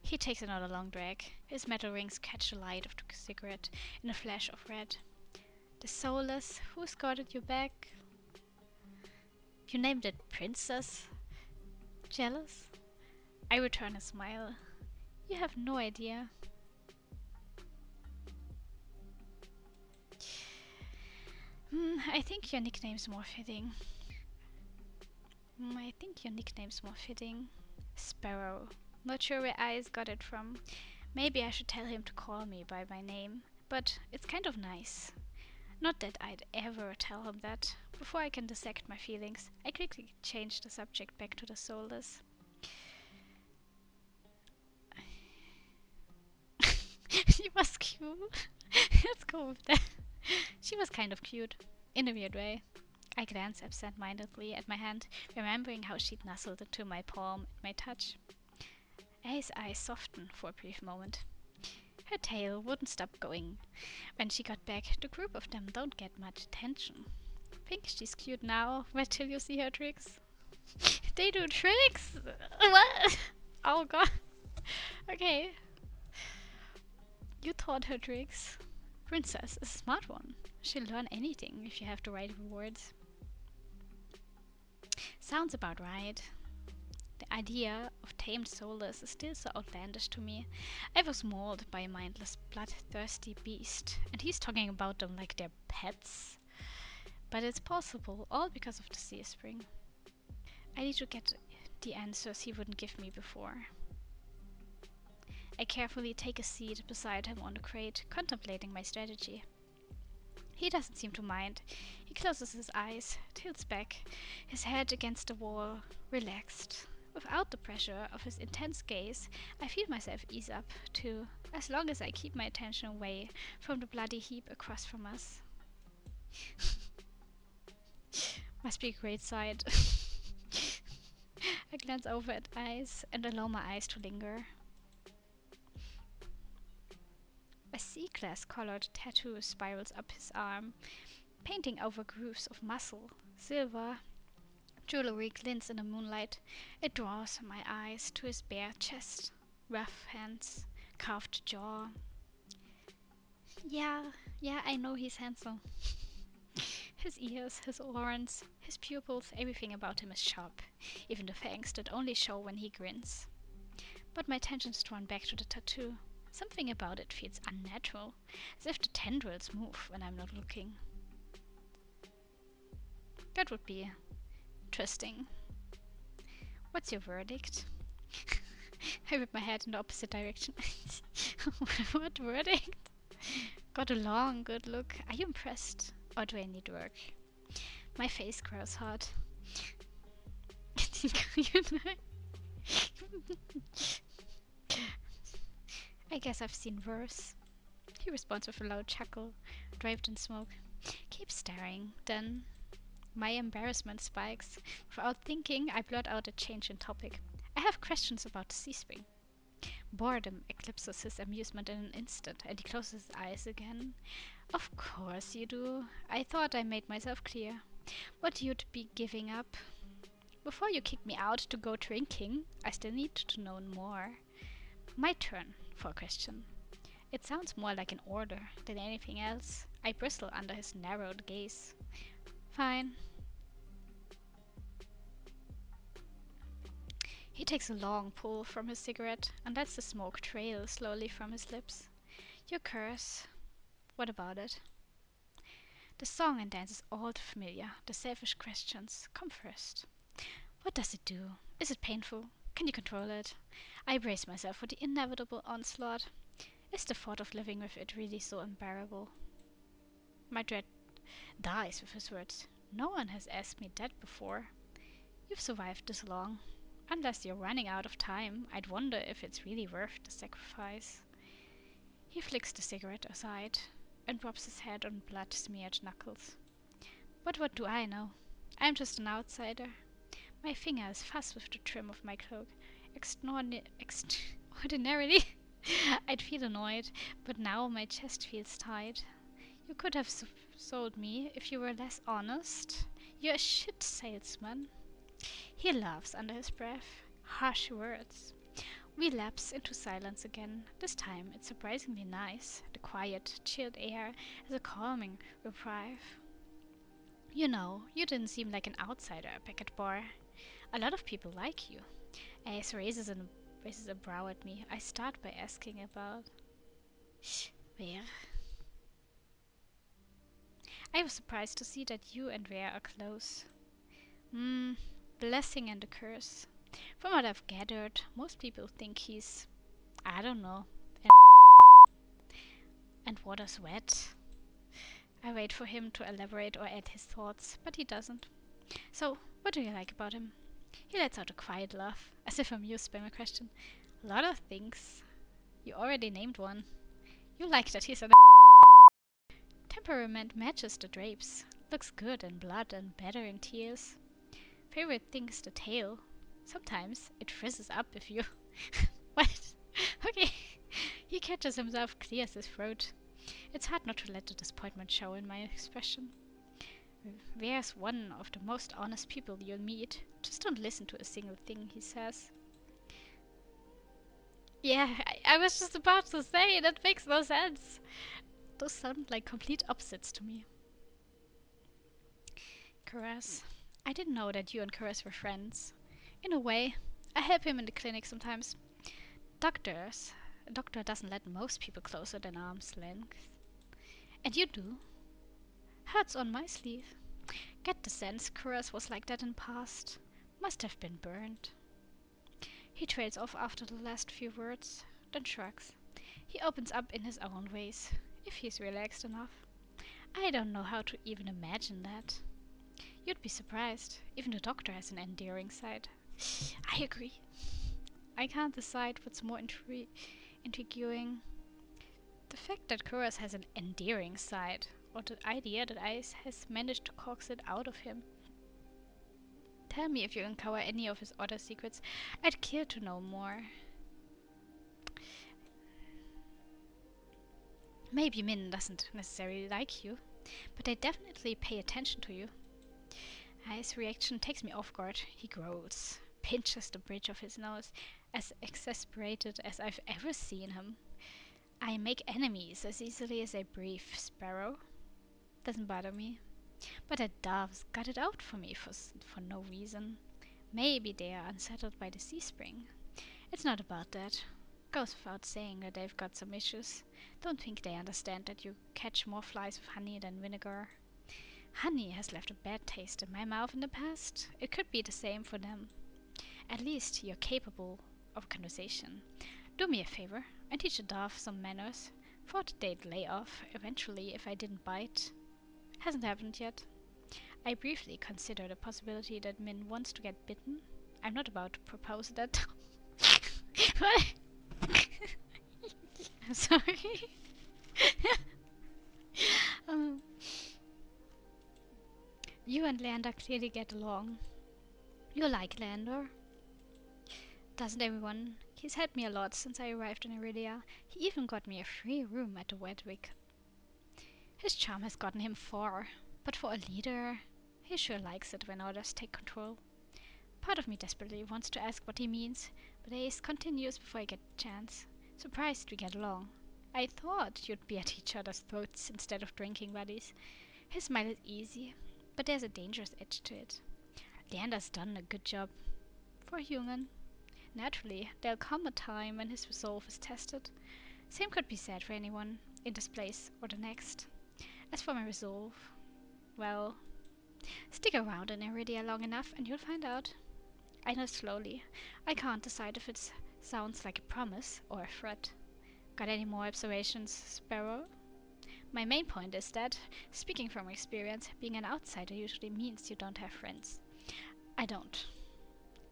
He takes another long drag. His metal rings catch the light of the cigarette in a flash of red. The soulless, who escorted you back? You named it Princess? Jealous? I return a smile. You have no idea. I think your nickname's more fitting. Sparrow. Not sure where Eyes got it from. Maybe I should tell him to call me by my name. But it's kind of nice. Not that I'd ever tell him that. Before I can dissect my feelings, I quickly change the subject back to the soulless. She was cute. Let's go with that. She was kind of cute. In a weird way. I glance absent-mindedly at my hand, remembering how she'd nestled into my palm at my touch. A's eyes softened for a brief moment. Her tail wouldn't stop going. When she got back, the group of them don't get much attention. Think she's cute now, wait till you see her tricks. They do tricks? What? Oh god. Okay. You taught her tricks. Princess is a smart one. She'll learn anything if you have the right words. Sounds about right. The idea of tamed soulless is still so outlandish to me. I was mauled by a mindless, bloodthirsty beast, and he's talking about them like they're pets. But it's possible, all because of the sea spring. I need to get the answers he wouldn't give me before. I carefully take a seat beside him on the crate, contemplating my strategy. He doesn't seem to mind. He closes his eyes, tilts back, his head against the wall, relaxed. Without the pressure of his intense gaze, I feel myself ease up, too, as long as I keep my attention away from the bloody heap across from us. Must be a great sight. I glance over at Eyes and allow my eyes to linger. A sea-glass-colored tattoo spirals up his arm, painting over grooves of muscle. Silver jewelry glints in the moonlight. It draws my eyes to his bare chest, rough hands, carved jaw. Yeah, I know he's handsome. His ears, his horns, his pupils, everything about him is sharp, even the fangs that only show when he grins. But my attention's drawn back to the tattoo. Something about it feels unnatural, as if the tendrils move when I'm not looking. That would be interesting. What's your verdict? I whip my head in the opposite direction. What verdict? Got a long, good look. Are you impressed? Or do I need work? My face grows hot. I guess I've seen worse. He responds with a loud chuckle, draped in smoke. Keep staring, then my embarrassment spikes. Without thinking, I blurt out a change in topic. I have questions about the sea spring. Boredom eclipses his amusement in an instant, and he closes his eyes again. Of course you do. I thought I made myself clear. What you'd be giving up. Before you kick me out to go drinking, I still need to know more. My turn for a question. It sounds more like an order than anything else. I bristle under his narrowed gaze. Fine. He takes a long pull from his cigarette and lets the smoke trail slowly from his lips. You curse. What about it? The song and dance is all too familiar. The selfish questions come first. What does it do? Is it painful? Can you control it? I brace myself for the inevitable onslaught. Is the thought of living with it really so unbearable? My dread dies with his words. No one has asked me that before. You've survived this long. Unless you're running out of time, I'd wonder if it's really worth the sacrifice. He flicks the cigarette aside and rubs his head on blood-smeared knuckles. But what do I know? I'm just an outsider. My fingers fuss with the trim of my cloak. Extraordinarily, I'd feel annoyed, but now my chest feels tight. You could have sold me if you were less honest. You're a shit salesman. He laughs under his breath. Harsh words. We lapse into silence again. This time it's surprisingly nice. The quiet, chilled air has a calming reprieve. You know, you didn't seem like an outsider back at bar. A lot of people like you. Ace raises a brow at me. I start by asking about... Where? I was surprised to see that you and Ware are close. Blessing and a curse. From what I've gathered, most people think he's... I don't know. And water's wet. I wait for him to elaborate or add his thoughts, but he doesn't. So, what do you like about him? He lets out a quiet laugh, as if amused by my question. A lot of things. You already named one. You like that he's an temperament matches the drapes. Looks good in blood and better in tears. Favorite thing's the tail. Sometimes it frizzes up if you... What? Okay. He catches himself, clears his throat. It's hard not to let the disappointment show in my expression. Ware's one of the most honest people you'll meet. Just don't listen to a single thing he says. Yeah, I was just about to say, that makes no sense. Those sound like complete opposites to me. Caress. I didn't know that you and Caress were friends. In a way, I help him in the clinic sometimes. A doctor doesn't let most people closer than arm's length. And you do. Hurts on my sleeve. Get the sense Caress was like that in past. Must have been burned. He trails off after the last few words, then shrugs. He opens up in his own ways, if he's relaxed enough. I don't know how to even imagine that. You'd be surprised. Even the doctor has an endearing side. I agree. I can't decide what's more intriguing. The fact that Koras has an endearing side, or the idea that Ice has managed to coax it out of him. Tell me if you uncover any of his other secrets. I'd kill to know more. Maybe Min doesn't necessarily like you, but they definitely pay attention to you. Ice's reaction takes me off guard. He growls, pinches the bridge of his nose, as exasperated as I've ever seen him. I make enemies as easily as I breathe, Sparrow. Doesn't bother me. But the doves got it out for me for no reason. Maybe they are unsettled by the sea spring. It's not about that. Goes without saying that they've got some issues. Don't think they understand that you catch more flies with honey than vinegar. Honey has left a bad taste in my mouth in the past. It could be the same for them. At least you're capable of conversation. Do me a favor and teach the dove some manners. Thought they'd lay off eventually if I didn't bite. Hasn't happened yet. I briefly consider the possibility that Min wants to get bitten. I'm not about to propose that. What? I'm sorry. You and Leander clearly get along. You like Leander. Doesn't everyone? He's helped me a lot since I arrived in Iridia. He even got me a free room at the Wedwick. His charm has gotten him far, but for a leader, he sure likes it when others take control. Part of me desperately wants to ask what he means, but Ace continues before I get a chance. Surprised we get along. I thought you'd be at each other's throats instead of drinking buddies. His smile is easy, but there's a dangerous edge to it. Leander's done a good job. For a human. Naturally, there'll come a time when his resolve is tested. Same could be said for anyone, in this place or the next. As for my resolve, well, stick around in Iridia long enough and you'll find out. I know slowly. I can't decide if it sounds like a promise or a threat. Got any more observations, Sparrow? My main point is that, speaking from experience, being an outsider usually means you don't have friends. I don't.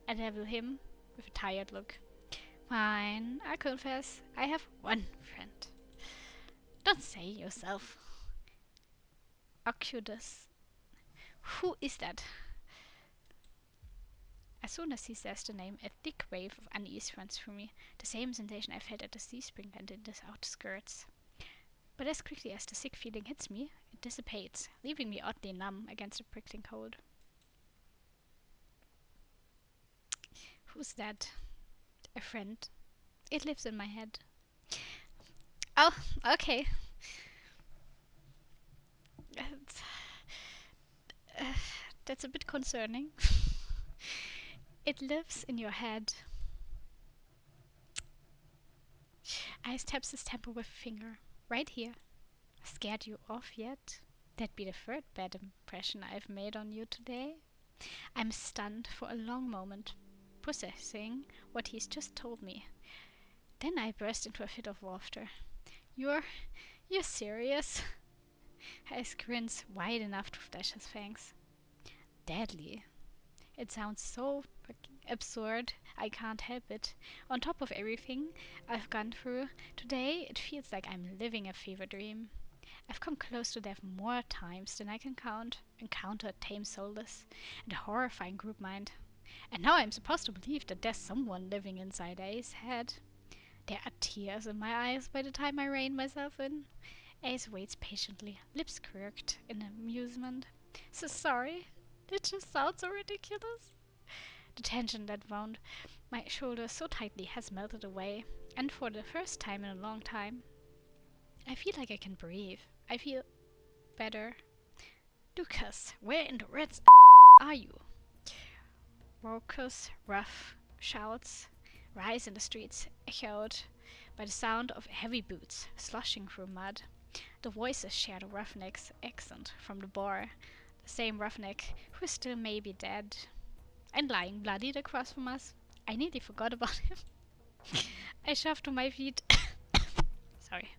I level him with a tired look. Fine, I confess, I have one friend. Don't say yourself. Oculus. Who is that? As soon as he says the name, a thick wave of unease runs through me, the same sensation I felt at the sea spring vent in the outskirts. But as quickly as the sick feeling hits me, it dissipates, leaving me oddly numb against the prickling cold. Who's that? A friend. It lives in my head. Oh, okay. That's a bit concerning. It lives in your head. Ice taps his temple with a finger. Right here. Scared you off yet? That'd be the third bad impression I've made on you today. I'm stunned for a long moment, processing what he's just told me. Then I burst into a fit of laughter. You're serious? Ice grins wide enough to flash his fangs. Deadly. It sounds so absurd, I can't help it. On top of everything I've gone through, today it feels like I'm living a fever dream. I've come close to death more times than I can count, encountered tame soulless and a horrifying group mind. And now I'm supposed to believe that there's someone living inside A's head. There are tears in my eyes by the time I rein myself in. Ace waits patiently, lips quirked in amusement. So sorry. It just sounds so ridiculous. The tension that wound my shoulders so tightly has melted away, and for the first time in a long time, I feel like I can breathe. I feel better. Lucas, where in the red's are you? Raucous, rough shouts rise in the streets, echoed by the sound of heavy boots sloshing through mud. The voices share the roughneck's accent from the bar, the same roughneck who still may be dead and lying bloodied across from us. I nearly forgot about him. I shoved to my feet. Sorry.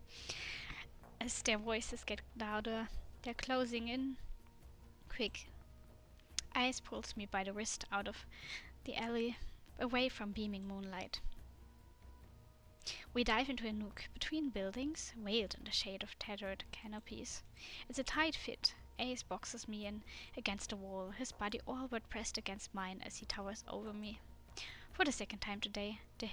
As their voices get louder, they're closing in. Quick. Ice pulls me by the wrist out of the alley, away from beaming moonlight. We dive into a nook between buildings, veiled in the shade of tethered canopies. It's a tight fit. Ace boxes me in against the wall, his body all but pressed against mine as he towers over me. For the second time today, the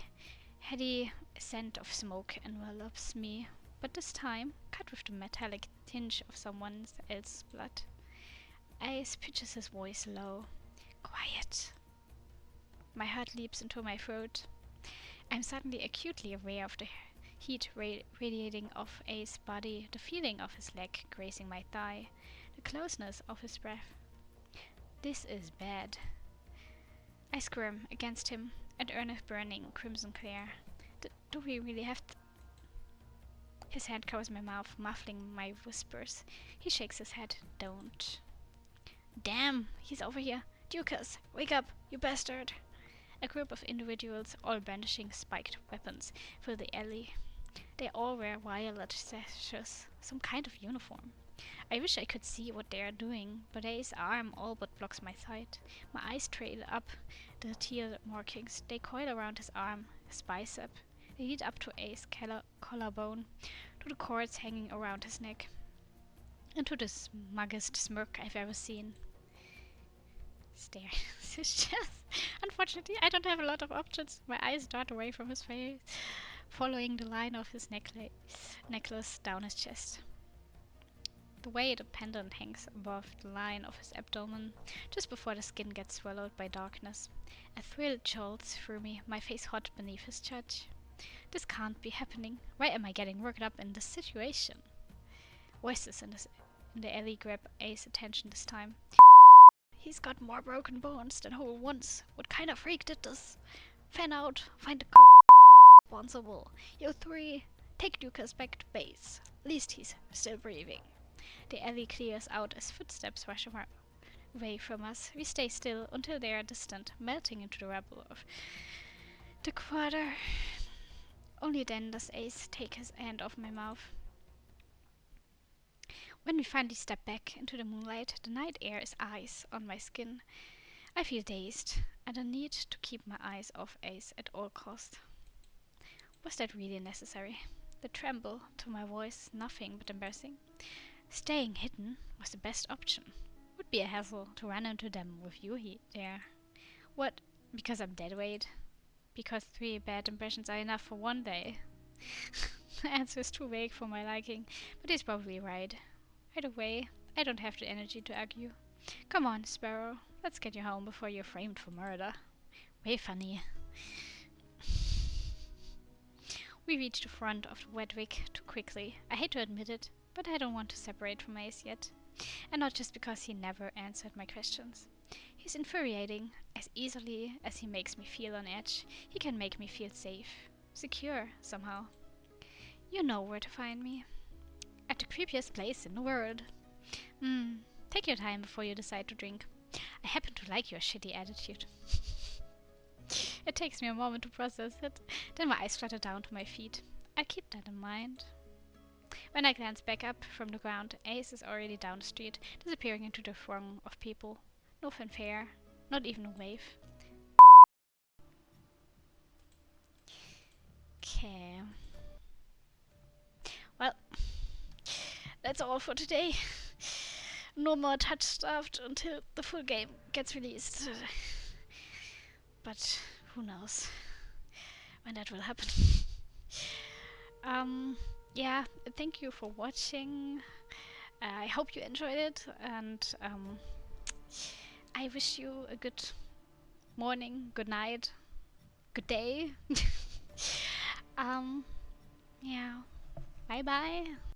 heady scent of smoke envelops me, but this time cut with the metallic tinge of someone else's blood. Ace pitches his voice low. Quiet. My heart leaps into my throat. I'm suddenly acutely aware of the heat radiating off Ace's body, the feeling of his leg grazing my thigh, the closeness of his breath. This is bad. I squirm against him and earn a burning crimson glare. Do we really have to? His hand covers my mouth, muffling my whispers. He shakes his head. Don't. Damn, he's over here. Dukas, wake up, you bastard. A group of individuals, all brandishing spiked weapons, fill the alley. They all wear violet sashes, some kind of uniform. I wish I could see what they are doing, but Ace's arm all but blocks my sight. My eyes trail up the tear markings. They coil around his arm, his bicep. They lead up to Ace's collarbone, to the cords hanging around his neck, and to the smuggest smirk I've ever seen. Stare his chest. Unfortunately, I don't have a lot of options. My eyes dart away from his face, following the line of his necklace down his chest. The way the pendant hangs above the line of his abdomen, just before the skin gets swallowed by darkness. A thrill jolts through me, my face hot beneath his touch. This can't be happening. Why am I getting worked up in this situation? Voices in the alley grab Ace's attention this time. He's got more broken bones than whole ones. What kind of freak did this? Fan out, find the responsible. You three, take Lucas back to base. At least he's still breathing. The alley clears out as footsteps rush away from us. We stay still until they are distant, melting into the rubble of the quarter. Only then does Ace take his hand off my mouth. When we finally step back into the moonlight, the night air is ice on my skin. I feel dazed, and I need to keep my eyes off Ace at all cost. Was that really necessary? The tremble to my voice, nothing but embarrassing. Staying hidden was the best option. Would be a hassle to run into them with you there. What? Because I'm deadweight? Because 3 bad impressions are enough for one day? The answer is too vague for my liking, but he's probably right. Either way, I don't have the energy to argue. Come on, Sparrow, let's get you home before you're framed for murder. Way funny. We reach the front of the Wedwick too quickly. I hate to admit it, but I don't want to separate from Ace yet. And not just because he never answered my questions. He's infuriating. As easily as he makes me feel on edge, he can make me feel safe. Secure, somehow. You know where to find me. At the creepiest place in the world. Take your time before you decide to drink. I happen to like your shitty attitude. It takes me a moment to process it. Then my eyes flutter down to my feet. I'll keep that in mind. When I glance back up from the ground, Ace is already down the street, disappearing into the throng of people. No fanfare, not even a wave. Okay. Well, that's all for today. No more Touchstarved until the full game gets released. But who knows when that will happen. Yeah, thank you for watching. I hope you enjoyed it, and I wish you a good morning, good night, good day. Yeah, bye bye.